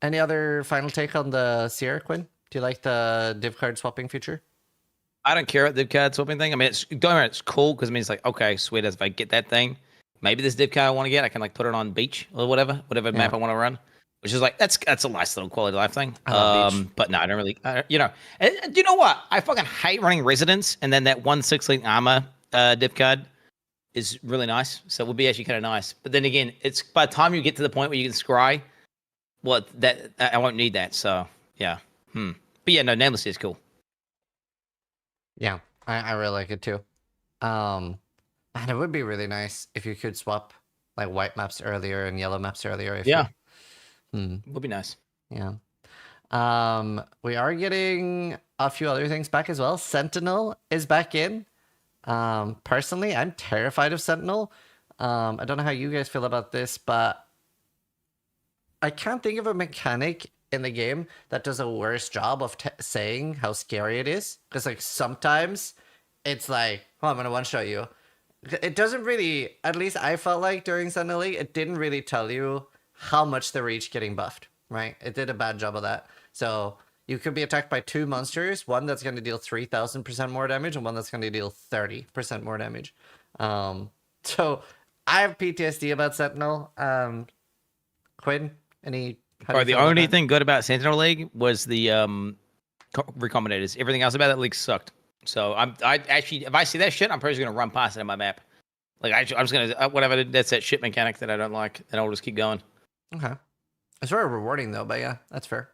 Any other final take on the Seer, Quinn? Do you like the div card swapping feature? I don't care about the div card swapping thing. I mean, it's cool because I mean, it's like, okay, sweet as if I get that thing, maybe this div card I want to get, I can like put it on beach or whatever map I want to run. Which is like that's a nice little quality of life thing. But no, I don't really. Do you know what? I fucking hate running residence, and then that 1/6 armor div card is really nice. So it would be actually kind of nice. But then again, it's by the time you get to the point where you can scry, that I won't need that. So yeah. But yeah, no, Nameless is cool. Yeah, I really like it too. And it would be really nice if you could swap like white maps earlier and yellow maps earlier. Would be nice. Yeah. We are getting a few other things back as well. Sentinel is back in. Personally, I'm terrified of Sentinel. I don't know how you guys feel about this, but I can't think of a mechanic in the game that does a worse job of saying how scary it is. Because like sometimes it's like, oh, I'm gonna one shot you. It doesn't really. At least I felt like during Sentinel League, it didn't really tell you how much they were each getting buffed. Right? It did a bad job of that. So you could be attacked by 2 monsters, one that's going to deal 3,000% more damage, and one that's going to deal 30% more damage. So I have PTSD about Sentinel. Quinn, any? how do Bro, you the feel about only that? thing good about Sentinel League was the recombinators. Everything else about that league sucked. So I actually, if I see that shit, I'm probably just gonna run past it on my map. Like I'm just gonna whatever. That's that shit mechanic that I don't like, and I'll just keep going. Okay, it's very rewarding though, but yeah, that's fair.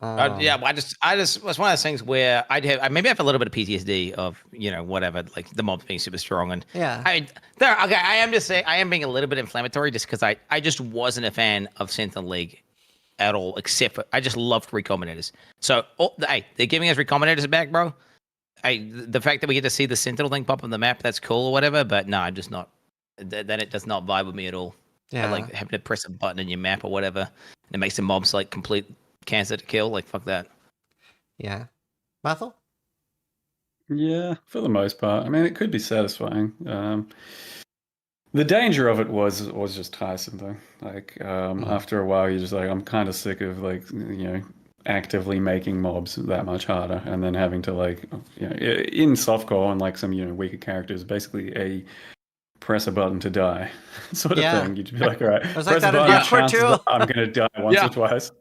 Yeah, well, I just it's one of those things where maybe I have a little bit of PTSD of whatever, like the mobs being super strong, and Yeah. I am just saying I am being a little bit inflammatory just because I just wasn't a fan of Sentinel League at all, except for I just loved recombinators. So hey, they're giving us recombinators back, bro. The fact that we get to see the Sentinel thing pop on the map, that's cool or whatever, but no, I'm just not. That it does not vibe with me at all. Yeah. I like having to press a button in your map or whatever, and it makes the mobs like complete cancer to kill. Like fuck that. Yeah. Mathel? Yeah, for the most part. I mean, it could be satisfying. The danger of it was just tiresome though. Like after a while, you're just like, I'm kind of sick of like actively making mobs that much harder, and then having to like in softcore and like some weaker characters, basically a press a button to die sort of thing. You'd be like, all right, was press like a that in button, Hardcore chances too. are I'm gonna die once Yeah. or twice.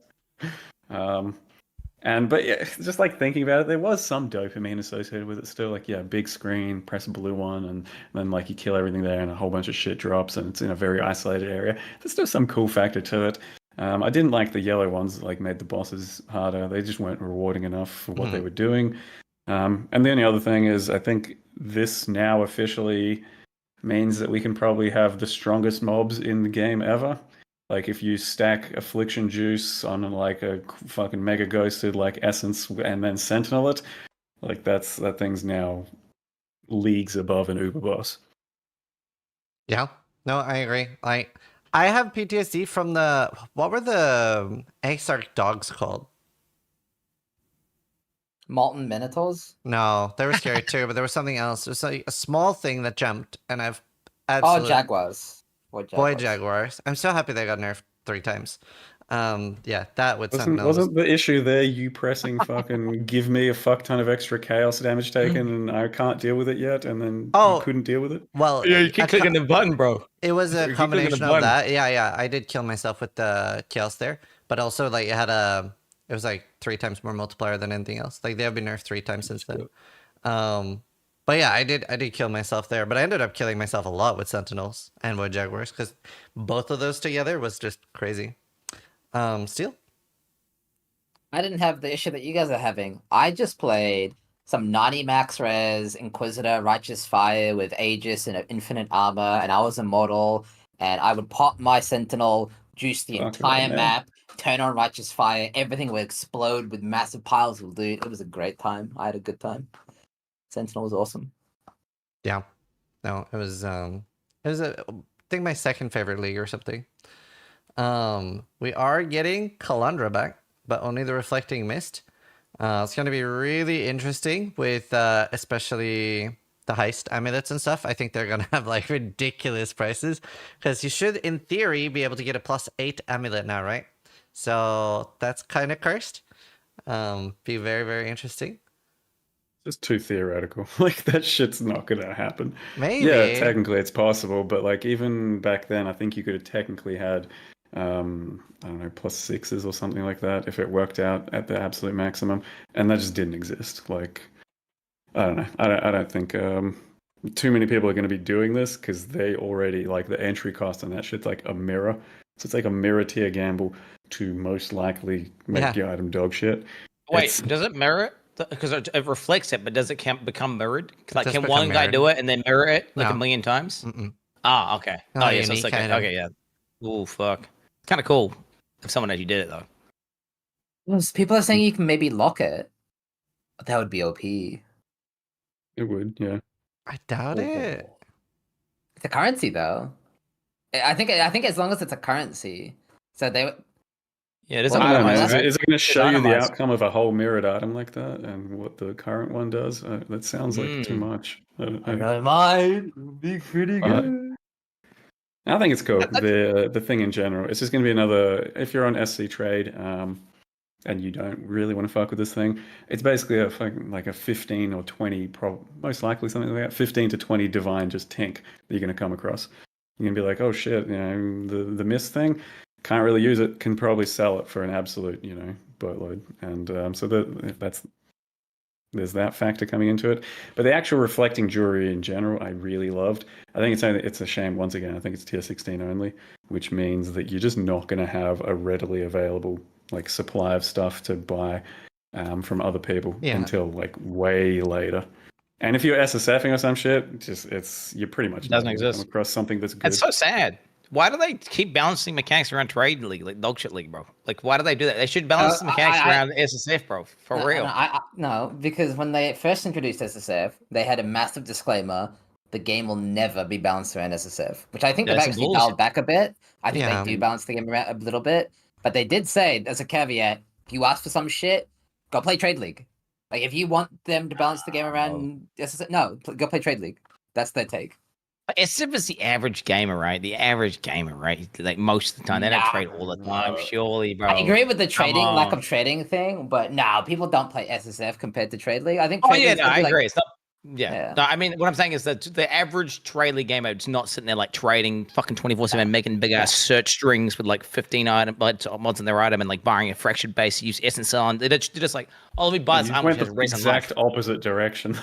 But yeah, just like thinking about it, there was some dopamine associated with it still. Like, yeah, big screen, press a blue one, and then like you kill everything there, and a whole bunch of shit drops, and it's in a very isolated area. There's still some cool factor to it. I didn't like the yellow ones that like made the bosses harder. They just weren't rewarding enough for what they were doing. And the only other thing is, I think this now officially means that we can probably have the strongest mobs in the game ever. Like if you stack Affliction Juice on like a fucking Mega Ghosted like Essence and then Sentinel it, like that thing's now leagues above an Uber boss. Yeah. No, I agree. I have PTSD from what were the Exarch dogs called? Molten Minotaurs? No, they were scary too, but there was something else. It was like a small thing that jumped, and I've Oh, absolutely Jaguars. Boy Jaguars. I'm so happy they got nerfed 3 times. Yeah, that would Wasn't the issue there you pressing fucking give me a fuck ton of extra chaos damage taken and I can't deal with it yet, and then you couldn't deal with it? Well, Yeah, you keep clicking the button, bro. it was You a keep combination clicking the of button. that. Yeah, I did kill myself with the chaos there, but also like it was like 3 times more multiplier than anything else. Like they have been nerfed 3 times since then. But yeah, I did kill myself there, but I ended up killing myself a lot with Sentinels and with Jaguars because both of those together was just crazy. Steel? I didn't have the issue that you guys are having. I just played some 90 max res Inquisitor Righteous Fire with Aegis and infinite armor, and I was immortal, and I would pop my Sentinel, juice the Fucking entire man. map, turn on Righteous Fire, everything would explode with massive piles of loot. It was a great time. I had a good time. Sentinel was awesome. Yeah. No, it was I think my second favorite league or something. We are getting Kalandra back, but only the Reflecting Mist. It's going to be really interesting with especially the heist amulets and stuff. I think they're going to have like ridiculous prices because you should, in theory, be able to get a +8 amulet now, right? So that's kind of cursed. Be very, very interesting. Just too theoretical. Like that shit's not gonna happen. Maybe. Yeah, technically it's possible, but like even back then, I think you could have technically had, I don't know, +6s or something like that if it worked out at the absolute maximum, and that just didn't exist. Like, I don't know. I don't think too many people are going to be doing this because they already like the entry cost on that shit's like a mirror. So it's like a mirror tier gamble to most likely make your item dog shit. Wait, does it mirror it? Because it reflects it, but does it become mirrored? Like, does can become one guy mirrored. do it and then mirror it like No. a million times? Mm-mm. Ah, okay. Not Oh, yeah, so it's unique, like, kind of. okay, yeah. Oh, fuck. It's kind of cool if someone actually did it, though. People are saying you can maybe lock it. That would be OP. It would, yeah. I doubt it. It's a currency though. I think as long as it's a currency. So Yeah, it is Well, I don't know, Itemized, man. right? Is it going to show you the itemized. outcome of a whole mirrored item like that and what the current one does? That sounds like too much. I don't mind. It'd be pretty Uh, good. I think it's cool. The thing in general, it's just going to be another. If you're on SC Trade, and you don't really want to fuck with this thing, it's basically like a 15 or 20, most likely something like that, 15 to 20 divine just tink that you're going to come across. You're going to be like, oh shit, the mist thing, can't really use it, can probably sell it for an absolute, boatload. And so there's that factor coming into it. But the actual reflecting jewelry in general, I really loved. I think it's a shame, once again, I think it's tier 16 only, which means that you're just not going to have a readily available supply of stuff to buy from other people until way later. And if you're SSFing or some shit, you're pretty much Doesn't never gonna exist. come across something that's good. It's so sad. Why do they keep balancing mechanics around Trade League, like Dog Shit League, bro? Like, why do they do that? They should balance the mechanics around SSF, bro. For real. No, because when they first introduced SSF, they had a massive disclaimer: the game will never be balanced around SSF, which I think they've That's actually bullshit. dialed back a bit. I think Yeah. they do balance the game around a little bit, but they did say as a caveat: if you ask for some shit, go play Trade League. Like, if you want them to balance the game around SSF, go play Trade League. That's their take. SSF is the average gamer, right? The average gamer, right? Like, most of the time. They don't trade all the time, surely, bro. I agree with the trading, Come lack on. of trading thing, but no, people don't play SSF compared to Trade League. I think Oh, Trade yeah, League's no, gonna I be agree. It's not. Yeah. Yeah. No, I mean, what I'm saying is that the average Trade League gamer is not sitting there like trading fucking 24/7, making big ass search strings with like 15 mods in their item and like buying a fractured base, use essence on. They're just like, oh, let me buy this You item went which the has resin exact life. opposite direction,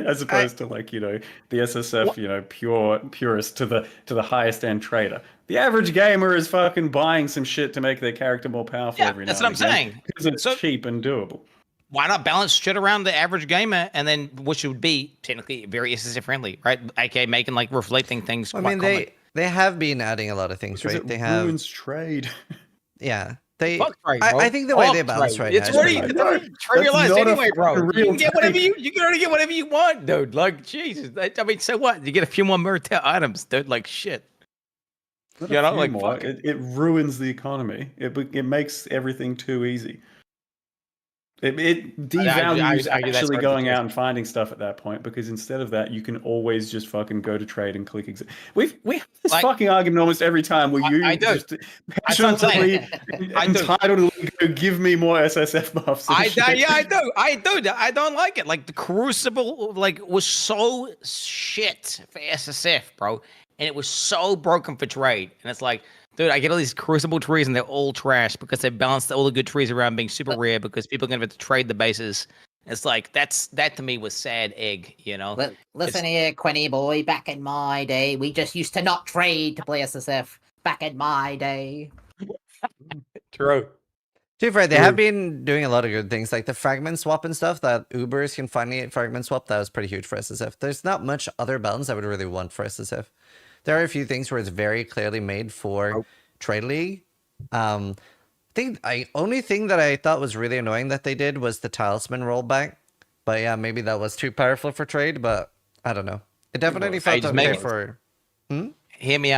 as opposed to the SSF, purist to the highest end trader. The average gamer is fucking buying some shit to make their character more powerful every now That's and what I'm again saying. because it's cheap and doable. Why not balance shit around the average gamer and then which would be technically very SSF friendly, right? AKA making like reflecting things. I quite mean, common. they have been adding a lot of things, Because right? it They have, ruins trade. yeah. They, Fuck trade, bro. I think the way Fuck they balance trade. right It's now is already pretty No, good. it's trivialized not a anyway, bro. fucking You real can get whatever take. you can already get whatever you want, dude. Like Jesus. I mean, so what? You get a few more Murtail items, dude. Like shit. Not You a know, few like more. fuck it. It ruins the economy. It makes everything too easy. It devalues I argue that's actually right, going because- out and finding stuff at that point, because instead of that, you can always just fucking go to trade and click exit. We have this Like- fucking argument almost every time where you I do. just That's what I'm saying. passionately, I do. entitledly go, give me more SSF buffs. and shit." I do. I don't like it. Like the Crucible, was so shit for SSF, bro, and it was so broken for trade. And it's like, dude, I get all these Crucible trees and they're all trash because they balanced all the good trees around being super rare because people are gonna have to trade the bases. It's like that to me was sad egg, you know. Listen here, Quinny boy. Back in my day, we just used to not trade to play SSF. Back in my day. True. To be fair, they have been doing a lot of good things, like the fragment swap and stuff, that Ubers can finally fragment swap. That was pretty huge for SSF. There's not much other balance I would really want for SSF. There are a few things where it's very clearly made for Trade League. Only thing that I thought was really annoying that they did was the Talisman rollback. But yeah, maybe that was too powerful for trade, but I don't know. It definitely felt just okay make it- for... Hear me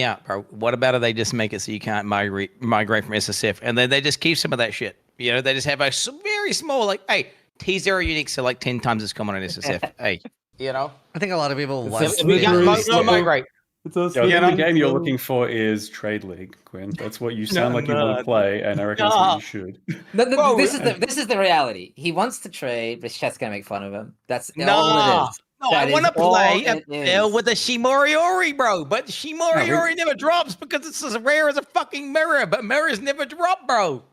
out, bro. What about if they just make it so you can't migrate from SSF, and then they just keep some of that shit? You know, they just have a very small, like, hey, T0 uniques are like 10 times as common on SSF. Hey, you know, I think a lot of people want... if we got migrate. Yeah, I think the game you're looking for is Trade League, Quinn. That's what you sound like you want to play, and I reckon that's what you should. No, this is the reality. He wants to trade, but chat's gonna make fun of him. That's all it is. No, That I want to is all play a it bill is. with a Shimoriori, bro. But Shimoriori never drops because it's as rare as a fucking mirror. But mirrors never drop, bro.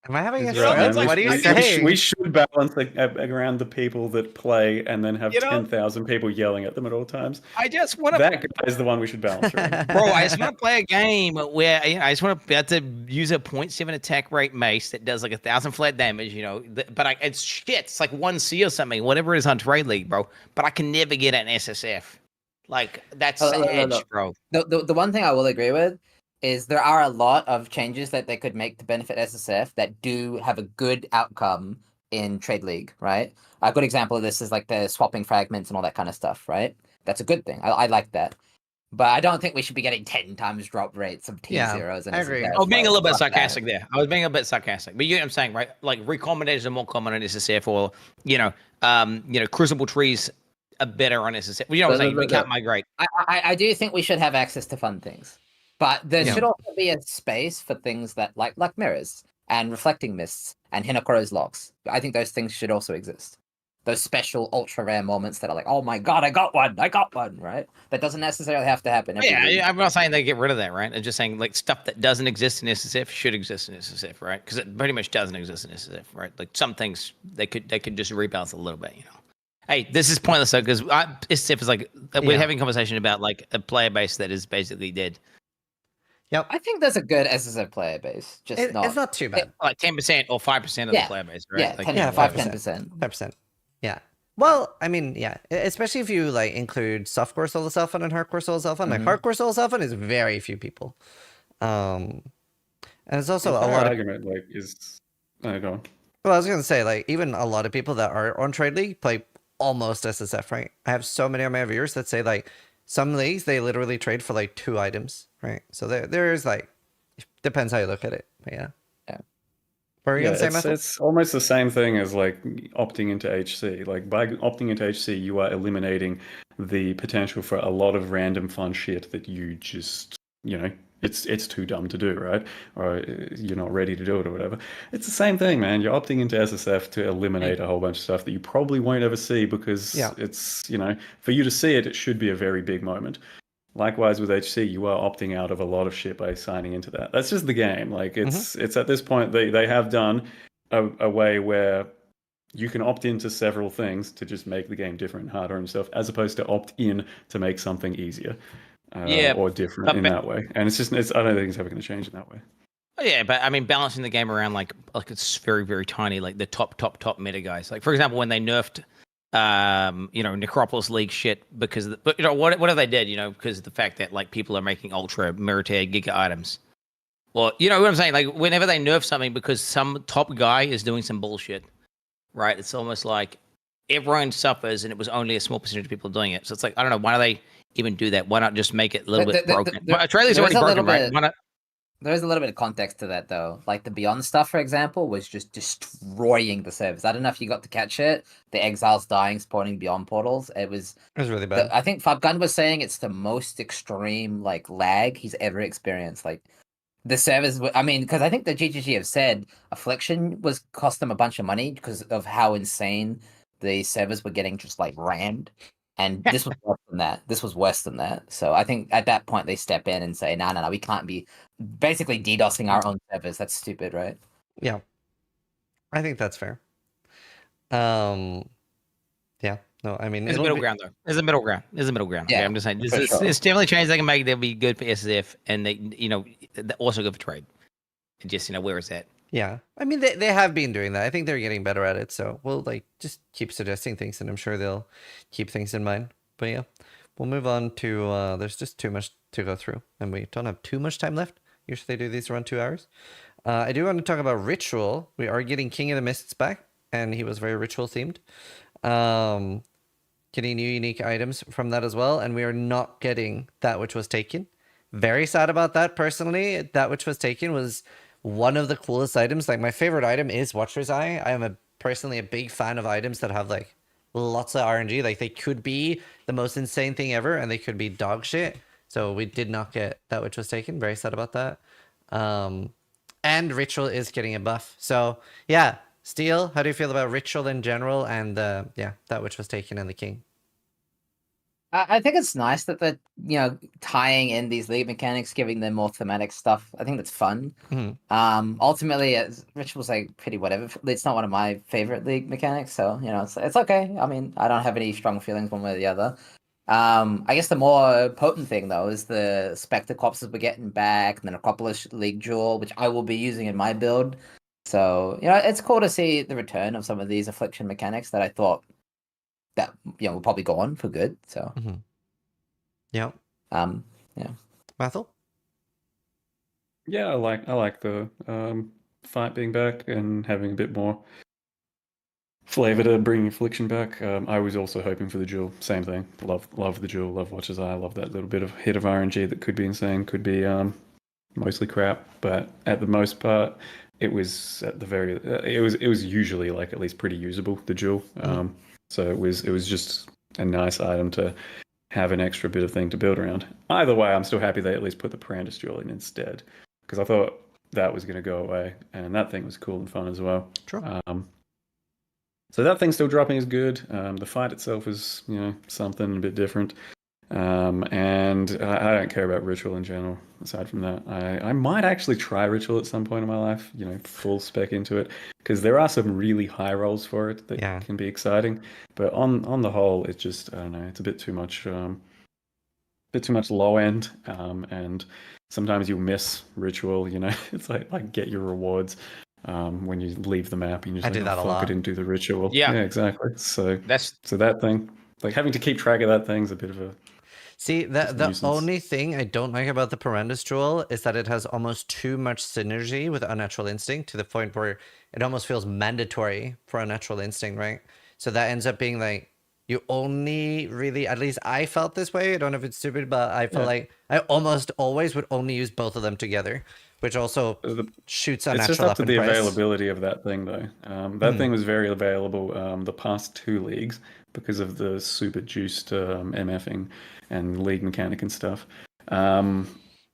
Am I having a You know, stroke? it's like- What are you we, saying? we should balance around the people that play, and then have You know? 10,000 people yelling at them at all times. I just want to, That guy is the one we should balance around. bro. I just want to play a game where I just want to be able to use a 0.7 attack rate mace that does like 1,000 flat damage. You know, but it's shit. It's like 1C or something, whatever it is on Trade League, bro. But I can never get it in SSF. Like that's edge, bro. The one thing I will agree with is there are a lot of changes that they could make to benefit SSF that do have a good outcome in Trade League, right? A good example of this is like the swapping fragments and all that kind of stuff, right? That's a good thing. I like that. But I don't think we should be getting 10 times drop rates of Yeah, T0s. And I agree. SSF. I was being a little bit Fuck that. sarcastic there. I was being a bit sarcastic, but you know what I'm saying, right? Like recombinators are more common on SSF, or crucible trees are better on SSF. You know what I'm saying? We can't migrate. I do think we should have access to fun things, but there Yeah. should also be a space for things that like mirrors and reflecting mists and Hinokoro's locks. I think those things should also exist. Those special ultra rare moments that are like, oh my god, I got one, right? That doesn't necessarily have to happen. Every week. I'm not saying they get rid of that, right? I'm just saying like stuff that doesn't exist in SSF should exist in SSF, right? Because it pretty much doesn't exist in SSF, right? Like some things they could just rebalance a little bit, you know. Hey, this is pointless though, because SSF is like we're having a conversation about like a player base that is basically dead. Yep. I think there's a good SSF player base, just It's not too bad. Like 10% or 5% of the player base, right? Yeah, Like, 5-10%. 5%. Yeah. Well, I mean, yeah, especially if you like include softcore solo self-fun and hardcore solo self-fun. Like hardcore solo self-fun is very few people. And it's also a lot of argument like is go on. Well, I was gonna say, like, even a lot of people that are on Trade League play almost SSF, right? I have so many of my viewers that say like some leagues they literally trade for like 2 items, right? So there's like depends how you look at it. But yeah. What were you gonna say, Matthew? It's almost the same thing as like opting into HC. Like by opting into HC, you are eliminating the potential for a lot of random fun shit that you just, it's too dumb to do, right? Or you're not ready to do it or whatever. It's the same thing, man. You're opting into SSF to eliminate a whole bunch of stuff that you probably won't ever see because it's, for you to see it, it should be a very big moment. Likewise with HC, you are opting out of a lot of shit by signing into that. That's just the game. Like it's at this point they have done a way where you can opt into several things to just make the game different and harder and stuff, as opposed to opt in to make something easier or different in that way. And I don't think it's ever going to change in that way. Yeah, but I mean, balancing the game around like it's very, very tiny, like the top meta guys. Like for example, when they nerfed Necropolis League shit because what have they did, because of the fact that like people are making ultra Meritea Giga items. Well, you know what I'm saying? Like whenever they nerf something because some top guy is doing some bullshit, right? It's almost like everyone suffers and it was only a small percentage of people doing it. So it's like, I don't know, why do they even do that? Why not just make it a little bit broken? Australia's already broken, right? Why not? There's a little bit of context to that, though. Like the Beyond stuff, for example, was just destroying the servers. I don't know if you got to catch it. The exiles dying, spawning Beyond portals. It was really bad. I think Fabgun was saying it's the most extreme like lag he's ever experienced. Like the servers, because I think the GGG have said Affliction was cost them a bunch of money because of how insane the servers were getting just like rammed. And this was worse than that. This was worse than that. So I think at that point they step in and say, no, we can't be basically DDoSing our own servers. That's stupid, right? Yeah. I think that's fair. Yeah. No, I mean... There's a middle ground, though. There's a middle ground. Yeah, okay, I'm just saying. It's definitely change they can make that'll be good for SSF and they, also good for trade. And just, where is that? Yeah. I mean, they have been doing that. I think they're getting better at it. So we'll just keep suggesting things and I'm sure they'll keep things in mind. But yeah, we'll move on to, there's just too much to go through and we don't have too much time left. Usually they do these around 2 hours. I do want to talk about Ritual. We are getting King of the Mists back and he was very Ritual themed. Getting new unique items from that as well. And we are not getting That Which Was Taken. Very sad about that personally. That Which Was Taken was one of the coolest items. Like my favorite item is Watcher's Eye. I am personally a big fan of items that have like lots of RNG. Like they could be the most insane thing ever and they could be dog shit. So we did not get That Which Was Taken. Very sad about that. And Ritual is getting a buff. So yeah, Steel, how do you feel about Ritual in general and That Which Was Taken and the King? I think it's nice that they're, tying in these league mechanics, giving them more thematic stuff. I think that's fun. Ultimately, as Rich was like, pretty whatever. It's not one of my favorite league mechanics, so it's okay. I mean, I don't have any strong feelings one way or the other. I guess the more potent thing though is the Spectre Corpses we're getting back, and the Necropolis League Jewel, which I will be using in my build. So it's cool to see the return of some of these Affliction mechanics that I thought that will probably go on for good. So yeah. Mathel? Yeah, I like the fight being back and having a bit more flavor to bring Affliction back. I was also hoping for the Jewel. Same thing. Love the Jewel. Love Watcher's Eye. Love that little bit of hit of RNG that could be insane. Could be mostly crap, but at the most part, it was at the very. It was usually like at least pretty usable. The Jewel. So it was just a nice item to have an extra bit of thing to build around. Either way, I'm still happy they at least put the Parandus Jewel in instead, because I thought that was going to go away, and that thing was cool and fun as well. True. So that thing still dropping is good. The fight itself is, something a bit different. And I don't care about Ritual in general. Aside from that, I might actually try Ritual at some point in my life, full spec into it, because there are some really high rolls for it that can be exciting. But on the whole, it's just, I don't know, it's a bit too much low end, and sometimes you'll miss Ritual. It's like get your rewards when you leave the map, and you're just I do that a fuck, lot. I didn't do the Ritual. Yeah, exactly. So that's that thing, like having to keep track of that thing's a bit of a. See, the only thing I don't like about the Parandus Jewel is that it has almost too much synergy with Unnatural Instinct, to the point where it almost feels mandatory for Unnatural Instinct, right? So that ends up being like, you only really, at least I felt this way, I don't know if it's stupid, but I feel like I almost always would only use both of them together, which also shoots Unnatural It's just up to the price. availability of that thing, though. That thing was very available the past 2 leagues because of the super juiced MFing and league mechanic and stuff.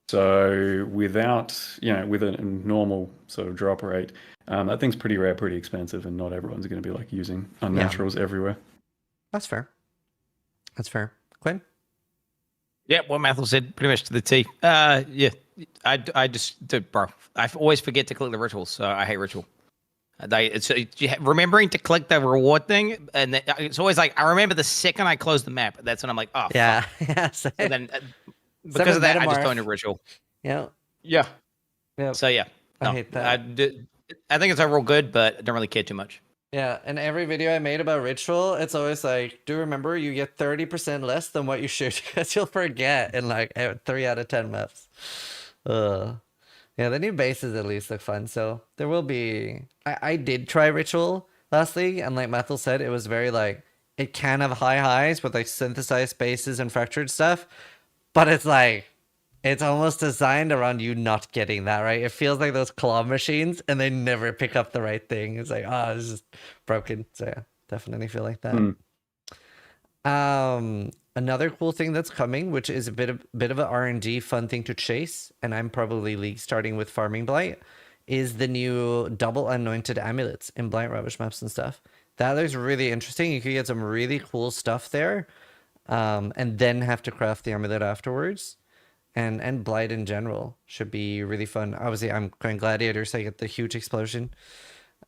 So without, with a normal sort of drop rate, that thing's pretty rare, pretty expensive, and not everyone's going to be like using unnaturals everywhere. That's fair. That's fair. Quinn? Yeah, what Mathel said pretty much to the T. Yeah, I just, bro, I always forget to click the rituals, so I hate ritual. Remembering to click the reward thing, and it's always like, I remember the second I close the map, that's when I'm like, oh, yeah, fuck. yeah. So then, because of that, I just go into ritual. Yeah. Yeah. Yeah. So yeah, I hate that. I think it's overall good, but I don't really care too much. Yeah, and every video I made about ritual, it's always like, do remember you get 30% less than what you should, because you'll forget in like 3 out of 10 maps. Yeah, the new bases at least look fun, so there will be. I did try ritual last league, and like Methel said, it was very like, it can have high highs with like synthesized bases and fractured stuff, but it's like, it's almost designed around you not getting that, right? It feels like those claw machines, and they never pick up the right thing. It's like, this is broken. So yeah, definitely feel like that. Another cool thing that's coming, which is a bit of an RNG fun thing to chase, and I'm probably league starting with farming Blight, is the new double anointed amulets in Blight rubbish maps and stuff. That looks really interesting. You could get some really cool stuff there, and then have to craft the amulet afterwards. And Blight in general should be really fun. Obviously, I'm going Gladiator, so I get the huge explosion.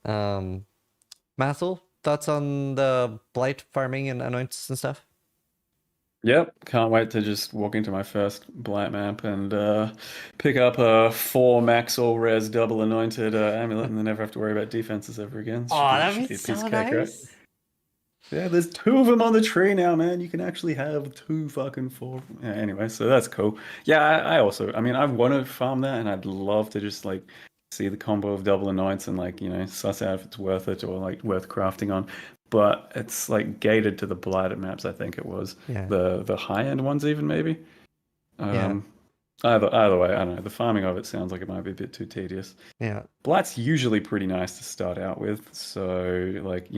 Mathel, thoughts on the Blight farming and anoints and stuff? Yep, can't wait to just walk into my first Blight map and pick up a 4 max all res double anointed amulet, and then never have to worry about defenses ever again. That'd be so nice. Right? Yeah, there's 2 of them on the tree now, man. You can actually have 2 fucking 4. Yeah, anyway, so that's cool. Yeah, I also, I want to farm that, and I'd love to just like see the combo of double anoints and like, suss out if it's worth it or like worth crafting on. But it's like gated to the blighted maps, I think it was. Yeah. The high end ones even maybe. Yeah. Either way, I don't know. The farming of it sounds like it might be a bit too tedious. Yeah. Blight's usually pretty nice to start out with. So, like,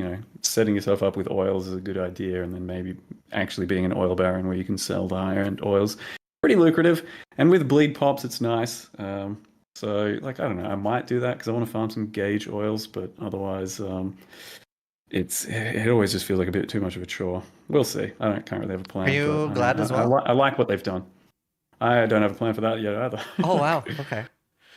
setting yourself up with oils is a good idea. And then maybe actually being an oil baron where you can sell the higher end oils. Pretty lucrative. And with bleed pops, it's nice. So, like, I don't know. I might do that because I want to farm some gauge oils. But otherwise, it always just feels like a bit too much of a chore. We'll see. Can't really have a plan. Are you glad as well? I like what they've done. I don't have a plan for that yet either. Oh wow! Okay.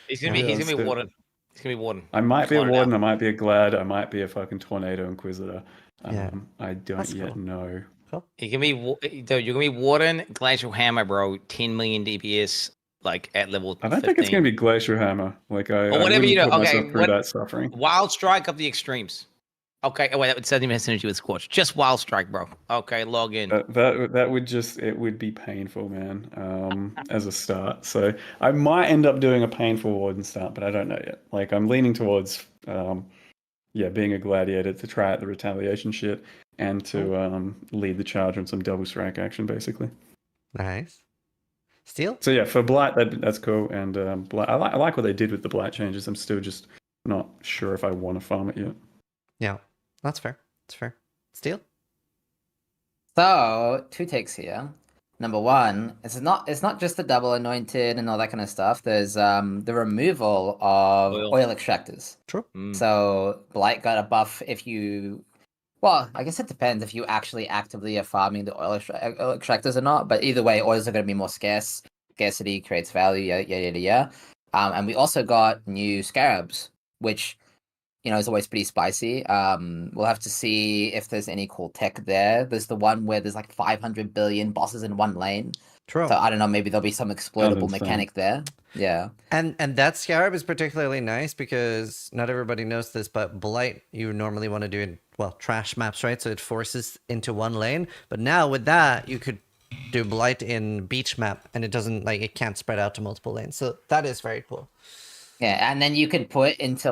He's gonna be warden. He's gonna be warden. I might be a warden. I might be a glad. I might be a fucking tornado inquisitor. Yeah. I don't yet know. Cool. You're gonna be warden, glacial hammer, bro. 10 million DPS, like at level. I don't think it's gonna be glacial hammer. Like whatever you know. Okay. Through that suffering. Wild strike of the extremes. Okay, wait, that would send him synergy with Scorch. Just Wild Strike, bro. Okay, log in. That would just, it would be painful, man, as a start. So I might end up doing a painful warden start, but I don't know yet. Like, I'm leaning towards being a gladiator to try out the retaliation shit and to lead the charge on some double strike action, basically. Nice. Steel? So yeah, for Blight, that's cool. And Blight, I like what they did with the Blight changes. I'm still just not sure if I want to farm it yet. Yeah, that's fair. That's fair. Steel? So 2 takes here. Number 1, it's not just the double anointed and all that kind of stuff. There's the removal of oil extractors. True. So Blight got a buff if you. Well, I guess it depends if you actually actively are farming the oil extractors or not. But either way, oils are going to be more scarce. Scarcity creates value. Yeah. And we also got new scarabs, which is always pretty spicy. We'll have to see if there's any cool tech there. There's the one where there's like 500 billion bosses in one lane. True. So I don't know, maybe there'll be some exploitable mechanic there. Yeah. And that scarab is particularly nice because not everybody knows this, but Blight you normally want to do in trash maps, right? So it forces into one lane. But now with that, you could do Blight in beach map, and it doesn't it can't spread out to multiple lanes. So that is very cool. Yeah, and then you could put into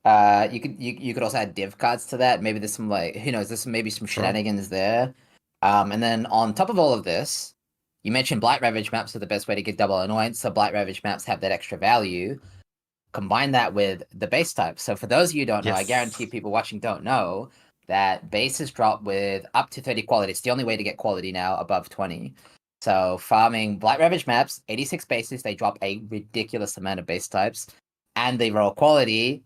you could also add div cards to that. Maybe there's some who knows, there's maybe some shenanigans there. And then on top of all of this, you mentioned Blight Ravage maps are the best way to get double annoyance, so Blight Ravage maps have that extra value. Combine that with the base type. So for those of you who don't know, I guarantee people watching don't know that bases drop with up to 30 quality. It's the only way to get quality now above 20. So farming Blight Ravage maps, 86 bases, they drop a ridiculous amount of base types, and they roll quality.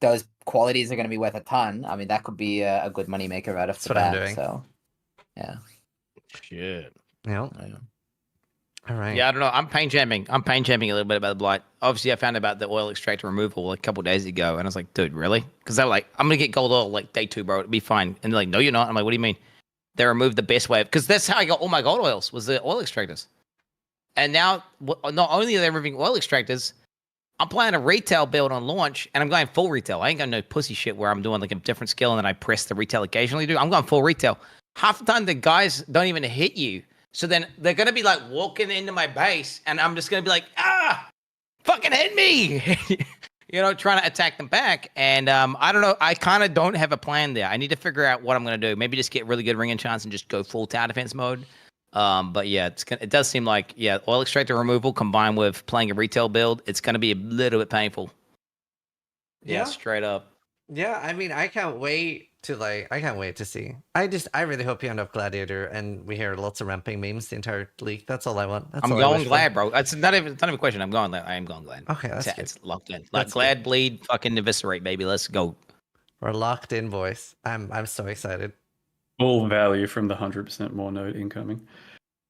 Those qualities are going to be worth a ton. I mean, that could be a good money maker right off the bat. I'm doing. So, yeah. Shit. Yeah. All right. Yeah, I don't know. I'm pain jamming a little bit about the Blight. Obviously, I found out about the oil extractor removal a couple days ago, and I was like, dude, really? Because they're like, I'm going to get gold oil day 2, bro. It'll be fine. And they're like, no, you're not. I'm like, what do you mean? They removed the best way. Because that's how I got all my gold oils, was the oil extractors. And now, not only are they removing oil extractors, I'm playing a retail build on launch, and I'm going full retail. I ain't got no pussy shit where I'm doing a different skill and then I press the retail occasionally. Dude, I'm going full retail. Half the time, the guys don't even hit you. So then they're going to be walking into my base, and I'm just going to be like, fucking hit me! Trying to attack them back. And I don't know. I kind of don't have a plan there. I need to figure out what I'm going to do. Maybe just get really good ring enchants and just go full tower defense mode. But yeah, it does seem like oil extractor removal combined with playing a retail build, it's going to be a little bit painful. Yeah, straight up. Yeah, I mean, I can't wait to see. I really hope you end up gladiator and we hear lots of ramping memes the entire league. That's all I want. I'm going glad, bro. It's not even a question. I'm going glad. I am going glad. Okay, that's good. It's locked in. Glad, good. Bleed, fucking eviscerate, baby. Let's go. We're locked in, boys. I'm so excited. Full value from the 100% more node incoming.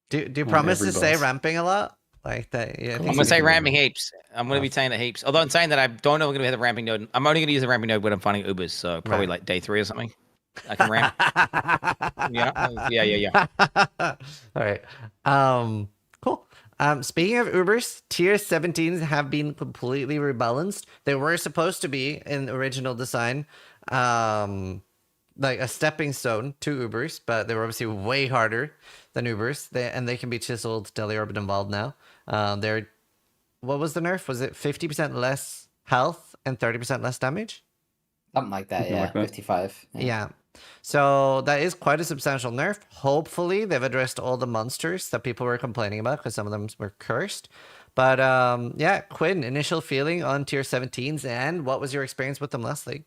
Do you promise to say ramping a lot? Like that? Yeah, I'm going to say ramping heaps. I'm going to be saying that heaps. Although I'm saying that I don't know if I'm going to hit the ramping node. I'm only going to use the ramping node when I'm finding Ubers. So probably day 3 or something. I can ramp. Yeah. All right. Cool. Speaking of Ubers, tier 17s have been completely rebalanced. They were supposed to be in the original design. A stepping stone to Ubers, but they were obviously way harder than Ubers. They can be chiseled, Deli Orbit involved now. What was the nerf? Was it 50% less health and 30% less damage? Something like that, yeah. 55. Yeah. So that is quite a substantial nerf. Hopefully they've addressed all the monsters that people were complaining about because some of them were cursed. But Quinn, initial feeling on tier 17s, and what was your experience with them last league?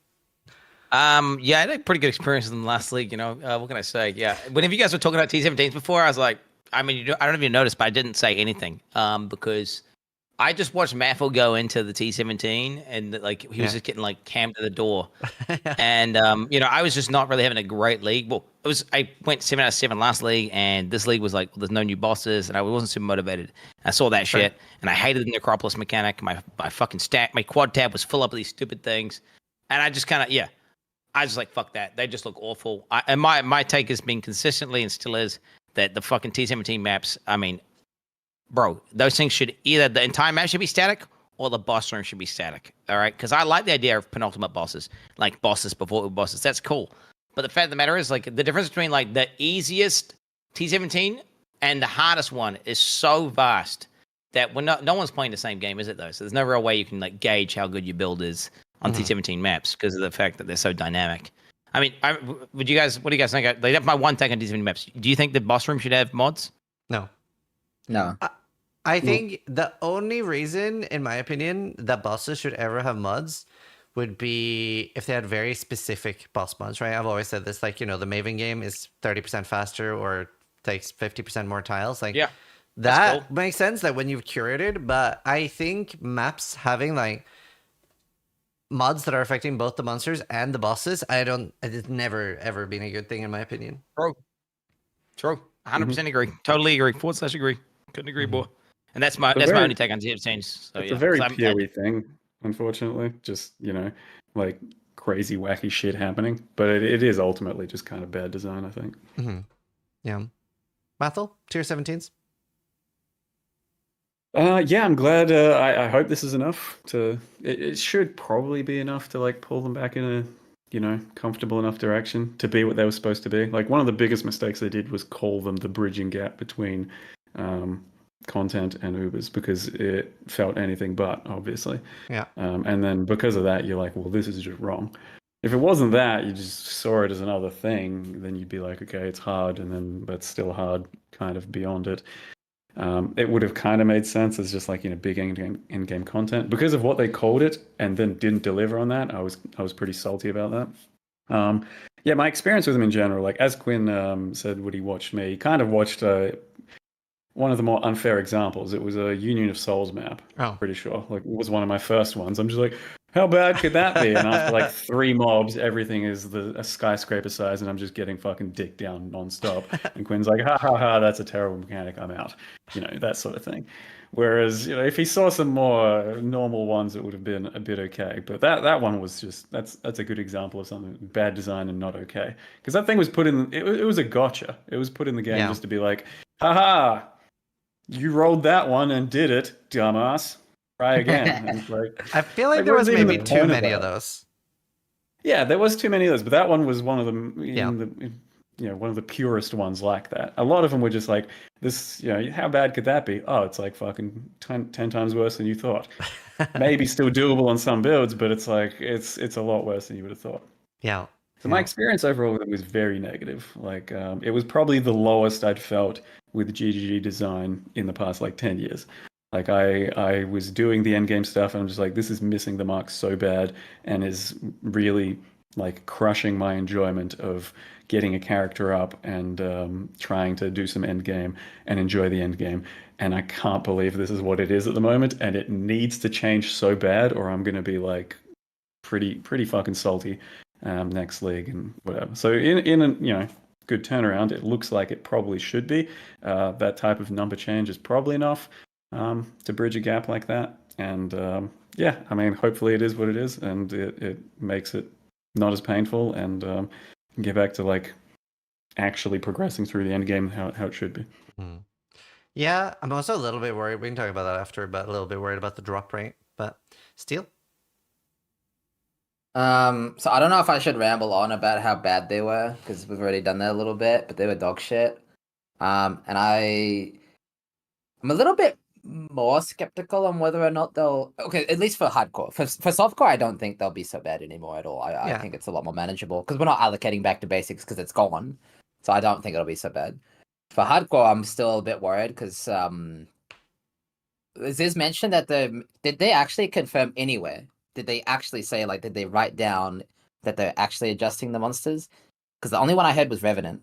I had a pretty good experience in the last league. What can I say? Yeah, whenever you guys were talking about T17s before, I was like, I mean, I don't know if you noticed, but I didn't say anything because I just watched Maffel go into the T17 and he was just getting cammed to the door, and I was just not really having a great league. Well, I went 7 out of 7 last league, and this league was there's no new bosses, and I wasn't super motivated. I saw that shit, and I hated the Necropolis mechanic. My fucking stack, my quad tab was full up of these stupid things, and I just kind of I was fuck that. They just look awful. And my take has been consistently and still is that the fucking T17 maps, I mean, bro, those things should either the entire map should be static or the boss room should be static. All right? Because I like the idea of penultimate bosses, like bosses before bosses. That's cool. But the fact of the matter is, the difference between the easiest T17 and the hardest one is so vast that no one's playing the same game, is it though? So there's no real way you can gauge how good your build is on T17 maps because of the fact that they're so dynamic. I mean, what do you guys think? That's my one take on T17 maps. Do you think the boss room should have mods? No. No. I think the only reason, in my opinion, that bosses should ever have mods would be if they had very specific boss mods, right? I've always said this, like, the Maven game is 30% faster or takes 50% more tiles. Like, Yeah, that makes sense, like, when you've curated, but I think maps having, like, mods that are affecting both the monsters and the bosses, it's never, ever been a good thing, in my opinion. True. 100% agree. Totally agree. / agree. Couldn't agree more. And that's my only take on T17. So, it's a very PoE thing, unfortunately. Just, like crazy, wacky shit happening. But it is ultimately just kind of bad design, I think. Yeah. Mathel, tier 17s? Yeah, I'm glad. I hope this is enough to. It should probably be enough to like pull them back in a comfortable enough direction to be what they were supposed to be. Like one of the biggest mistakes they did was call them the bridging gap between content and Ubers because it felt anything but, obviously. Yeah. And then because of that, you're like, well, this is just wrong. If it wasn't that, you just saw it as another thing, then you'd be like, okay, it's hard, and then but still hard, kind of beyond it. It would have kind of made sense as just like big in-game content because of what they called it, and then didn't deliver on that. I was pretty salty about that. Yeah, my experience with them in general, like as Quinn said, when he watched me, he kind of watched one of the more unfair examples. It was a Union of Souls map. Oh. Pretty sure. Like it was one of my first ones. I'm just like, how bad could that be? And after like 3 mobs, everything is a skyscraper size, and I'm just getting fucking dick down nonstop. And Quinn's like, ha ha ha, that's a terrible mechanic. I'm out. That sort of thing. Whereas, if he saw some more normal ones, it would have been a bit okay. But that one was just that's a good example of something bad design and not okay. Because that thing was put in. It was a gotcha. It was put in the game just to be like, haha, you rolled that one and did it, dumbass. Try again. And like, I feel like there was maybe too many of those. Yeah, there was too many of those, but that one was one of them. One of the purest ones like that. A lot of them were just like this. How bad could that be? Oh, it's like fucking 10 times worse than you thought. Maybe still doable on some builds, but it's like it's a lot worse than you would have thought. Yeah. So my experience overall with it was very negative. Like it was probably the lowest I'd felt with GGG design in the past like 10 years. Like I was doing the endgame stuff and I'm just like, this is missing the mark so bad and is really like crushing my enjoyment of getting a character up and trying to do some endgame and enjoy the endgame. And I can't believe this is what it is at the moment, and it needs to change so bad or I'm going to be like pretty fucking salty next league and whatever. So in a good turnaround, it looks like it probably should be. That type of number change is probably enough to bridge a gap like that. And I mean, hopefully it is what it is, and it makes it not as painful and get back to like actually progressing through the end game how it should be. Yeah, I'm also a little bit worried. We can talk about that after, but a little bit worried about the drop rate. But Steel? So I don't know if I should ramble on about how bad they were because we've already done that a little bit, but they were dog shit. And I'm a little bit more skeptical on whether or not they'll. Okay, at least for hardcore. For softcore, I don't think they'll be so bad anymore at all. I think it's a lot more manageable because we're not allocating back to basics because it's gone. So I don't think it'll be so bad. For hardcore, I'm still a bit worried because Ziz mentioned that did they actually confirm anywhere? Did they actually say, like, did they write down that they're actually adjusting the monsters? Because the only one I heard was Revenant.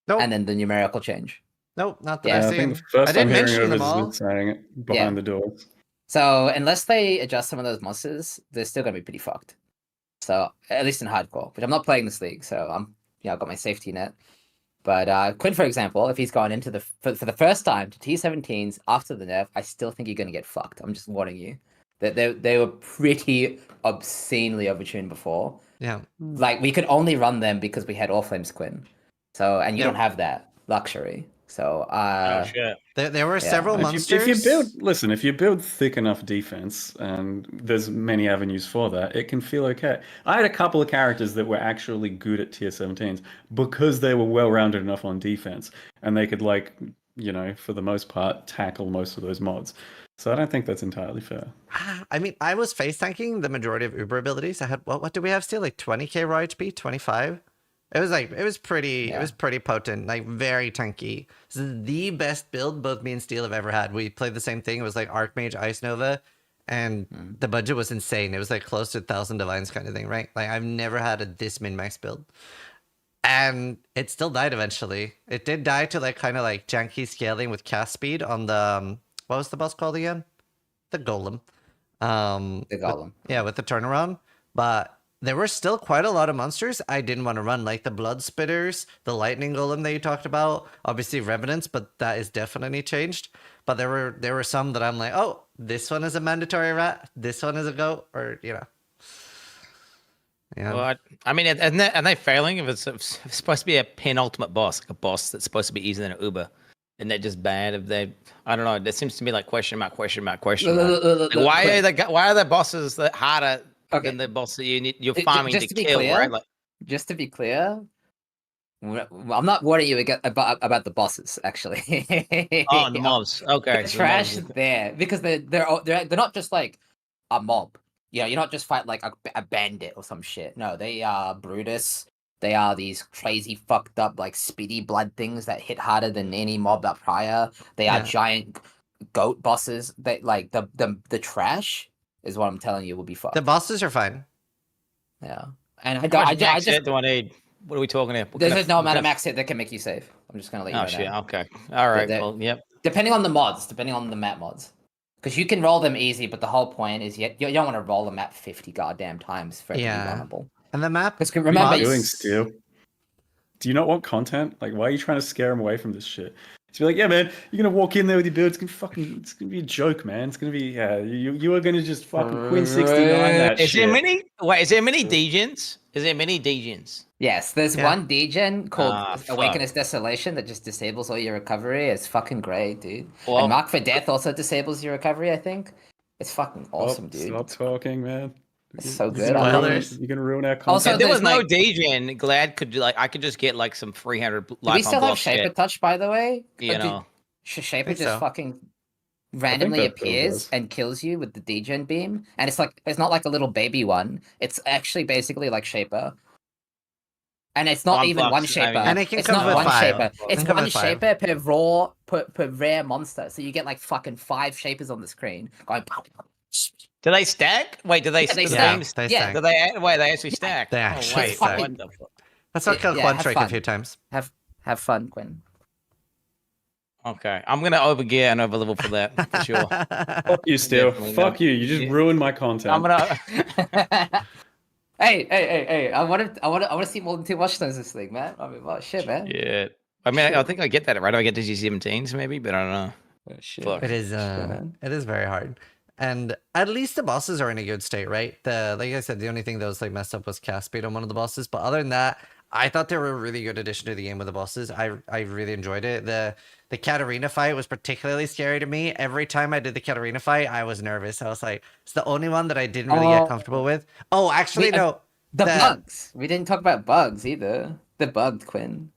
Nope. And then the numerical change. Nope, not that I've I seen. think the first I did I'm hearing mention of them is all. saying it behind the doors. So unless they adjust some of those monsters, they're still going to be pretty fucked. So at least in hardcore, but I'm not playing this league, so I've got my safety net. But Quinn, for example, if he's gone into for the first time to T17s after the nerf, I still think you're going to get fucked. I'm just warning you. They were pretty obscenely overtuned before. Yeah. Like, we could only run them because we had All Flames Quinn. So, and you don't have that luxury. So, oh shit. There were several monsters. If you build thick enough defense, and there's many avenues for that, it can feel okay. I had a couple of characters that were actually good at tier 17s because they were well-rounded enough on defense, and they could like for the most part, tackle most of those mods. So I don't think that's entirely fair. I mean, I was face tanking the majority of Uber abilities. I had what do we have still? Like 20k raw HP, 25. It was pretty potent, like very tanky. This is the best build both me and Steel have ever had. We played the same thing. It was like Archmage, Ice Nova, and the budget was insane. It was like close to 1,000 divines kind of thing, right? Like I've never had a this min max build. And it still died eventually. It did die to like kind of like janky scaling with cast speed on the what was the boss called again? The Golem. The Golem. With the turnaround. But there were still quite a lot of monsters I didn't want to run, like the Blood Spitters, the Lightning Golem that you talked about, obviously Revenants, but that is definitely changed. But there were some that I'm like, oh, this one is a mandatory rat, this one is a goat, or Yeah. Well, I mean, are they failing if it's supposed to be a penultimate boss, like a boss that's supposed to be easier than an Uber? Isn't that just bad? If they, I don't know. That seems to me like question mark. Like, why are the bosses that harder than the boss that you're farming to kill? Clear, right? Like, just to be clear, I'm not worried you about the bosses actually. the mobs. Okay, the trash there because they're not just like a mob. You're not just fight like a bandit or some shit. No, they are Brutus. They are these crazy, fucked up, like speedy blood things that hit harder than any mob up prior. They are giant goat bosses. They like the trash is what I'm telling you will be fucked. The bosses are fine. Yeah, and I just do I need? What are we talking here? There's no amount of max hit that can make you safe. I'm just gonna let you know. Oh shit! Now. Okay. All right. Well, yep. Depending on the mods, depending on the map mods. Because you can roll them easy, but the whole point is you don't want to roll the map 50 goddamn times for it to be runnable. And the map... Because remember... Steel. Do you not want content? Like, why are you trying to scare them away from this shit? Just be like, yeah, man, you're going to walk in there with your build, it's going to be a joke, man. It's going to be, you are going to just fucking Queen 69 that shit. Is there many degens? Is there many degens? Yes, there's one degen called Awakeness Desolation that just disables all your recovery. It's fucking great, dude. Well, and Mark for Death also disables your recovery, I think. It's fucking awesome, dude. Stop talking, man. It's so good. You're gonna ruin our content. Also, if there was no degen, Glad could I could just get like some 300 life. Do we still have Shaper Touch, by the way? You Shaper just fucking randomly appears and kills you with the degen beam, and it's not like a little baby one. It's actually basically like Shaper. And it's not even one Shaper. And it can it's come not with one 5. Shaper. It's one Shaper per rare monster. So you get like fucking 5 Shapers on the screen going. Do they stack? Wait, do they? They stack. Do they? Wait, they actually stack. They actually stack. What the fuck? That's what killed Quantrick a few times. Have fun, Quinn. Okay, I'm gonna overgear and overlevel for that for sure. Fuck you, Steel. Fuck you. You just ruined my content. I'm gonna. Hey! I want to see more than 2 watchstones this league, man. I mean, what shit, man? Yeah. I mean, I think I get that right. I get DG17s maybe, but I don't know. It is. It is very hard. And at least the bosses are in a good state, right? Like I said, the only thing that was like messed up was cast speed on one of the bosses. But other than that, I thought they were a really good addition to the game with the bosses. I really enjoyed it. The Katarina fight was particularly scary to me. Every time I did the Katarina fight, I was nervous. I was like, it's the only one that I didn't really get comfortable with. Oh, actually, no. The bugs. We didn't talk about bugs either. The bugged Quinn.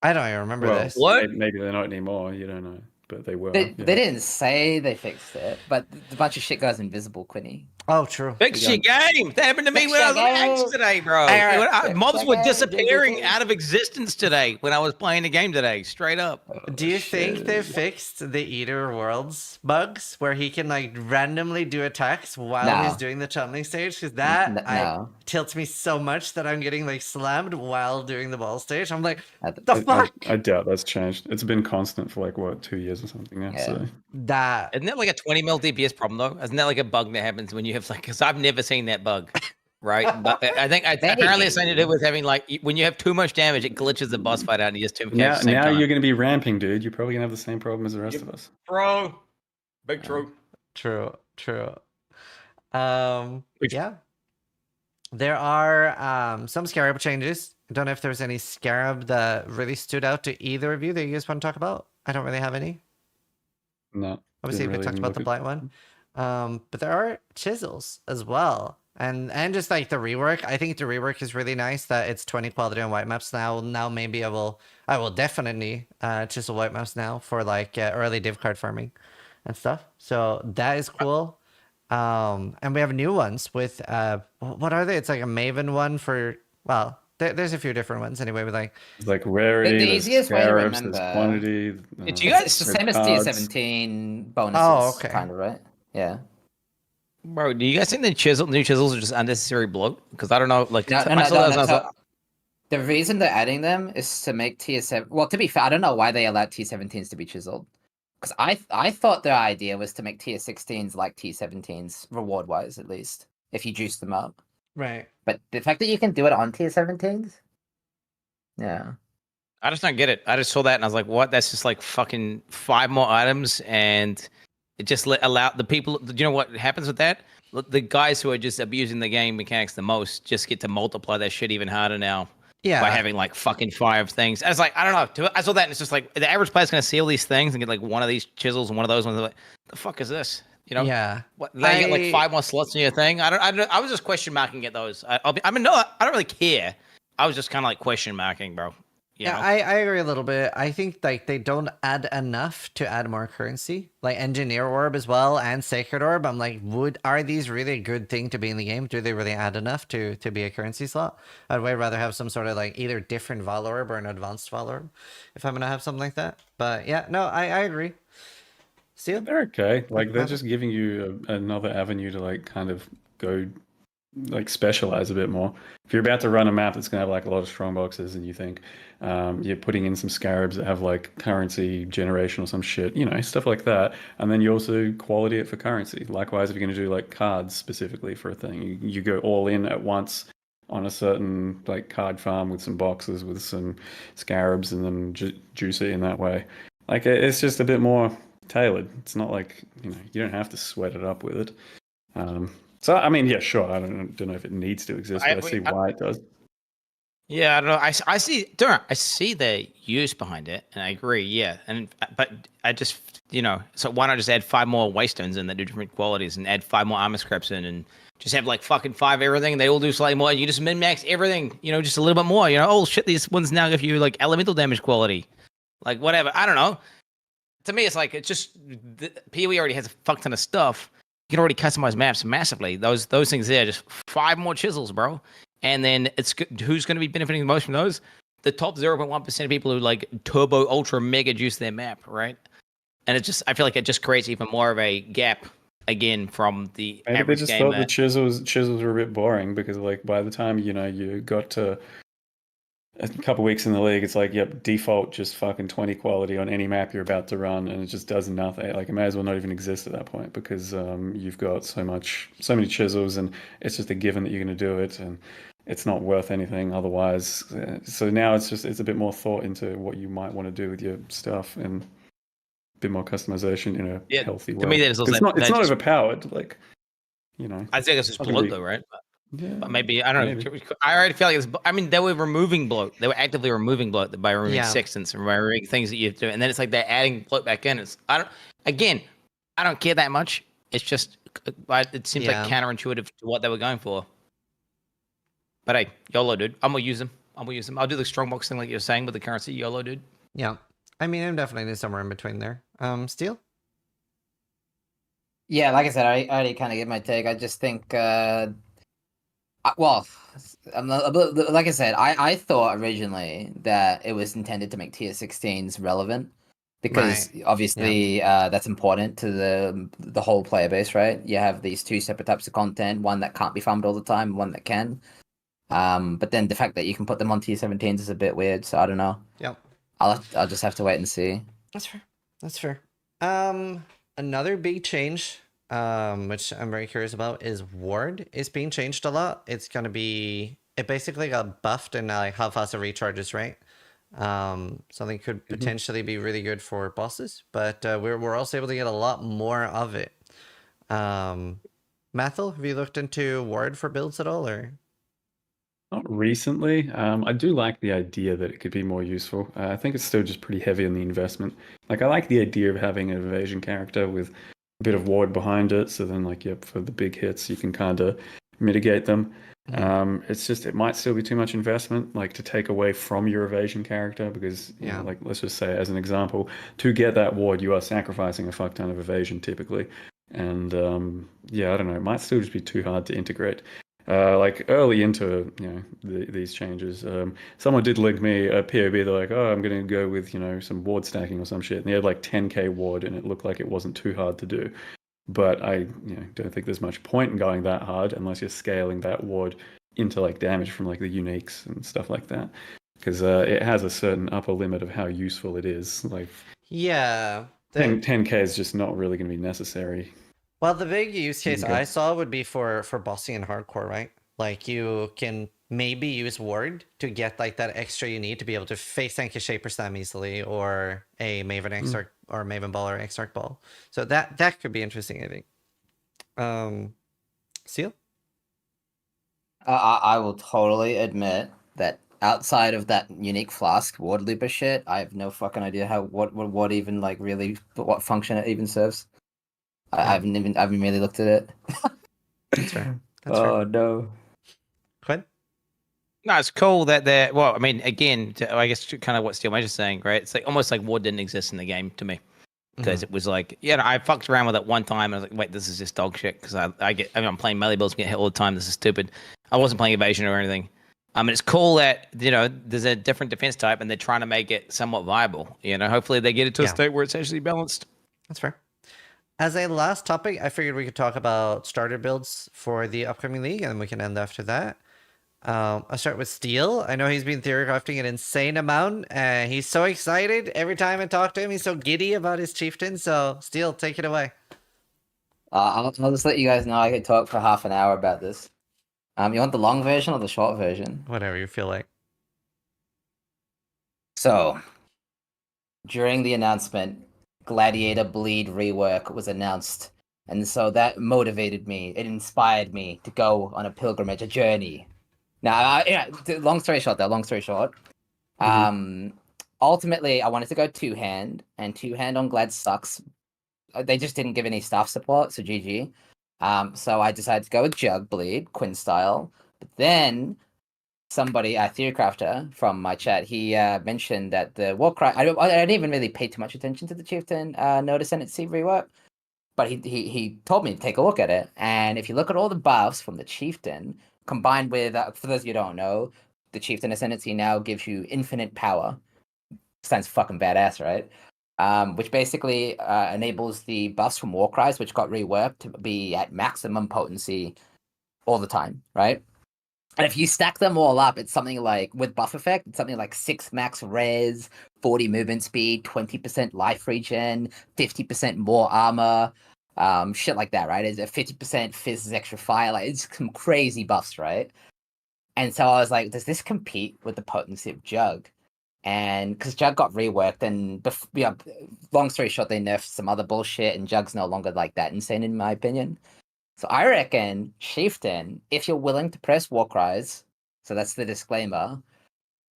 I don't even remember this. What? Maybe they're not anymore. You don't know. But they were. They didn't say they fixed it, but a bunch of shit goes invisible, Quinny. Oh, true. Fix your game. That happened to me when I was on X today, bro. Mobs were disappearing out of existence today when I was playing the game today. Straight up. Do you think they fixed the Eater Worlds bugs where he can like randomly do attacks while he's doing the tunneling stage? Because that tilts me so much that I'm getting like slammed while doing the ball stage. I'm like, the fuck? I doubt that's changed. It's been constant for like what, 2 years or something now. Yeah. So isn't that like a 20 mil DPS problem though? Isn't that like a bug that happens when you have like? Because I've never seen that bug, right? But I think apparently it's something to do with having like when you have too much damage, it glitches the boss fight out and you just too much. Now you're going to be ramping, dude. You're probably going to have the same problem as the rest of us, bro. Big true. True. Yeah. There are some Scarab changes. I don't know if there's any Scarab that really stood out to either of you that you guys want to talk about. I don't really have any. No. Obviously, we talked about the Blight one. But there are chisels as well. And just like the rework, I think the rework is really nice that it's 20 quality on white maps now. Now maybe I will definitely chisel white maps now for like early div card farming and stuff. So that is cool. And we have new ones with what are they? It's like a Maven one for, well, there's a few different ones anyway. With like There's like rarity, The there's easiest way to scarabs, there's remember- quantity. Do you It's, guys- it's the there's same as cards. tier 17 bonuses, Oh, okay. kind of, right? Yeah. Bro, do you guys think the new chisels are just unnecessary bloat? Because I don't know, like No, I no, saw no, those and I no, was so like, the reason they're adding them is to make tier 7. Well, to be fair, I don't know why they allowed tier 17s to be chiseled. Because I thought their idea was to make tier 16s like tier 17s, reward wise at least, if you juice them up. right. But the fact that you can do it on tier 17s, yeah. I just don't get it. I just saw that and I was like, what? That's just like fucking 5 more items, and it just allow the people. Do you know what happens with that? The guys who are just abusing the game mechanics the most just get to multiply that shit even harder now. Yeah. By having like fucking 5 things. I was like, I don't know. I saw that and it's just like the average player's gonna see all these things and get like one of these chisels and one of those ones. Like, the fuck is this? You know? Yeah. What? Now you get like 5 more slots in your thing. I was just question marking at those. I don't really care. I was just kind of like question marking, bro. You Yeah, know? I agree a little bit. I think like they don't add enough to add more currency. Like Engineer Orb as well and Sacred Orb. I'm like, are these really a good thing to be in the game? Do they really add enough to be a currency slot? I'd way rather have some sort of like either different Val Orb or an advanced Val Orb if I'm gonna have something like that. But yeah, no, I agree. Steel? They're okay. Like they're just giving you another avenue to like kind of go like specialize a bit more. If you're about to run a map that's gonna have like a lot of strong boxes and you think you're putting in some scarabs that have like currency generation or some shit, you know, stuff like that, and then you also quality it for currency. Likewise, if you're going to do like cards specifically for a thing, you go all in at once on a certain like card farm with some boxes with some scarabs and then juice it in that way. Like it's just a bit more tailored. It's not like, you know, you don't have to sweat it up with it. So I mean, yeah, sure. I don't know if it needs to exist, but I see why it does. Yeah, I don't know. I see the use behind it, and I agree. Yeah, but I just, you know, so why not just add 5 more waystones in that do different qualities, and add 5 more armor scraps in, and just have like fucking 5 everything. They all do slightly more. And you just min max everything, you know, just a little bit more. You know, oh shit, these ones now give you like elemental damage quality, like whatever. I don't know. To me, it's like it's just PoE already has a fuck ton of stuff. You can already customize maps massively. Those things there, just 5 more chisels, bro. And then it's who's going to be benefiting the most from those? The top 0.1% of people who like turbo, ultra, mega juice their map, right? And it just, I feel like it just creates even more of a gap again from the Maybe average they just gamer. thought the chisels were a bit boring because like by the time, you know, you got to a couple weeks in the league, it's like, yep, default just fucking 20 quality on any map you're about to run, and it just does nothing. Like it may as well not even exist at that point because you've got so many chisels, and it's just a given that you're going to do it, and it's not worth anything otherwise. So now it's a bit more thought into what you might want to do with your stuff and a bit more customization in a healthy way. To me, that is also it's not overpowered, like, you know. I think it's just bloat though, right? Yeah, but maybe I don't know. I already feel like it's. I mean, they were removing bloat. They were actively removing bloat by removing sextants and by removing things that you have to do. And then it's like they're adding bloat back in. I don't care that much. It's just it seems like counterintuitive to what they were going for. But hey, YOLO, dude. I'm gonna use them. I'll do the strong box thing like you were saying with the currency. YOLO, dude. Yeah. I mean, I'm definitely somewhere in between there. Steel? Yeah, like I said, I already kind of get my take. I just think, well, like I said, I thought originally that it was intended to make tier 16s relevant because obviously that's important to the whole player base, right? You have these 2 separate types of content, one that can't be farmed all the time, one that can. But then the fact that you can put them on tier 17s is a bit weird, so I don't know. Yep. I'll just have to wait and see. That's fair. Another big change, which I'm very curious about, is Ward is being changed a lot. It's gonna be, it basically got buffed and like how fast it recharges, right? Something could potentially be really good for bosses, but we're also able to get a lot more of it. Mathil, have you looked into Ward for builds at all, or? Not recently. I do like the idea that it could be more useful. I think it's still just pretty heavy in the investment. Like, I like the idea of having an evasion character with a bit of ward behind it. So then, like, yep, for the big hits, you can kind of mitigate them. Mhm. It's just it might still be too much investment, like to take away from your evasion character, because you know, like let's just say as an example, to get that ward, you are sacrificing a fuck ton of evasion typically, and yeah, I don't know, it might still just be too hard to integrate. Like early into these changes, someone did link me a POB. They're like, "Oh, I'm gonna go with some ward stacking or some shit," and they had like 10k ward, and it looked like it wasn't too hard to do. But I don't think there's much point in going that hard unless you're scaling that ward into like damage from like the uniques and stuff like that, because it has a certain upper limit of how useful it is. Like Yeah. 10k is just not really going to be necessary. Well, the big use case Okay. I saw would be for bossing and hardcore, right? Like you can maybe use ward to get like that extra you need to be able to face tank a shaper slam easily, or a Maven Exarch or Maven Ball or Exarch Ball. So that could be interesting, I think. Seal? I will totally admit that outside of that unique flask ward looper shit, I have no fucking idea what even like really what function it even serves. I haven't really looked at it. That's fair. That's fair. No. Quinn? No, it's cool that they're. Well, I mean, again, I guess kind of what Steel Major's saying, right? It's like almost like ward didn't exist in the game to me, because it was like, I fucked around with it one time and I was like, wait, this is just dog shit, because I'm playing melee builds and get hit all the time. This is stupid. I wasn't playing evasion or anything. I mean, it's cool that there's a different defense type and they're trying to make it somewhat viable. Hopefully they get it to a state where it's actually balanced. That's fair. As a last topic, I figured we could talk about starter builds for the upcoming league, and then we can end after that. I'll start with Steel. I know he's been theory crafting an insane amount. He's so excited every time I talk to him. He's so giddy about his chieftain. So, Steel, take it away. I'll just let you guys know I could talk for half an hour about this. You want the long version or the short version? Whatever you feel like. So, during the announcement, Gladiator Bleed rework was announced, and so that motivated me. It inspired me to go on a pilgrimage, a journey. Now, long story short, ultimately, I wanted to go two-hand, and two-hand on Glad sucks. They just didn't give any staff support, so GG. So I decided to go with Jug Bleed, Quinn style. But then somebody, a Theorycrafter from my chat, he mentioned that the Warcry. I didn't even really pay too much attention to the Chieftain Node Ascendancy rework, but he told me to take a look at it. And if you look at all the buffs from the Chieftain, combined with, for those of you who don't know, the Chieftain Ascendancy now gives you infinite power. Sounds fucking badass, right? Which basically enables the buffs from Warcries, which got reworked, to be at maximum potency all the time, right? And if you stack them all up, it's something like, with buff effect, it's something like 6 max res, 40 movement speed, 20% life regen, 50% more armor, shit like that, right? It's a 50% fizz extra fire, like it's some crazy buffs, right? And so I was like, does this compete with the potency of Jug? And because Jug got reworked, and long story short, they nerfed some other bullshit, and Jug's no longer like that insane in my opinion. So I reckon Chieftain, if you're willing to press Warcries, so that's the disclaimer,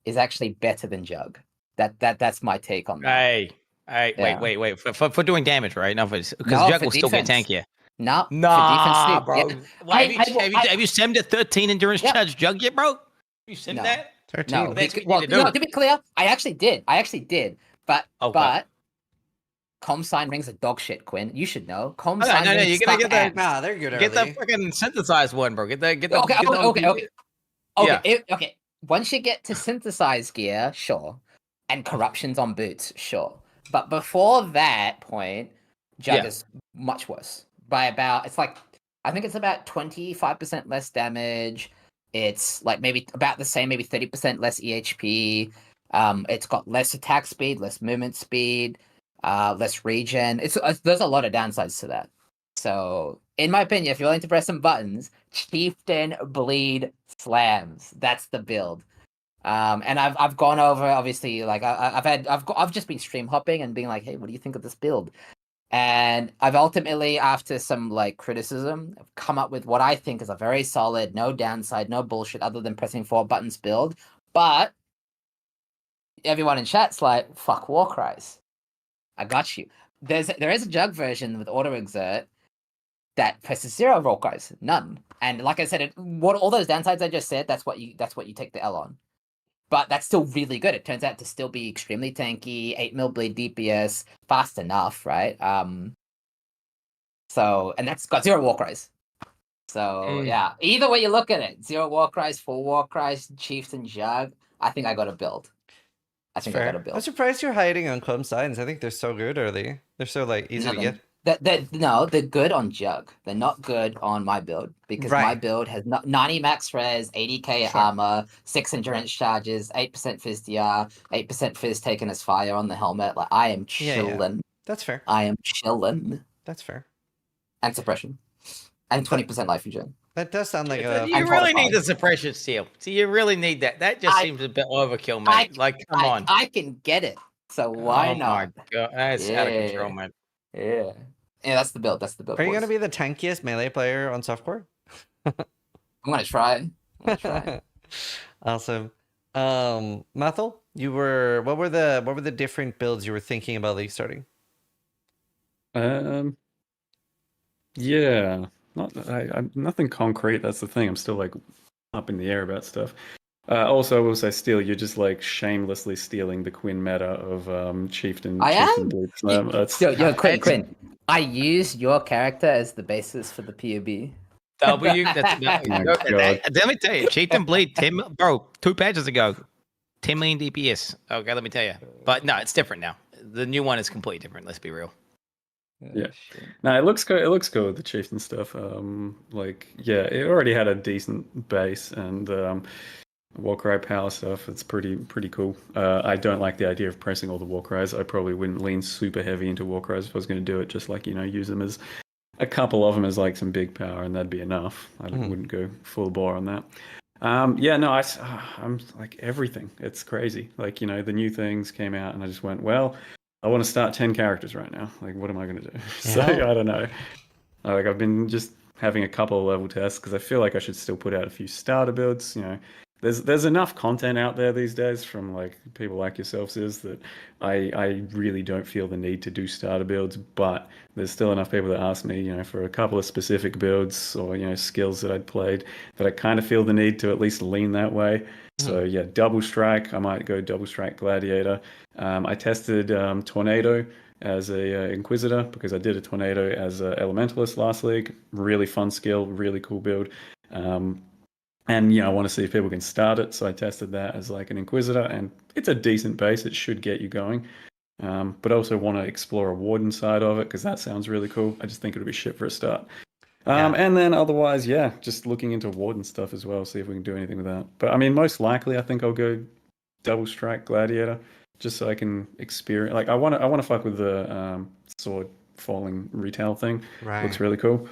is actually better than Jug. That's my take on that. Hey, Yeah. wait. For doing damage, right? No, because No, Jug for will still get defense. tankier. No, Nah, for bro. defense too. Yeah. Well, have you simmed a 13 endurance Yep. charge Jug yet, bro? You simmed No. that? 13. No, That's what you well, need to do. no, to be clear, I actually did. But Okay. but Com sign rings are dog shit, Quinn. You should know. Com No, sign no, rings you're gonna suck get ass. the Nah, they're good get the early. fucking synthesized one, bro. Get the Okay. Okay. Once you get to synthesized gear, sure, and corruptions on boots, sure. But before that point, Jug Yeah. is much worse by about. I think it's about 25% less damage. It's like maybe about the same, maybe 30% less EHP. It's got less attack speed, less movement speed, less regen. There's a lot of downsides to that. So, in my opinion, if you're willing to press some buttons, Chieftain Bleed slams. That's the build. And I've gone over, obviously, like I've just been stream hopping and being like, hey, what do you think of this build? And I've ultimately, after some like criticism, come up with what I think is a very solid, no downside, no bullshit other than pressing 4 buttons build. But everyone in chat's like, fuck Warcries. I got you. There is a Jug version with auto exert, that presses 0 roll cries, none. And like I said, what all those downsides I just said, that's what you take the L on. But that's still really good. It turns out to still be extremely tanky, 8 mil bleed DPS, fast enough, right? So, and that's got 0 war cries. So yeah, either way you look at it, 0 war cries, 4 war cries, Chiefs and Jug. I think I got to build. I think I got to build. I'm surprised you're hiding on Clum Signs. I think they're so good early. They're so like easy to get. No, they're good on Jug. They're not good on my build because my build has 90 max res, 80k armor, 6 endurance charges, 8% fizz DR, 8% fizz taken as fire on the helmet. Like I am chilling. That's fair. I am chilling. That's fair. And suppression, and 20% life regen. That does sound like You really need the suppression seal. So you really need that. That just seems a bit overkill, mate. Come on. I can get it. So why not? Oh my god, that's out of control, man. Yeah. Yeah, that's the build. That's the build. Are you gonna be the tankiest melee player on softcore? I'm gonna try. Awesome. Mathel, what were the different builds you were thinking about league starting? Yeah, I'm nothing concrete. That's the thing. I'm still like up in the air about stuff. Also, I will say, Steel, you're just like shamelessly stealing the Quinn meta of Chieftain. I am. Quinn. I used your character as the basis for the POB. W. Let me tell you, Chieftain Bleed, 10 bro, 2 patches ago, 10 million DPS. Okay, let me tell you. But no, it's different now. The new one is completely different. Let's be real. Yeah, no, it looks good. It looks good with the Chieftain stuff. It already had a decent base and Warcry power stuff. It's pretty cool. I don't like the idea of pressing all the Warcries. I probably wouldn't lean super heavy into Warcries if I was going to do it. Just like use them as a couple of them as like some big power, and that'd be enough. I wouldn't go full bore on that. I'm like everything. It's crazy. Like the new things came out, and I just went, well, I want to start 10 characters right now. Like, what am I going to do? So I don't know. Like, I've been just having a couple of level tests because I feel like I should still put out a few starter builds. There's enough content out there these days from like people like yourselves that I really don't feel the need to do starter builds, but there's still enough people that ask me, for a couple of specific builds or skills that I'd played that I kind of feel the need to at least lean that way. So yeah, double strike. I might go double strike gladiator. I tested tornado as a inquisitor because I did a tornado as a elementalist last league. Really fun skill, really cool build. And I want to see if people can start it. So I tested that as like an inquisitor, and it's a decent base. It should get you going. But I also want to explore a warden side of it because that sounds really cool. I just think it'll be shit for a start. And then otherwise, just looking into warden stuff as well, see if we can do anything with that. But I mean, most likely, I think I'll go double strike gladiator just so I can experience. Like, I want to fuck with the sword falling retail thing. Right. Looks really cool.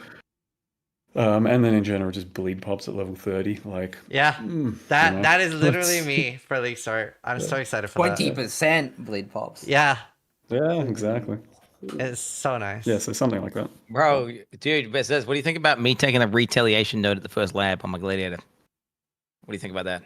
And then in general, just bleed pops at level 30. Like, that is literally me for league start. I'm so excited for 20% bleed pops. Yeah. Yeah, exactly. It's so nice. Yeah, so something like that. Bro, dude, what do you think about me taking a retaliation note at the first lab on my gladiator? What do you think about that?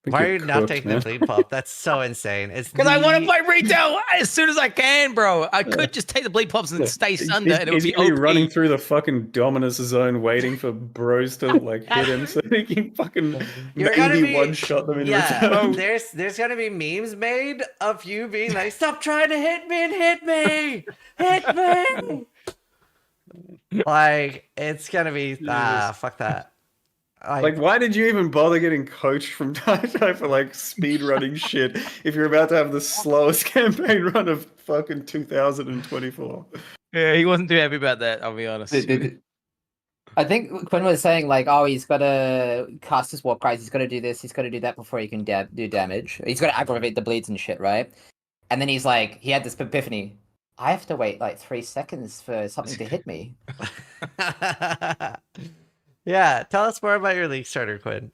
Why are you not taking the bleed pop? That's so insane. It's because I want to play retail as soon as I can, bro. I could just take the bleed pops and stay sunder, and it would be OP. Running through the fucking Dominus zone, waiting for bros to like hit him, so he can fucking maybe one-shot them in return. There's gonna be memes made of you being like, "Stop trying to hit me and hit me, hit me." Like it's gonna be fuck that. Like, why did you even bother getting coached from time to time for like speed running shit if you're about to have the slowest campaign run of fucking 2024? Yeah, he wasn't too happy about that, I'll be honest. I think Quinn was saying like, oh, he's got to cast his war cries, he's got to do this, he's got to do that before he can do damage. He's got to aggravate the bleeds and shit, right? And then he's like, he had this epiphany. I have to wait like 3 seconds for something to hit me. Yeah, tell us more about your league starter, Quinn.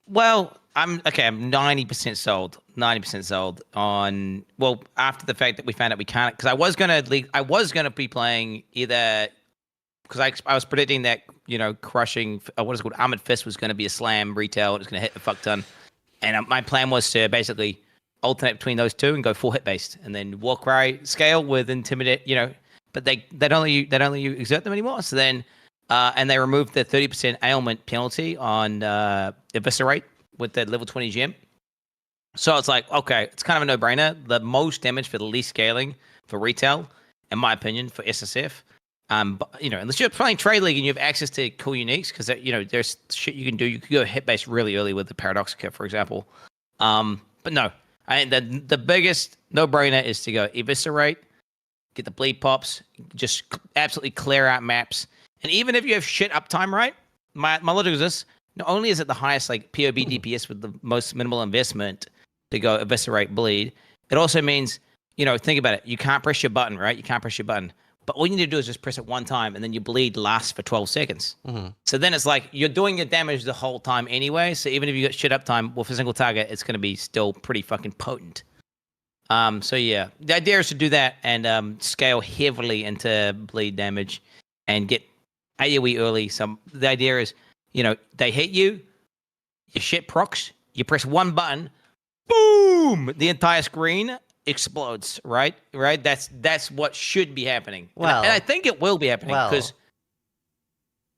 Well, I'm 90% sold. 90% sold on. Well, after the fact that we found out we can't, because I was gonna be playing either because I was predicting that crushing what is it called, Armored Fist was going to be a slam retail. It was going to hit a fuck ton, and my plan was to basically alternate between those two and go full hit based, and then Warcry scale with intimidate. but they don't let you exert them anymore. So then, and they removed the 30% ailment penalty on eviscerate with the level 20 gem. So it's like, okay, it's kind of a no-brainer. The most damage for the least scaling for retail, in my opinion, for SSF. But, unless you're playing Trade League and you have access to cool uniques, because there's shit you can do. You could go hit base really early with the Paradox kit, for example. But no, the biggest no-brainer is to go eviscerate, get the bleed pops, just absolutely clear out maps. And even if you have shit uptime, right? My logic is this: not only is it the highest like POB DPS with the most minimal investment to go eviscerate bleed, it also means, think about it. You can't press your button, right? You can't press your button. But all you need to do is just press it one time, and then your bleed lasts for 12 seconds. Mm-hmm. So then it's like you're doing your damage the whole time anyway. So even if you got shit uptime with a single target, it's going to be still pretty fucking potent. So yeah, the idea is to do that and scale heavily into bleed damage and get AoE early. So the idea is, they hit you, your shit procs, you press one button, boom, the entire screen explodes, right? That's what should be happening. Well, and I think it will be happening because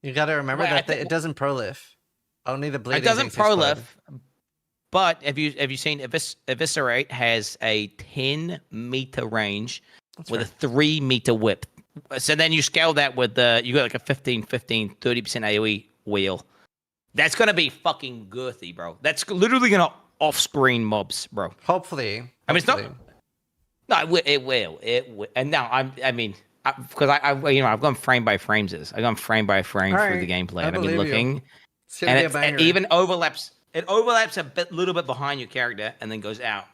you got to remember that it doesn't proliff. Only the bleeding. It doesn't proliff. But have you seen Eviscerate has a 10-meter range with a 3-meter whip. So then you scale that with you got like a 15, 30% AoE wheel. That's gonna be fucking girthy, bro. That's literally gonna off-screen mobs, bro. Hopefully. I mean, it's not. No, it will. And now because I've gone frame by frames. I've gone frame by frame through the gameplay. And I've been looking, and it even overlaps. It overlaps little bit behind your character and then goes out.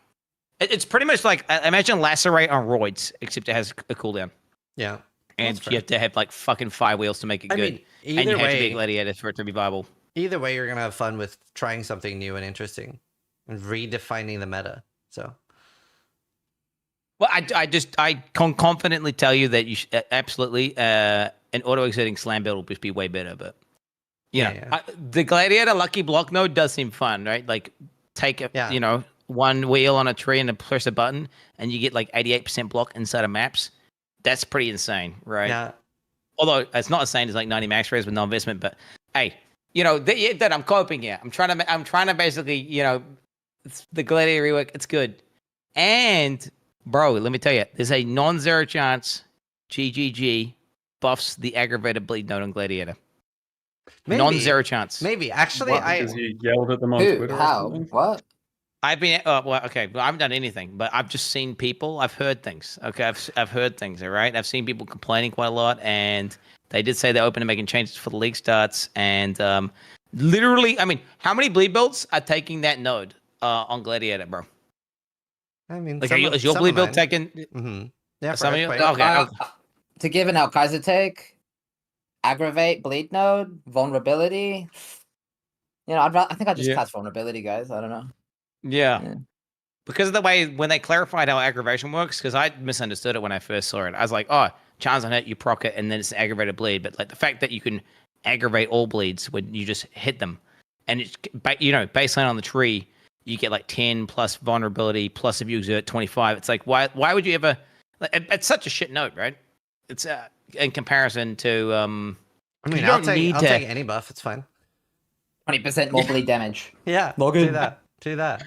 It's pretty much like imagine Lacerate on roids, except it has a cooldown. Yeah, and you have to have like fucking 5 wheels to make it good. And you have to be a gladiator for it to be viable. Either way, you're gonna have fun with trying something new and interesting, and redefining the meta. So. Well, I can confidently tell you that you absolutely an auto-exerting slam build will just be way better. But the Gladiator Lucky Block node does seem fun, right? Like take one wheel on a tree and then press a button, and you get like 88% block inside of maps. That's pretty insane, right? Yeah. Although it's not insane as like 90 max rays with no investment, but hey, that I'm coping here. I'm trying to basically it's the Gladiator rework. It's good, and bro, let me tell you, there's a non-zero chance GGG buffs the aggravated bleed node on Gladiator. Maybe. Non-zero chance. Maybe. Actually, because you yelled at them on Twitter. How? What? I've been well, okay, but I haven't done anything. But I've just seen people. I've heard things. Okay, I've heard things. All right, I've seen people complaining quite a lot, and they did say they're open to making changes for the league starts. And literally, I mean, how many bleed builds are taking that node on Gladiator, bro? I mean, like, is your bleed build taken? Mm-hmm. Yeah, some of you. Okay. To give an Alkaiser take, aggravate, bleed node, vulnerability. I think I just cast vulnerability, guys. I don't know. Yeah. Because of the way when they clarified how aggravation works, because I misunderstood it when I first saw it. I was like, oh, charms on it, you proc it, and then it's an aggravated bleed. But like the fact that you can aggravate all bleeds when you just hit them, and it's baseline on the tree, you get like 10 plus vulnerability, plus if you exert 25. It's like why would you ever? Like, it's such a shit note, right? It's in comparison to I mean, I'll take any buff. It's fine. 20% more bleed damage. Yeah, do that.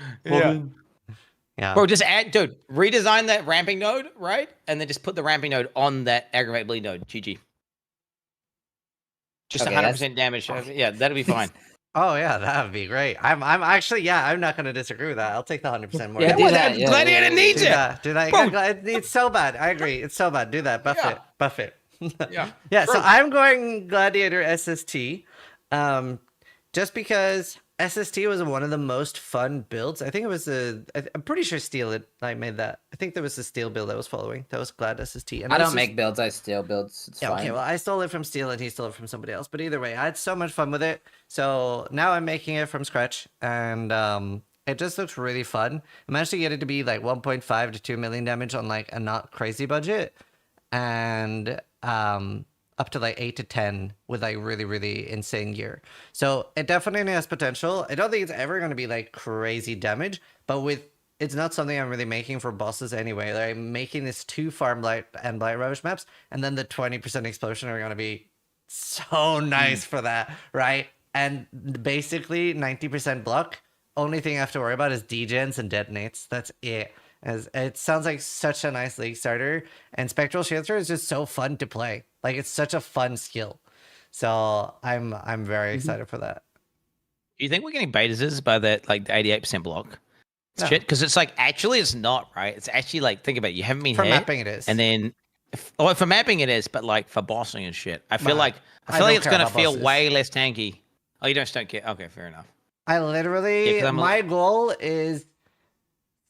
Yeah. Bro, just redesign that ramping node, right? And then just put the ramping node on that aggravate bleed node. GG. Just 100% damage. Yeah, that'll be fine. Oh yeah, that would be great. I'm actually I'm not going to disagree with that. I'll take the 100% more. Yeah, Gladiator needs it. Do that. It's so bad. I agree. It's so bad. Do that. Buff it. Yeah. Yeah. So I'm going Gladiator SST, just because SST was one of the most fun builds. I think it was I'm pretty sure Steel made that. I think there was a Steel build I was following. That was Glad SST. And I don't make builds. I steal builds. It's fine. Okay. Well, I stole it from Steel and he stole it from somebody else. But either way, I had so much fun with it. So now I'm making it from scratch, and it just looks really fun. I managed to get it to be like 1.5 to 2 million damage on like a not crazy budget, and up to like 8 to 10 with like really, really insane gear. So it definitely has potential. I don't think it's ever going to be like crazy damage, but with it's not something I'm really making for bosses anyway. Like, I'm making this 2 Farm Blight and Blight Rubbish maps, and then the 20% explosion are going to be so nice for that, right? And basically 90% block. Only thing I have to worry about is degens and detonates. That's it. As it sounds like such a nice league starter, and Spectral Shielder is just so fun to play. Like, it's such a fun skill. So I'm very excited for that. Do you think we're getting betas by that like the 88% block? No. Shit, because it's like actually it's not right. It's actually like think about it. You haven't been For here, mapping it is. and then for mapping it is, but like for bossing and shit, I feel Nah, like I it's don't care gonna about feel bosses. way less tanky. Oh, you don't care? Okay, fair enough. I literally, Yeah, 'cause I'm a- my goal is,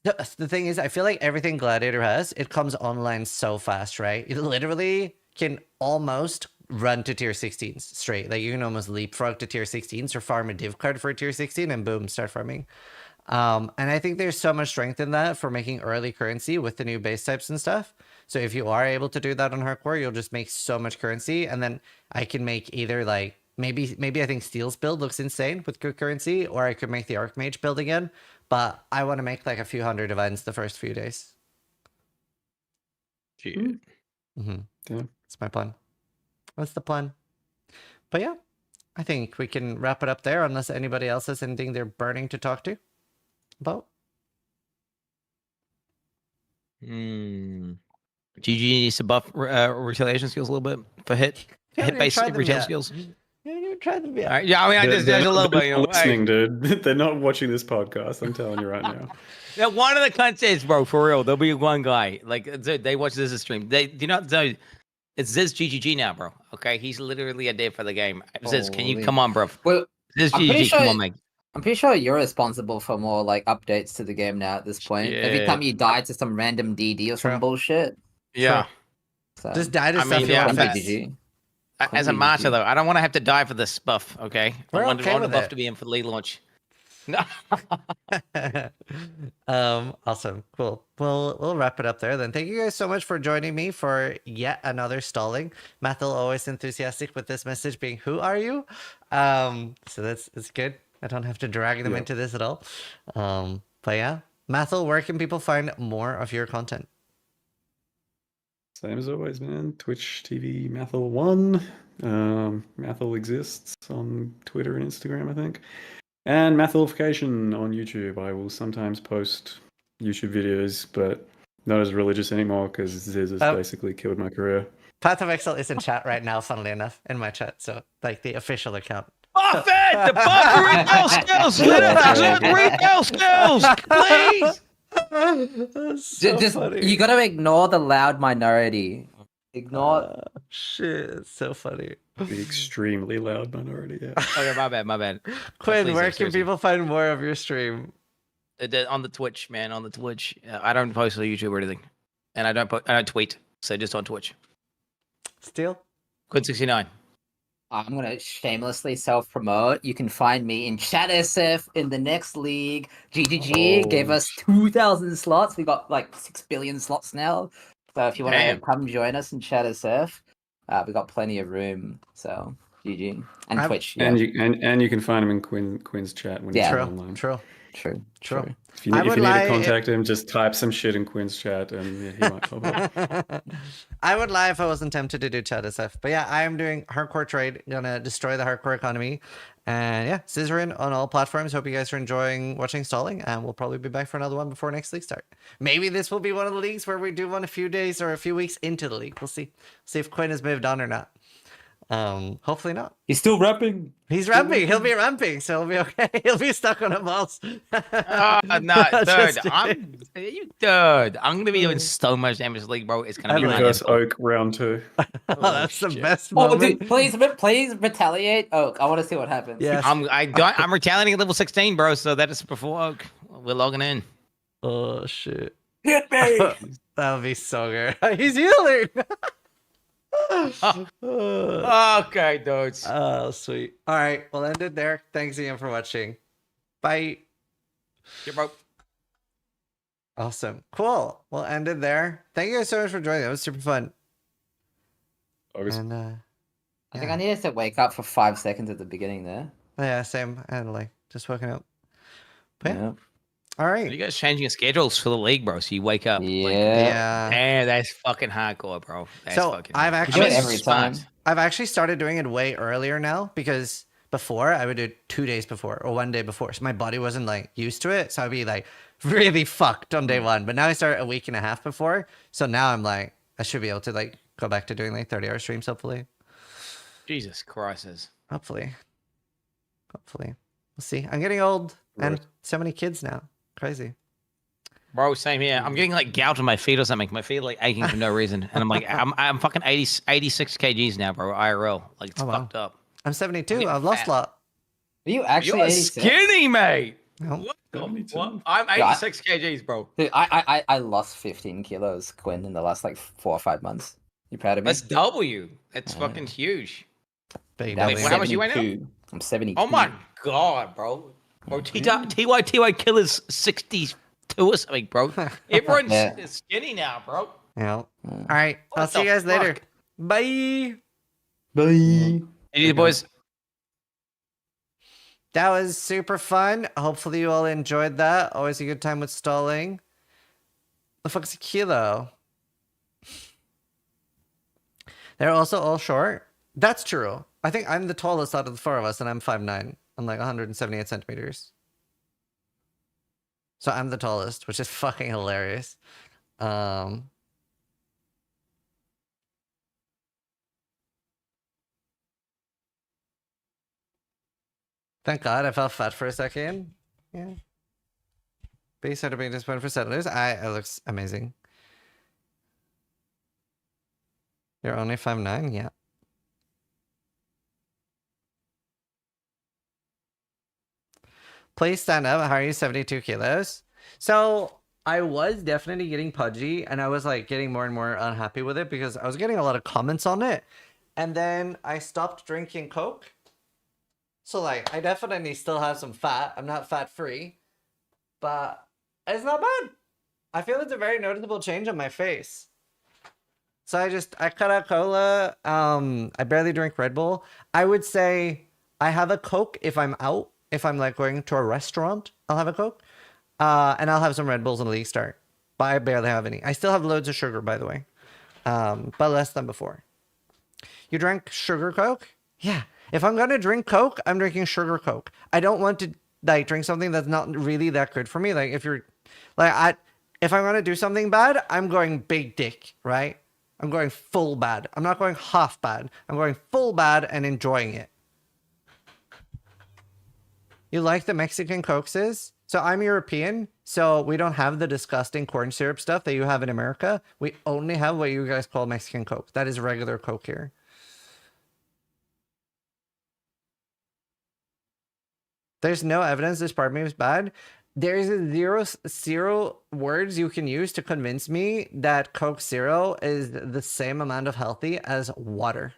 the thing is, I feel like everything Gladiator has, it comes online so fast, right? It literally can almost run to tier 16s straight. Like, you can almost leapfrog to tier 16s or farm a div card for a tier 16 and boom, start farming. And I think there's so much strength in that for making early currency with the new base types and stuff. So if you are able to do that on hardcore, you'll just make so much currency, and then I can make either like maybe I think Steel's build looks insane with good currency, or I could make the Archmage build again. But I want to make like a few hundred events the first few days. Shit. Mm-hmm. Yeah. That's my plan. That's the plan. But yeah, I think we can wrap it up there unless anybody else has anything they're burning to talk to about. GG needs to buff retaliation skills a little bit for hit based retail skills. Yeah, you tried to be. All right, yeah, I mean, I just there's a little bit. You know, listening, dude. They're not watching this podcast. I'm telling you right now. Yeah, one of the contests, bro, for real. There'll be one guy like dude, they watch this stream. They do not know. It's Ziz GGG now, bro. Okay, he's literally a dev for the game. Ziz, can you Holy- come on, bro? Well, Ziz I'm pretty GGG, come sure- on, mate. I'm pretty sure you're responsible for more like updates to the game now at this point. Every Yeah. time you die to some random DD or some True. bullshit. Yeah. So, Just die to I stuff mean, you yeah, want but- fast. GG. As a GG. master, though, I don't want to have to die for this buff. Okay, We're I want okay the with buff it. to be in for lead launch. No. Awesome, cool. We'll wrap it up there then. Thank you guys so much for joining me for yet another stalling. Mathil always enthusiastic with this message being, "Who are you?" So that's good. I don't have to drag them into this at all. But yeah, Mathil, where can people find more of your content? Same as always, man. Twitch TV Mathil1. Mathil exists on Twitter and Instagram, I think. And Mathilification on YouTube. I will sometimes post YouTube videos, but not as religious anymore because Ziz has basically killed my career. Path of Exile is in chat right now, funnily enough, in my chat. So, like, the official account. Buff it! The buff retail skills! Let us retail skills, please! Just you gotta ignore the loud minority. Ignore. Shit, it's so funny. The extremely loud minority, yeah. Okay, my bad. Quinn, Please, where can seriously. people find more of your stream? On the Twitch, man, on the Twitch. I don't post on YouTube or anything, and I don't tweet, so just on Twitch. Steel? Quinn69. I'm gonna shamelessly self-promote. You can find me in Chat SF in the next league. GGG gave us 2,000 slots. We got like 6 billion slots now. So if you want to Damn. come join us in Chat SF, we got plenty of room. So GG and Twitch. Yeah. And you can find him in Quinn's chat when he's Yeah. online. True. True. If you I need would to lie- contact him, just type some shit in Quinn's chat and he might pop up. I would lie if I wasn't tempted to do chat SF. But yeah, I am doing hardcore trade, gonna destroy the hardcore economy. And yeah, Zizaran on all platforms. Hope you guys are enjoying watching Stalling, and we'll probably be back for another one before next league start. Maybe this will be one of the leagues where we do one a few days or a few weeks into the league. We'll see. See if Quinn has moved on or not. Hopefully not. He's still rapping. He's ramping. He'll be ramping, so he'll be okay. He'll be stuck on a boss. No, Just dude. I'm gonna be doing so much damage to league, bro. It's gonna be Quinn's like versus Oak round 2. Oh, that's the best Oh, moment. dude, please retaliate. Oh, I want to see what happens. Yes. I'm retaliating at level 16, bro. So that is before Oak. We're logging in. Oh shit. Hit me. That would be so good. He's healing. Okay, dudes. Oh, sweet. All right, we'll end it there. Thanks again for watching. Bye. Yeah, bro. Awesome. Cool. We'll end it there. Thank you guys so much for joining. That was super fun. August. And I think I needed to wake up for 5 seconds at the beginning there. yeah, same. And like just woken up. But yeah. All Are right. you guys changing your schedules for the league, bro? So you wake up. Yeah. Like, Yeah. damn, that's fucking hardcore, bro. That's So fucking I've hardcore. You do it actually every time. I've actually started doing it way earlier now because before I would do it 2 days before or 1 day before. So my body wasn't like used to it. So I'd be like really fucked on day one. But now I start a week and a half before. So now I'm like, I should be able to like go back to doing like 30-hour streams, hopefully. Jesus Christ. Hopefully. Hopefully. We'll see. I'm getting old and so many kids now. Crazy. Bro, same here. I'm getting like gout on my feet or something. My feet are like aching for no reason. And I'm like, I'm fucking 86 kgs now, bro. IRL. Like, it's Oh, wow. fucked up. I'm 72. getting I've lost fat. a lot. Are you actually You're 86? skinny, mate. No. What the Yeah, me too. what? I'm 86 kgs, bro. Dude, I lost 15 kilos, Quinn, in the last like 4 or 5 months. You proud of me? That's double you. That's fucking huge. Big That W. was Wait, how much you weigh now? 72. I'm 72. Oh my god, bro. Bro, TY Killer's 62 or something, bro. Everyone's Yeah. skinny now, bro. Yeah. All right. What I'll see you the guys later. fuck? Bye. Bye. Any boys? That was super fun. Hopefully you all enjoyed that. Always a good time with stalling. The fuck's a kilo? They're also all short. That's true. I think I'm the tallest out of the 4 of us, and I'm 5'9". I'm like 178 centimeters. So I'm the tallest, which is fucking hilarious. Thank God I felt fat for a second. Yeah. Base out of being disappointed for settlers. It looks amazing. You're only 5'9"? Yeah. Please stand up. How are you? 72 kilos. So I was definitely getting pudgy and I was like getting more and more unhappy with it because I was getting a lot of comments on it. And then I stopped drinking Coke. So like I definitely still have some fat. I'm not fat free, but it's not bad. I feel it's a very noticeable change on my face. So I cut out cola. I barely drink Red Bull. I would say I have a Coke if I'm out. If I'm like going to a restaurant, I'll have a Coke. And I'll have some Red Bulls in the league start. But I barely have any. I still have loads of sugar, by the way. But less than before. You drank sugar Coke? Yeah. If I'm gonna drink Coke, I'm drinking sugar Coke. I don't want to like drink something that's not really that good for me. Like if you're like if I'm gonna do something bad, I'm going big dick, right? I'm going full bad. I'm not going half bad. I'm going full bad and enjoying it. You like the Mexican Cokes? So I'm European, so we don't have the disgusting corn syrup stuff that you have in America. We only have what you guys call Mexican Coke. That is regular Coke here. There's no evidence this part of me is bad. There is zero words you can use to convince me that Coke Zero is the same amount of healthy as water.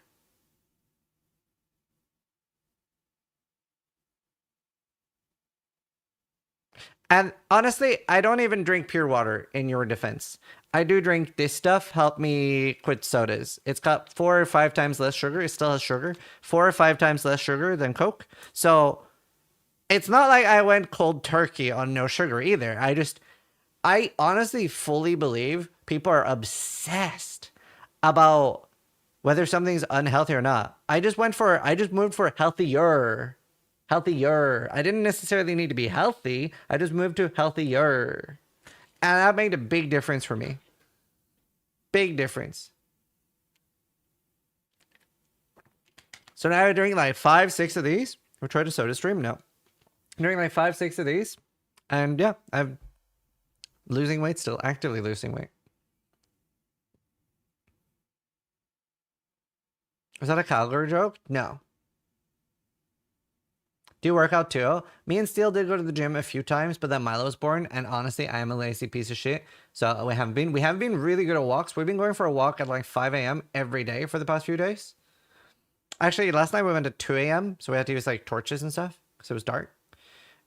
And honestly, I don't even drink pure water in your defense. I do drink this stuff, help me quit sodas. It's got 4 or 5 times less sugar. It still has sugar. 4 or 5 times less sugar than Coke. So it's not like I went cold turkey on no sugar either. I honestly fully believe people are obsessed about whether something's unhealthy or not. I just moved for healthier. Healthier. I didn't necessarily need to be healthy. I just moved to healthier. And that made a big difference for me. Big difference. So now I drink like 5, 6 of these. We'll try to soda stream. No. I'm doing like 5, 6 of these. And yeah, I'm losing weight still. Actively losing weight. Was that a Calgary joke? No. Do you work out too? Me and Steele did go to the gym a few times, but then Milo was born, and honestly, I am a lazy piece of shit. So we haven't been really good at walks. We've been going for a walk at like 5 a.m. every day for the past few days. Actually, last night we went at 2 a.m., so we had to use like torches and stuff because it was dark.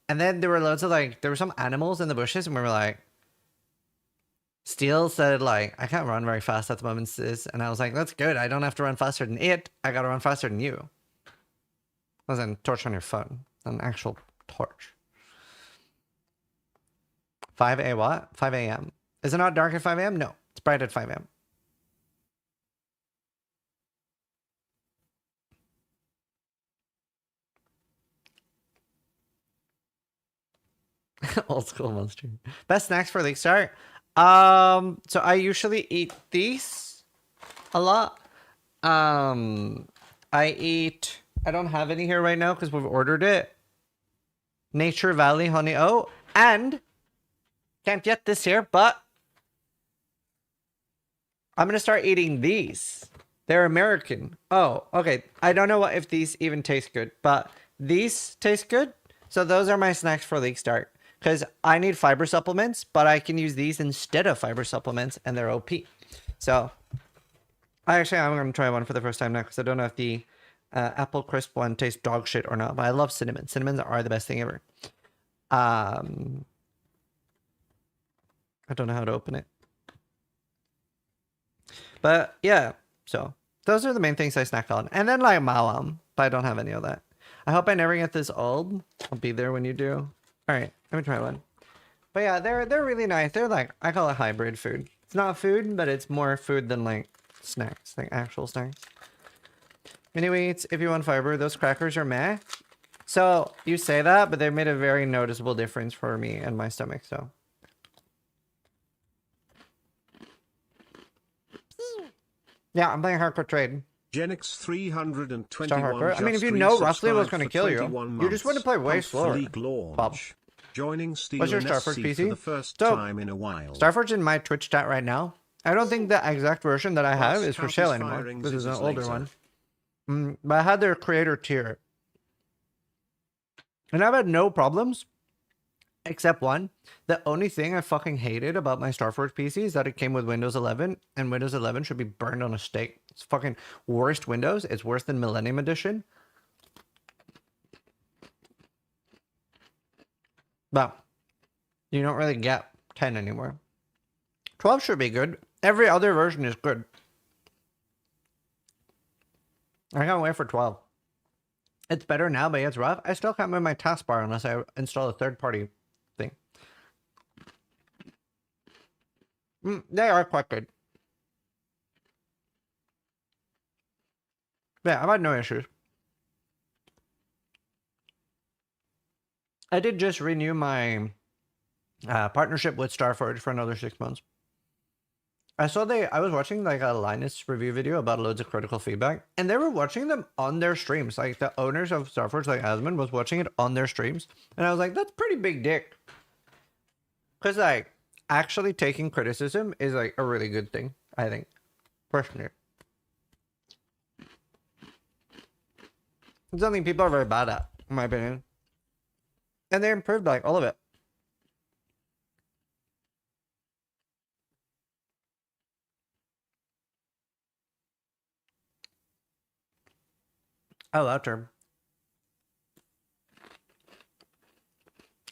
And then there were loads of there were some animals in the bushes, and we were like, Steele said like, I can't run very fast at the moment, sis. And I was like, that's good. I don't have to run faster than it. I gotta run faster than you. As in torch on your phone, an actual torch. 5 a what? 5 a.m. Is it not dark at 5 a.m.? No, it's bright at 5 a.m. Old school monster. Best snacks for League Start. So I usually eat these a lot. I don't have any here right now because we've ordered it. Nature Valley Honey O, and can't get this here, but I'm gonna start eating these. They're American. Oh, okay. I don't know if these even taste good, but these taste good. So those are my snacks for League Start. Because I need fiber supplements, but I can use these instead of fiber supplements, and they're OP. So, I'm going to try one for the first time now, because I don't know if the apple crisp one tastes dog shit or not, but I love cinnamon. Cinnamons are the best thing ever. I don't know how to open it. But, yeah. So, those are the main things I snack on. And then, like, Mawam, but I don't have any of that. I hope I never get this old. I'll be there when you do. Alright, let me try one. But yeah, they're really nice. They're like, I call it hybrid food. It's not food, but it's more food than like snacks, like actual snacks. Mini wheats, if you want fiber, those crackers are meh. So you say that, but they made a very noticeable difference for me and my stomach, so. Yeah, I'm playing Hardcore Trade. Genix 321. I mean, if you know roughly what's going to kill you, you just want to play way slower. Bob. Joining Steel What's your and Starforge SC PC? for the first time in a while. Starforge in my Twitch chat right now. I don't think the exact version that I have is for sale anymore. This is an older one. But I had their creator tier. And I've had no problems. Except one. The only thing I fucking hated about my Starforge PC is that it came with Windows 11. And Windows 11 should be burned on a stake. It's fucking worst Windows. It's worse than Millennium Edition. But you don't really get 10 anymore. 12 should be good. Every other version is good. I can't wait for 12. It's better now, but it's rough. I still can't move my taskbar unless I install a third-party thing. They are quite good. Yeah, I've had no issues. I did just renew my partnership with Starforge for another 6 months. I was watching like a Linus review video about loads of critical feedback, and they were watching them on their streams. Like the owners of Starforge, like Asmund, was watching it on their streams, and I was like, that's pretty big dick. Because like actually taking criticism is like a really good thing, I think, personally. It's something people are very bad at, in my opinion. And they improved like all of it. I love term.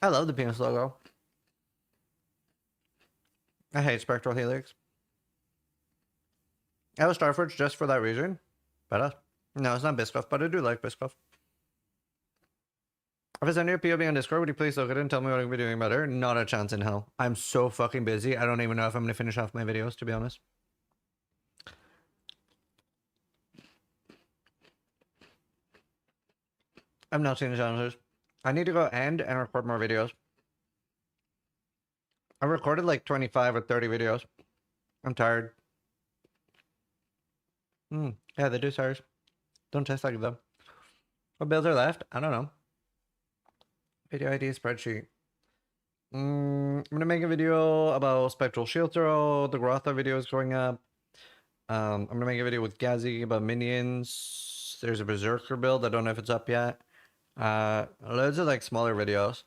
I love the penis logo. I hate Spectral Helix. I was Starforge just for that reason. But no, it's not Biscoff, but I do like Biscoff. If I send you a POV on Discord, would you please look at it and tell me what I can be doing better? Not a chance in hell. I'm so fucking busy. I don't even know if I'm going to finish off my videos, to be honest. I'm not seeing the challenges. I need to go and record more videos. I recorded like 25 or 30 videos. I'm tired. Yeah, they do stars. Don't taste like them. What builds are left? I don't know. Video ID spreadsheet. I'm gonna make a video about Spectral Shield Throw. The Grotha video is going up. I'm gonna make a video with Gazi about minions. There's a Berserker build. I don't know if it's up yet. Loads of like smaller videos.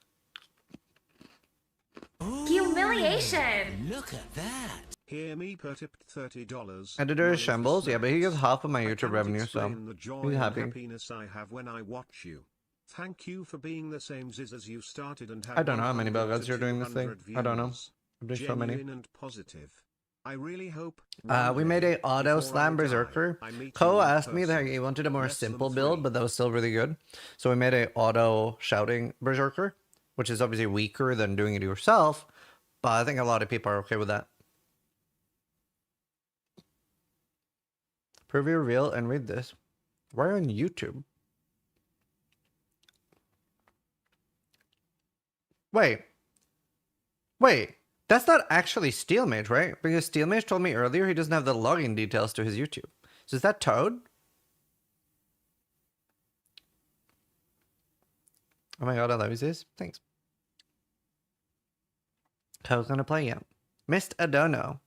Humiliation! Look at that. Hear me per tipped $30. Editor is Shambles, yeah, but he gets half of my YouTube revenue, so the joy he's and happy. happiness I have when I watch you. Thank you for being the same Ziz as you started and have I don't know how many 100 belguns to you're doing this thing. 200 I don't know. views. There's so many. Genuine and positive. I really hope. We made a auto slam berserker. Ko asked me that he wanted a more simple build, but that was still really good. So we made a auto shouting berserker, which is obviously weaker than doing it yourself, But I think a lot of people are okay with that. Prove you're real and read this. We're on YouTube. Wait. That's not actually Steelmage, right? Because Steelmage told me earlier he doesn't have the login details to his YouTube. So is that Toad? Oh my god, I love this. Thanks. Toad's gonna play, yeah. Missed a dono.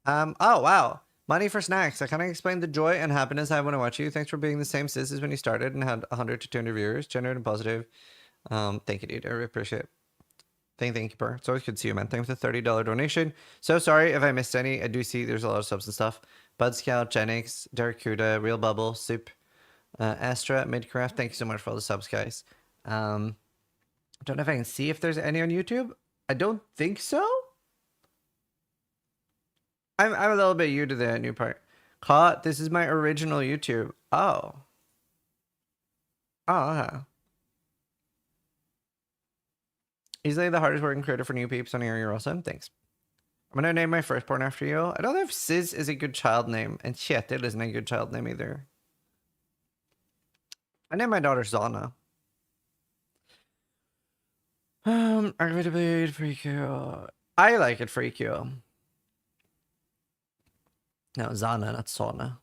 Oh wow. Money for snacks. I can't explain the joy and happiness I have when I watch you. Thanks for being the same sis as when you started and had 100 to 200 viewers. Genuine and positive. Thank you, dude. I really appreciate it. Thank you, Per. It's always good to see you, man. Thanks for the $30 donation. So sorry if I missed any. I do see there's a lot of subs and stuff. Bud Scout, Genix, Derek Kuda, Real Bubble, Soup, Astra, Midcraft. Thank you so much for all the subs, guys. I don't know if I can see if there's any on YouTube. I don't think so. I'm a little bit new to the new part. Caught. This is my original YouTube. Oh. Oh, okay. Easily the hardest working creator for new peeps on here. You're awesome. Thanks. I'm gonna name my firstborn after you. I don't know if Sis is a good child name, and shit, it isn't a good child name either. I named my daughter Zana. Aggravated Freaky. I like it Freaky. No, Zana, not Sauna.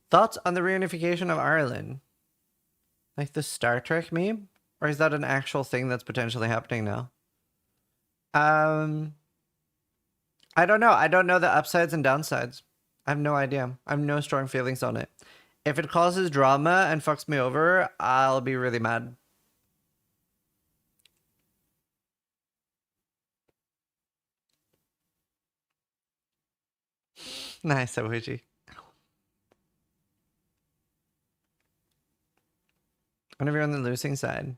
Thoughts on the reunification of Ireland? Like the Star Trek meme? Or is that an actual thing that's potentially happening now? I don't know. I don't know the upsides and downsides. I have no idea. I have no strong feelings on it. If it causes drama and fucks me over, I'll be really mad. Nice, Ouija. Whenever you're on the losing side.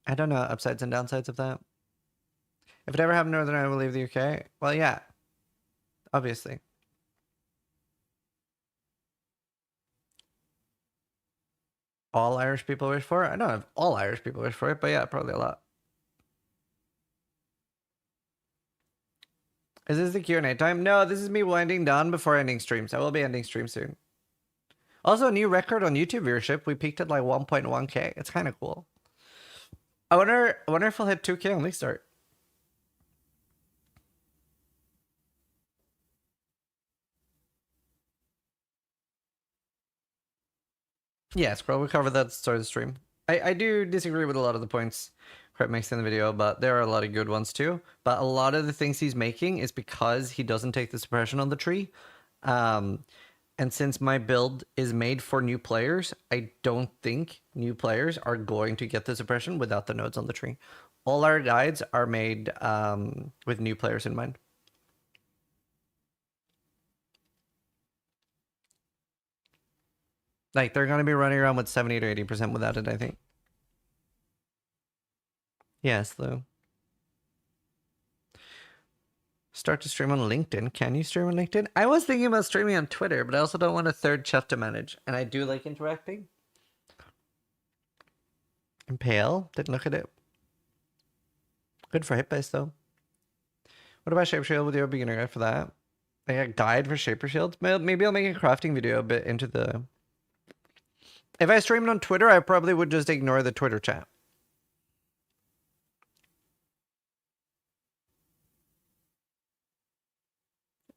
I don't know upsides and downsides of that. If it ever happened to Northern Ireland, will leave the UK. Well, yeah. Obviously. All Irish people wish for it? I don't know if all Irish people wish for it, but yeah, probably a lot. Is this the Q&A time? No, this is me winding down before ending streams. I will be ending stream soon. Also, a new record on YouTube viewership. We peaked at like 1.1k. It's kind of cool. I wonder if we'll hit 2k on Restart. Yeah, Scroll, we covered that at the start of the stream. I do disagree with a lot of the points Crep makes in the video, but there are a lot of good ones too. But a lot of the things he's making is because he doesn't take the suppression on the tree. And since my build is made for new players, I don't think new players are going to get the suppression without the nodes on the tree. All our guides are made with new players in mind. Like, they're going to be running around with 70 to 80% without it, I think. Yes, though. Start to stream on LinkedIn. Can you stream on LinkedIn? I was thinking about streaming on Twitter, but I also don't want a third chat to manage. And I do like interacting. Impale. Didn't look at it. Good for hit base, though. What about Shaper Shield with your beginner guide for that? Like a guide for Shaper Shields? Maybe I'll make a crafting video a bit into the... If I streamed on Twitter, I probably would just ignore the Twitter chat.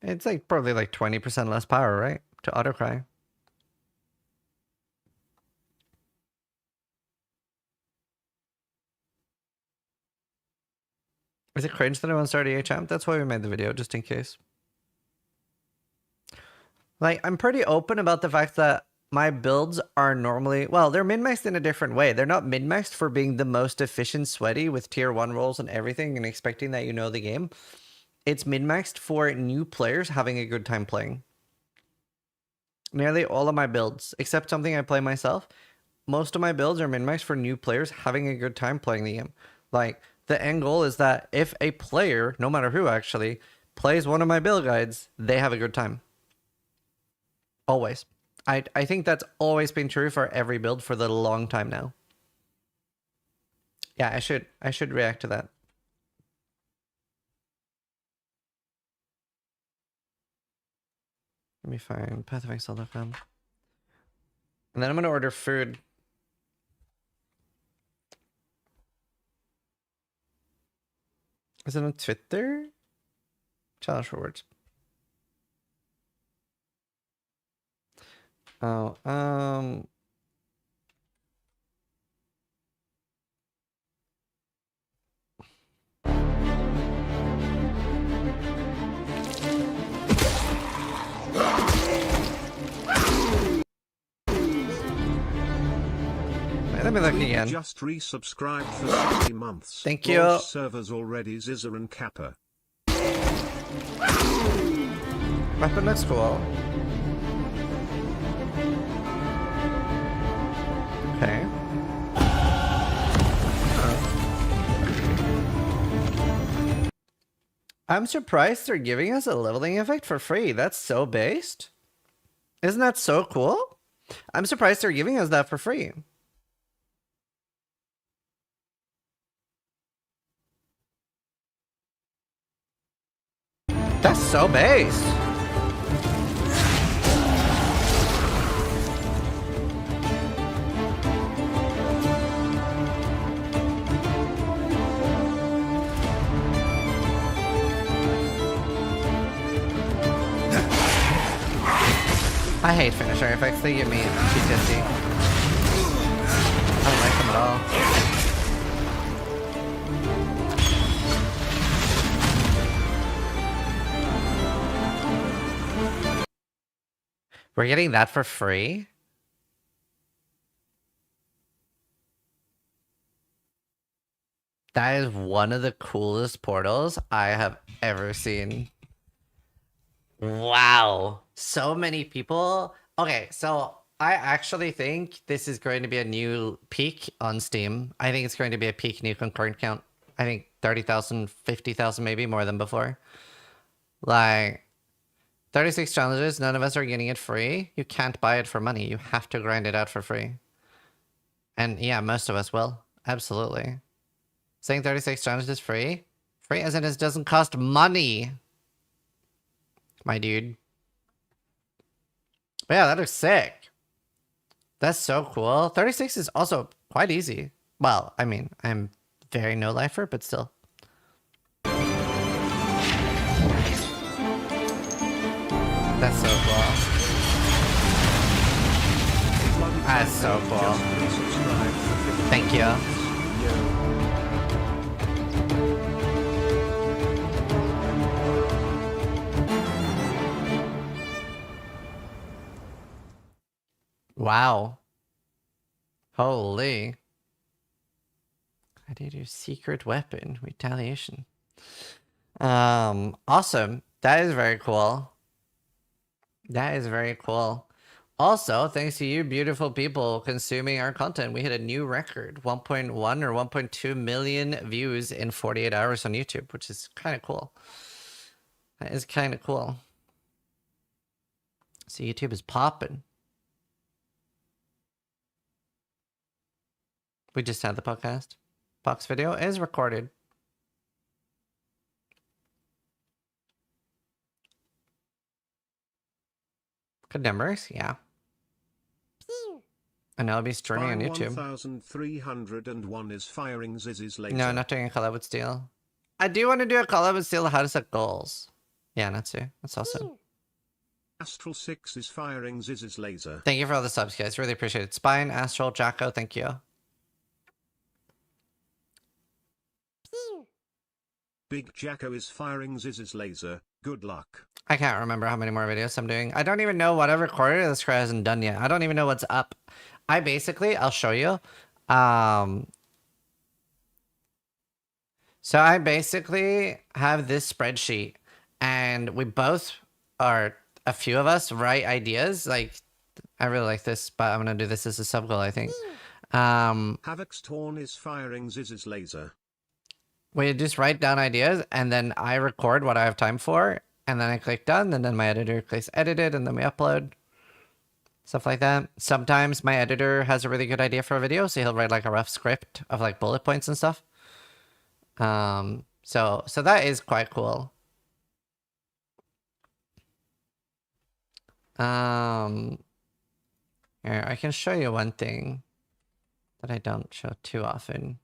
It's like probably like 20% less power, right? To autocry. Is it cringe that I want to start a champ? That's why we made the video, just in case. Like, I'm pretty open about the fact that my builds are normally, well, they're min-maxed in a different way. They're not min-maxed for being the most efficient sweaty with tier 1 rolls and everything and expecting that you know the game. It's min-maxed for new players having a good time playing. Nearly all of my builds, except something I play myself, most of my builds are min-maxed for new players having a good time playing the game. Like, the end goal is that if a player, no matter who actually, plays one of my build guides, they have a good time. Always. I think that's always been true for every build for the long time now. Yeah, I should react to that. Let me find pathofexcel.com. And then I'm gonna order food. Is it on Twitter? Challenge rewards. Oh, let me look again. Just resubscribed for 60 months. Thank you. Launch servers already. Zizaran Kappa. Weapon looks cool. Okay. I'm surprised they're giving us a leveling effect for free. That's so based. Isn't that so cool? I'm surprised they're giving us that for free. That's so based. I hate finisher effects. They give me PTSD. I don't like them at all. We're getting that for free? That is one of the coolest portals I have ever seen. Wow. So many people. Okay, so I actually think this is going to be a new peak on Steam. I think it's going to be a peak new concurrent count. I think 30,000, 50,000 maybe, more than before. Like, 36 challenges, none of us are getting it free. You can't buy it for money. You have to grind it out for free. And yeah, most of us will. Absolutely. Saying 36 challenges is free? Free as in it doesn't cost money. My dude. But yeah, that looks sick. That's so cool. 36 is also quite easy. Well, I mean, I'm very no-lifer, but still. That's so cool. That's so cool. Thank you. Wow. Holy. I did your secret weapon. Retaliation. Awesome. That is very cool. That is very cool. Also, thanks to you beautiful people consuming our content, we hit a new record. 1.1 or 1.2 million views in 48 hours on YouTube, which is kind of cool. That is kind of cool. So YouTube is popping. We just had the podcast. Box video is recorded. Good numbers, yeah. And I'll be streaming on YouTube. 1301 is firing Zizzy's laser. No, not doing a collab with Steel. I do want to do a collab with Steel. How to set goals. Yeah, that's it. That's awesome. Astral 6 is firing Zizzy's laser. Thank you for all the subs, guys. Really appreciate it. Spine, Astral, Jacko, thank you. Big Jacko is firing Zizzy's laser. Good luck. I can't remember how many more videos I'm doing. I don't even know what I've recorded. This guy hasn't done yet. I don't even know what's up. I basically, I'll show you. So I basically have this spreadsheet, and we both are, a few of us write ideas. Like, I really like this, but I'm gonna do this as a sub goal, I think. Havoc's Torn is firing Zizzy's laser. We just write down ideas, and then I record what I have time for, and then I click done, and then my editor clicks edited, and then we upload. Stuff like that. Sometimes my editor has a really good idea for a video, so he'll write like a rough script of like bullet points and stuff. So that is quite cool. Here, I can show you one thing that I don't show too often.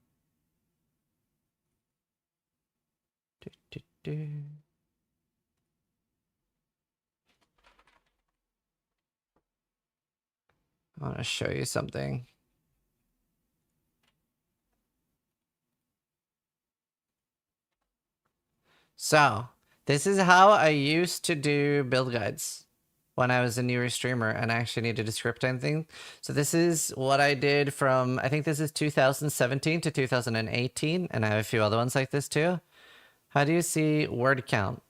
I want to show you something. So, this is how I used to do build guides when I was a newer streamer and I actually needed to script anything. So this is what I did from, I think this is 2017 to 2018, and I have a few other ones like this too. How do you see word count?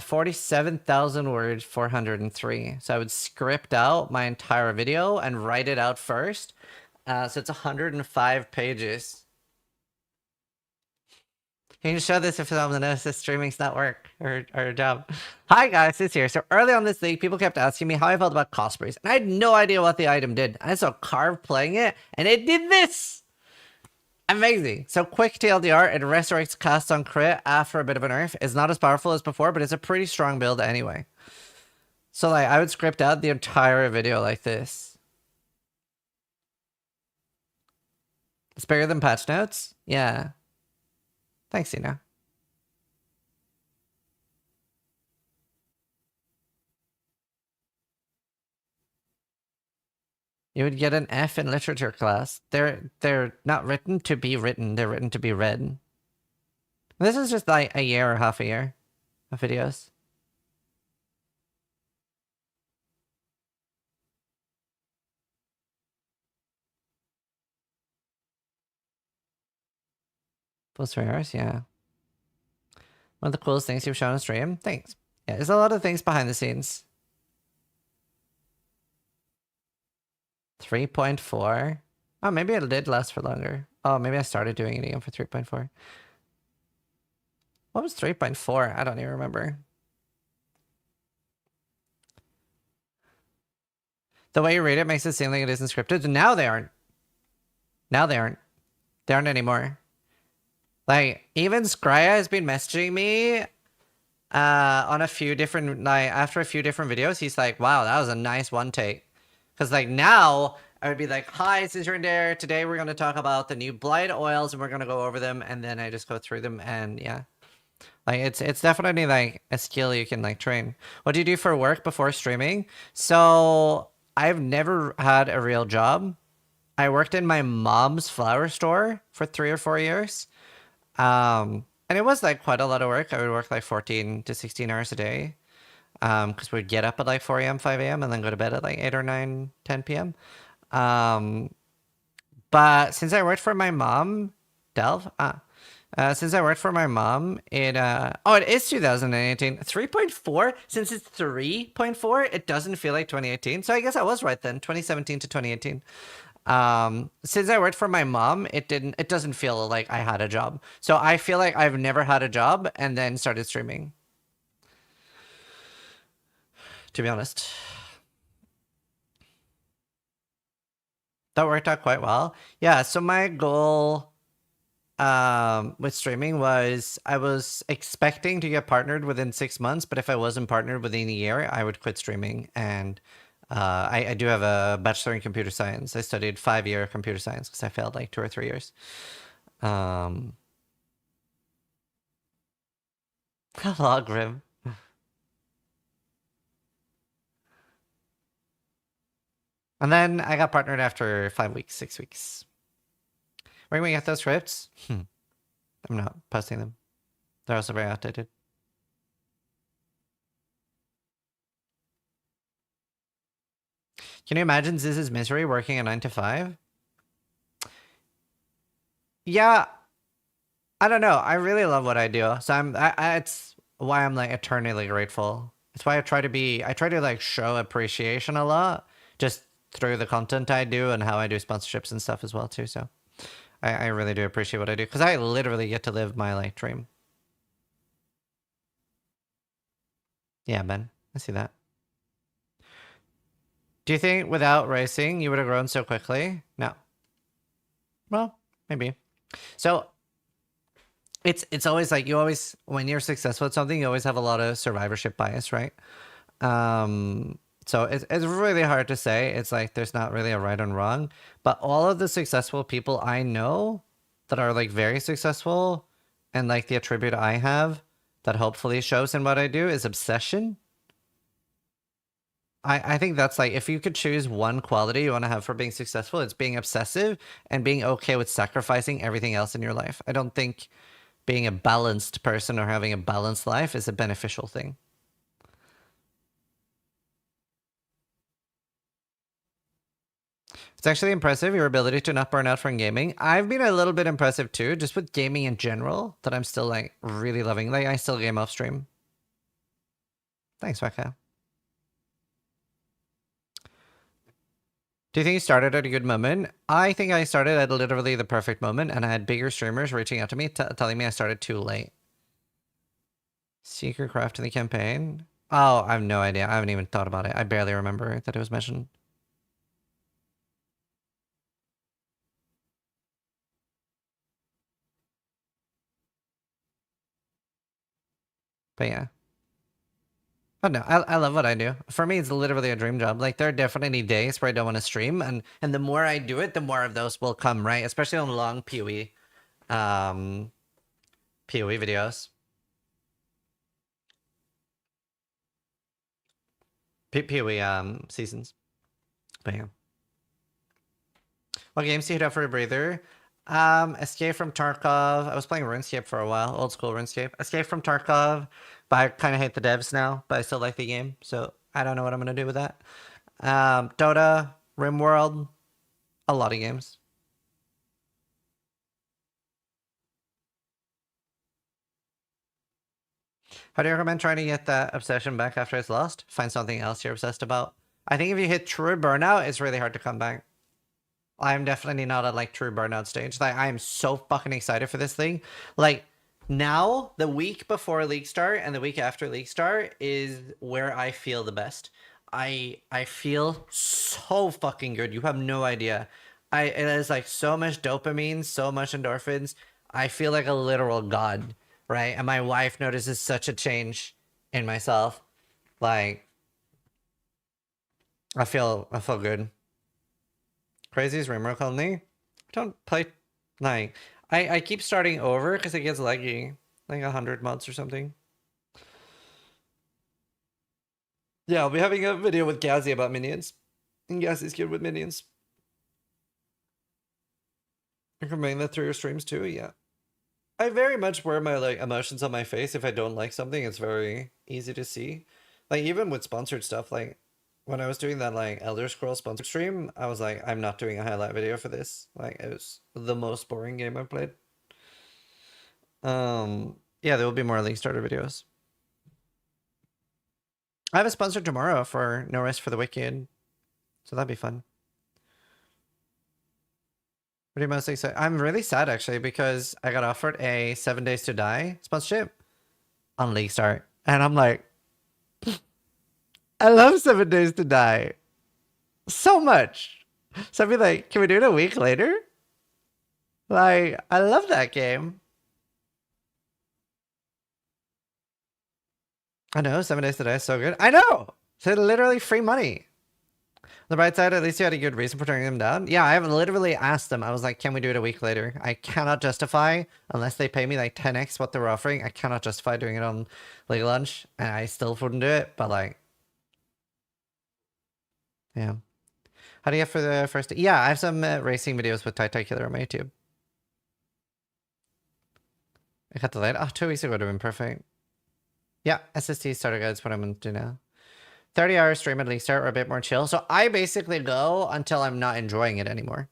47,000 words, 403. So I would script out my entire video and write it out first. So it's 105 pages. Can you show this if someone notices streaming's not work or a job? Hi guys, it's here. So early on this league, people kept asking me how I felt about Cosplays, and I had no idea what the item did. I saw Carve playing it, and it did this! Amazing. So quick TLDR, it resurrects cast on crit after a bit of a nerf. It's not as powerful as before, but it's a pretty strong build anyway. So like, I would script out the entire video like this. It's bigger than patch notes? Yeah. Thanks, Ina. You would get an F in literature class. They're not written to be written. They're written to be read. This is just like a year or half a year of videos. Plus 3 hours, yeah. One of the coolest things you've shown on stream. Thanks. Yeah, there's a lot of things behind the scenes. 3.4. Oh, maybe it did last for longer. Oh, maybe I started doing it again for 3.4. What was 3.4? I don't even remember. The way you read it makes it seem like it isn't scripted. Now they aren't. Now they aren't. They aren't anymore. Like, even Scrya has been messaging me on a few different, like, after a few different videos. He's like, wow, that was a nice one take. Because, like, now I would be like, hi, Zizaran there. Today we're going to talk about the new Blight oils and we're going to go over them. And then I just go through them and yeah. Like, it's definitely, like, a skill you can, like, train. What do you do for work before streaming? So, I've never had a real job. I worked in my mom's flower store for 3 or 4 years. And it was, like, quite a lot of work. I would work, like, 14 to 16 hours a day. Because we'd get up at, like, 4 a.m., 5 a.m., and then go to bed at, like, 8 or 9, 10 p.m. But since I worked for my mom, since I worked for my mom, it is 2018. 3.4? Since it's 3.4, it doesn't feel like 2018. So I guess I was right then, 2017 to 2018. Since I worked for my mom, it doesn't feel like I had a job. So I feel like I've never had a job and then started streaming. To be honest. That worked out quite well. Yeah, so my goal with streaming was I was expecting to get partnered within 6 months, but if I wasn't partnered within a year, I would quit streaming. And I do have a bachelor in computer science. I studied 5-year computer science because I failed like 2 or 3 years. Logrim. And then I got partnered after 5 weeks, 6 weeks. Where can we get those scripts? I'm not posting them. They're also very outdated. Can you imagine Ziz's misery working a 9 to 5? Yeah, I don't know. I really love what I do. So it's why I'm like eternally grateful. It's why I try to like show appreciation a lot, just through the content I do and how I do sponsorships and stuff as well too. So I really do appreciate what I do because I literally get to live my like dream. Yeah, Ben, I see that. Do you think without racing you would have grown so quickly? No. Well, maybe. So it's always like you always when you're successful at something, you always have a lot of survivorship bias, right? So it's really hard to say. It's like there's not really a right and wrong, but all of the successful people I know that are like very successful and like the attribute I have that hopefully shows in what I do is obsession. I think that's like if you could choose one quality you want to have for being successful, it's being obsessive and being okay with sacrificing everything else in your life. I don't think being a balanced person or having a balanced life is a beneficial thing. It's actually impressive, your ability to not burn out from gaming. I've been a little bit impressive too, just with gaming in general, that I'm still like really loving. Like I still game off stream. Thanks, Waka. Do you think you started at a good moment? I think I started at literally the perfect moment, and I had bigger streamers reaching out to me, telling me I started too late. Secret craft in the campaign? Oh, I have no idea. I haven't even thought about it. I barely remember that it was mentioned. But yeah. Oh no, I love what I do. For me, it's literally a dream job. Like there are definitely days where I don't want to stream, and the more I do it, the more of those will come, right? Especially on long PoE, PoE videos. PoE seasons. But yeah. What games do you hit up for a breather? Escape from Tarkov. I was playing RuneScape for a while, old school RuneScape. Escape from Tarkov, but I kind of hate the devs now, but I still like the game, so I don't know what I'm gonna do with that. Dota, RimWorld, a lot of games. How do you recommend trying to get that obsession back after it's lost? Find something else you're obsessed about. I think if you hit true burnout, it's really hard to come back. I'm definitely not at like true burnout stage. Like I am so fucking excited for this thing. Like now, the week before League Start and the week after League Start is where I feel the best. I feel so fucking good. You have no idea. It is like so much dopamine, so much endorphins. I feel like a literal god, right? And my wife notices such a change in myself. Like I feel good. Crazy's Rimmer called me. Don't play like I keep starting over because it gets laggy. Like 100 mods or something. Yeah, I'll be having a video with Gazzy about minions. And Gazzy's good with minions. You can bring that through your streams too, yeah. I very much wear my like emotions on my face. If I don't like something, it's very easy to see. Like even with sponsored stuff, like when I was doing that like Elder Scrolls sponsored stream, I was like, I'm not doing a highlight video for this. Like it was the most boring game I've played. Yeah, there will be more League Starter videos. I have a sponsor tomorrow for No Rest for the Wicked, so that'd be fun. What are you most excited? I'm really sad actually because I got offered a 7 Days to Die sponsorship on League Start, and I'm like, I love 7 Days to Die so much. So I'd be like, can we do it a week later? Like, I love that game. I know, 7 Days to Die is so good. I know! So literally free money. The bright side, at least you had a good reason for turning them down. Yeah, I have literally asked them. I was like, can we do it a week later? I cannot justify, unless they pay me like 10x what they're offering, I cannot justify doing it on League Lunch. And I still wouldn't do it, but like... Yeah. How do you get for the first... Yeah, I have some racing videos with Tai Killer on my YouTube. I got delayed. Oh, 2 weeks ago would have been perfect. Yeah, SST starter guide's what I'm going to do now. 30-hour stream at League Start or a bit more chill. So I basically go until I'm not enjoying it anymore.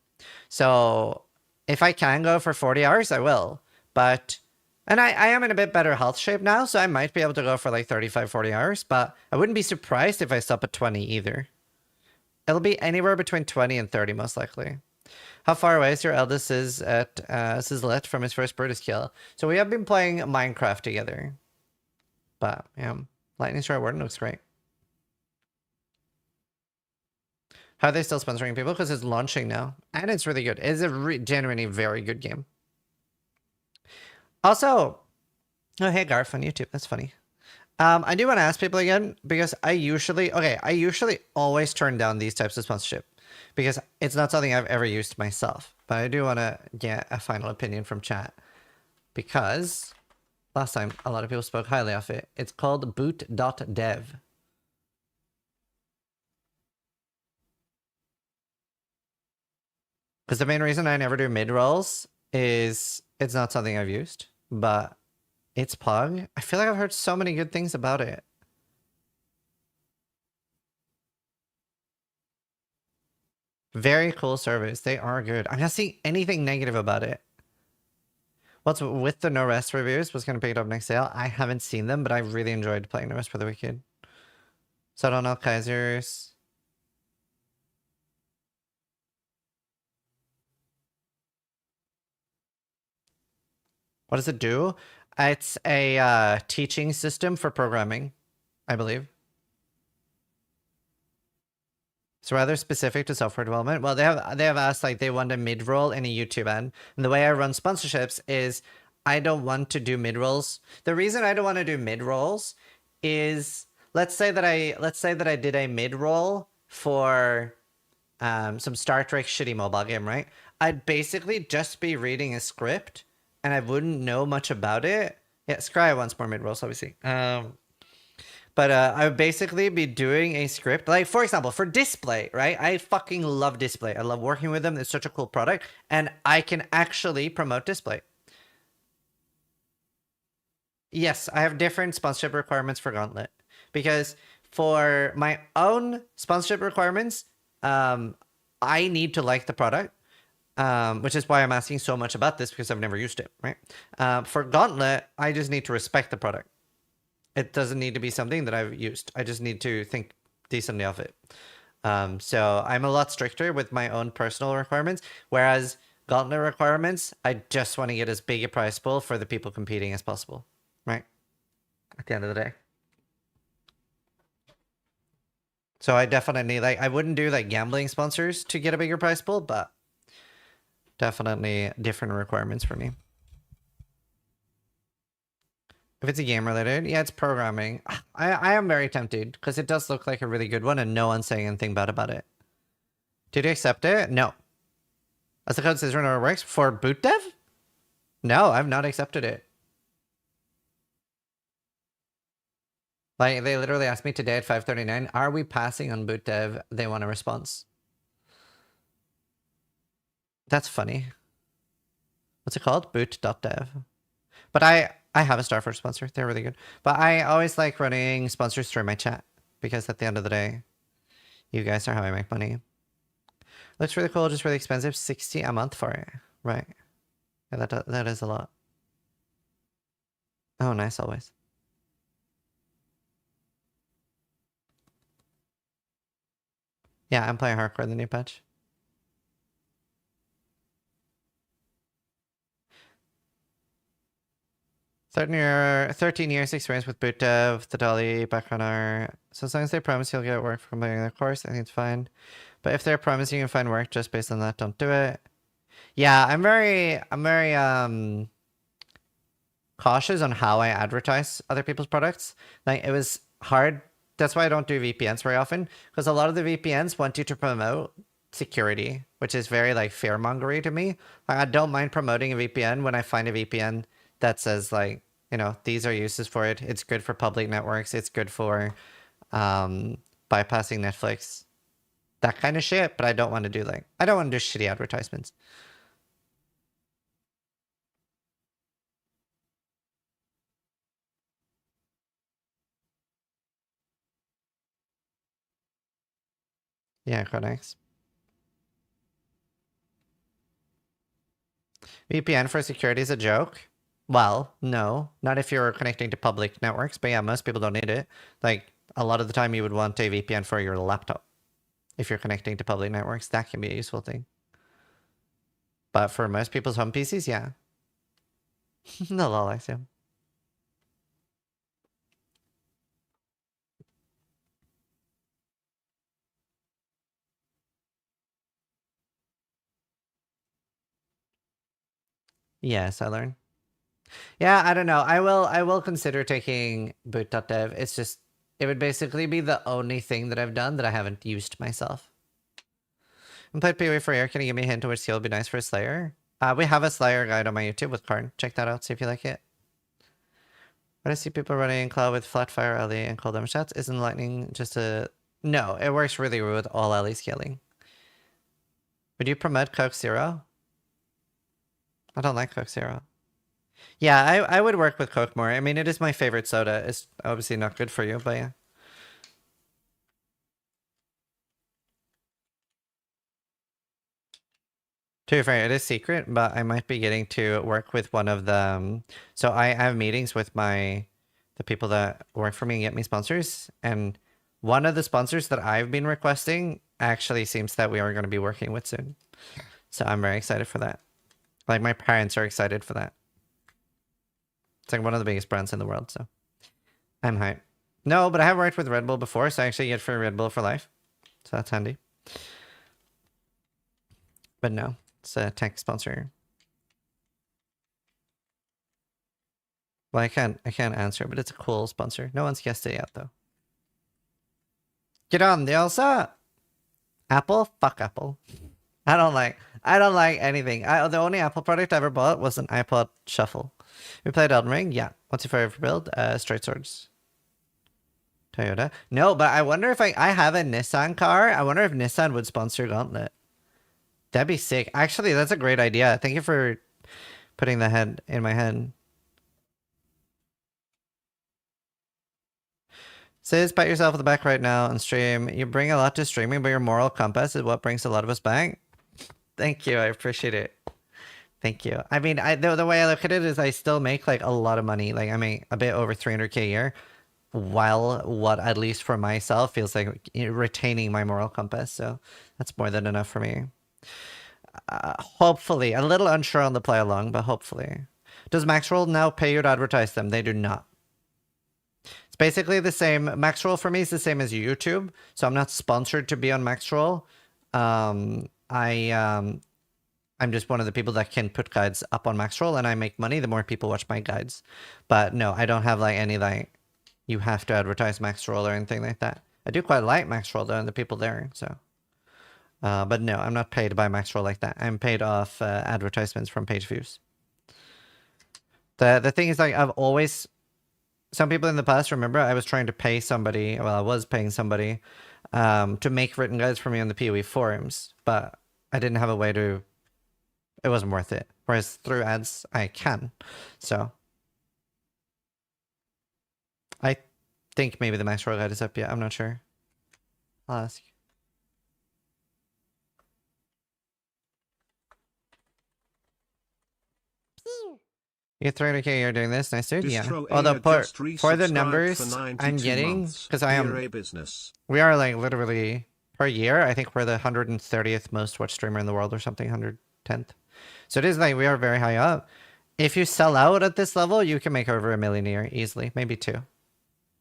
So if I can go for 40 hours, I will. But... And I am in a bit better health shape now, so I might be able to go for like 35, 40 hours. But I wouldn't be surprised if I stop at 20 either. It'll be anywhere between 20 and 30 most likely. How far away is your eldest Sizzlet from his first Brutus kill? So we have been playing Minecraft together. But yeah, Lightning Strike Warden looks great. How are they still sponsoring people? Because it's launching now. And it's really good. It's a genuinely very good game. Also, oh, hey, Garf on YouTube. That's funny. I do want to ask people again, because I usually always turn down these types of sponsorship because it's not something I've ever used myself. But I do want to get a final opinion from chat because last time a lot of people spoke highly of it. It's called boot.dev. Because the main reason I never do mid rolls is it's not something I've used, but it's Pug. I feel like I've heard so many good things about it. Very cool service. They are good. I'm not seeing anything negative about it. What's with the No Rest reviews? Was going to pick it up next sale. I haven't seen them, but I really enjoyed playing No Rest for the Wicked. So I don't know, Kaisers. What does it do? It's a teaching system for programming, I believe. It's rather specific to software development. Well, they have asked, like, they want a mid-roll and a YouTube ad. And the way I run sponsorships is I don't want to do mid-rolls. The reason I don't want to do mid-rolls is let's say that I did a mid-roll for some Star Trek shitty mobile game, right? I'd basically just be reading a script and I wouldn't know much about it. Yeah, Scry wants more mid-rolls, obviously. But I would basically be doing a script, like, for example, for Display, right? I fucking love Display. I love working with them. It's such a cool product. And I can actually promote Display. Yes, I have different sponsorship requirements for Gauntlet. Because for my own sponsorship requirements, I need to like the product. Which is why I'm asking so much about this, because I've never used it, right? For Gauntlet, I just need to respect the product. It doesn't need to be something that I've used. I just need to think decently of it. So I'm a lot stricter with my own personal requirements, whereas Gauntlet requirements, I just want to get as big a prize pool for the people competing as possible, right? At the end of the day. So I definitely, like, I wouldn't do, like, gambling sponsors to get a bigger prize pool, but definitely different requirements for me. If it's a game related, yeah, it's programming. I am very tempted because it does look like a really good one and no one's saying anything bad about it. Did you accept it? No. As the code says, it works for boot dev? No, I've not accepted it. Like, they literally asked me today at 5:39, are we passing on boot dev? They want a response. That's funny. What's it called? Boot.dev. But I have a Starforge sponsor. They're really good. But I always like running sponsors through my chat because at the end of the day, you guys are how I make money. Looks really cool, just really expensive. 60 a month for it. Right. Yeah, that is a lot. Oh, nice always. Yeah, I'm playing hardcore in the new patch. Thirteen years experience with boot dev, the dolly, background art. So as long as they promise you'll get work for completing their course, I think it's fine. But if they're promising you can find work just based on that, don't do it. Yeah, I'm very cautious on how I advertise other people's products. Like, it was hard. That's why I don't do VPNs very often, because a lot of the VPNs want you to promote security, which is very, like, fearmongery to me. Like, I don't mind promoting a VPN when I find a VPN that says, like, you know, these are uses for it. It's good for public networks. It's good for bypassing Netflix. That kind of shit, but I don't want to do, like, I don't want to do shitty advertisements. Yeah, Codex. VPN for security is a joke? Well, no. Not if you're connecting to public networks, but yeah, most people don't need it. Like, a lot of the time you would want a VPN for your laptop. If you're connecting to public networks, that can be a useful thing. But for most people's home PCs, yeah. No, Alex, yeah. Yes, I learn. Yeah, I don't know. I will consider taking boot.dev. It's just it would basically be the only thing that I've done that I haven't used myself. And played PoE for a year. Can you give me a hint to which skill would be nice for a Slayer? We have a Slayer guide on my YouTube with Karn. Check that out, see if you like it. But I see people running Cloud with flat fire LE and cold damage shots. Isn't lightning just a... No, it works really well with all LE scaling. Would you promote Coke Zero? I don't like Coke Zero. Yeah, I would work with Coke more. I mean, it is my favorite soda. It's obviously not good for you, but yeah. To be fair, it is secret, but I might be getting to work with one of the... so I have meetings with the people that work for me and get me sponsors. And one of the sponsors that I've been requesting actually seems that we are going to be working with soon. So I'm very excited for that. Like, my parents are excited for that. It's like one of the biggest brands in the world, so I'm hyped. No, but I have worked with Red Bull before, so I actually get free Red Bull for life. So that's handy. But no, it's a tech sponsor. Well, I can't answer, but it's a cool sponsor. No one's guessed it yet, though. Get on the Elsa! Apple? Fuck Apple. I don't like anything. The only Apple product I ever bought was an iPod Shuffle. We played Elden Ring? Yeah. What's your favorite build? Straight swords. Toyota? No, but I wonder if I have a Nissan car. I wonder if Nissan would sponsor Gauntlet. That'd be sick. Actually, that's a great idea. Thank you for putting the head in my head. Says, pat yourself on the back right now on stream. You bring a lot to streaming, but your moral compass is what brings a lot of us back. Thank you. I appreciate it. Thank you. I mean, the way I look at it is I still make like a lot of money. Like I make a bit over 300k a year, while what at least for myself feels like retaining my moral compass. So that's more than enough for me. Hopefully, a little unsure on the play along, but hopefully. Does Maxroll now pay you to advertise them? They do not. It's basically the same. Maxroll for me is the same as YouTube, so I'm not sponsored to be on Maxroll. I'm just one of the people that can put guides up on Maxroll, and I make money the more people watch my guides. But no, I don't have like any like you have to advertise Maxroll or anything like that. I do quite like Maxroll though, and the people there. So, but no, I'm not paid by Maxroll like that. I'm paid off advertisements from page views. The thing is, like, I've always... Some people in the past, remember, I was trying to pay somebody, well, I was paying somebody to make written guides for me on the PoE forums, but I didn't have a way to... It wasn't worth it. Whereas through ads, I can. So, I think maybe the Maxroll guide is up yet. I'm not sure. I'll ask. You 300k you're doing this, nice dude. Yeah. Although for the numbers I'm getting, because we are like literally per year. I think we're the 130th most watched streamer in the world or something, 110th. So it is like we are very high up. If you sell out at this level, you can make over $1 million a year easily, maybe 2.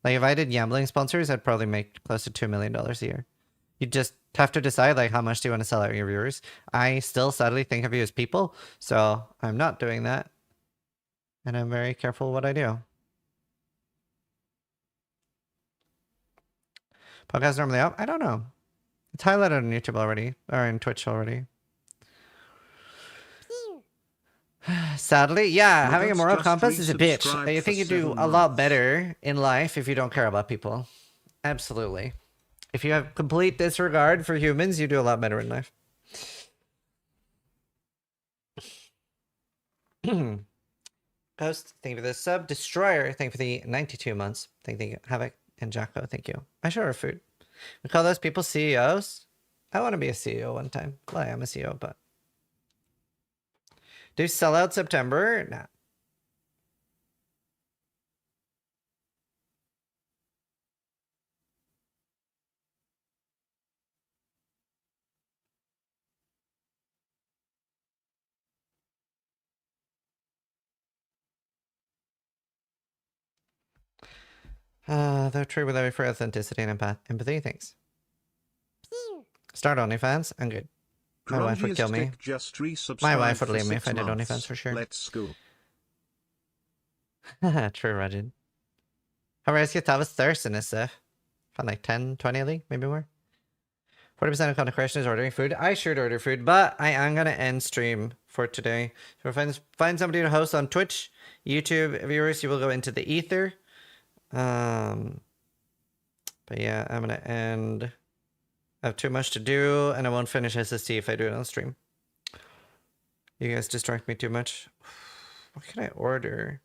Like if I did gambling sponsors, I'd probably make close to $2 million a year. You just have to decide like how much do you want to sell out your viewers. I still sadly think of you as people, so I'm not doing that. And I'm very careful what I do. Podcast normally up? I don't know. It's highlighted on YouTube already, or in Twitch already. Sadly, yeah, having a moral compass is a bitch. I think you do a lot better in life if you don't care about people. Absolutely. If you have complete disregard for humans, you do a lot better in life. Ghost, thank you for the sub. Destroyer, thank you for the 92 months. Thank you, Havoc and Jacko, thank you. I should order food. We call those people CEOs. I want to be a CEO one time. Well, I am a CEO, but... Do sell out September? Nah. They're true with every for authenticity and empathy. Thanks. Start OnlyFans. I'm good. My wife would kill me. Grumpiest just My wife would resubscribed leave for me if I 6 did months. OnlyFans for sure. Let's go. True, Regin. How rare is Gitavis thirst in this stuff? Found like 10, 20 a league, maybe more. 40% of content creation is ordering food. I should order food, but I am gonna end stream for today. So find somebody to host on Twitch, YouTube viewers. You will go into the ether. But yeah, I'm gonna end. I have too much to do, and I won't finish SST if I do it on stream. You guys distract me too much. What can I order?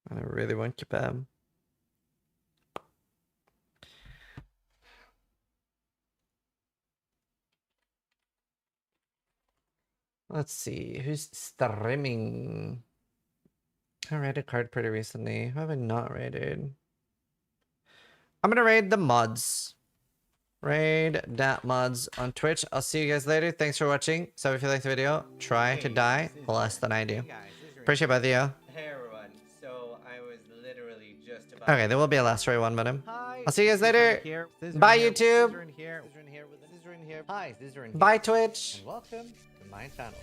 I really want kebab. Let's see, who's streaming? I raided a card pretty recently. Who have I not raided? I'm gonna raid the mods. Raid that mods on Twitch. I'll see you guys later. Thanks for watching. So if you liked the video, try to die less than I do. Appreciate both of you. Hey everyone, so I was literally just about Okay, there will be a last story one, but I'll see you guys later. Bye, YouTube. Hi, Zizaran here. Bye, Twitch. And welcome to my channel.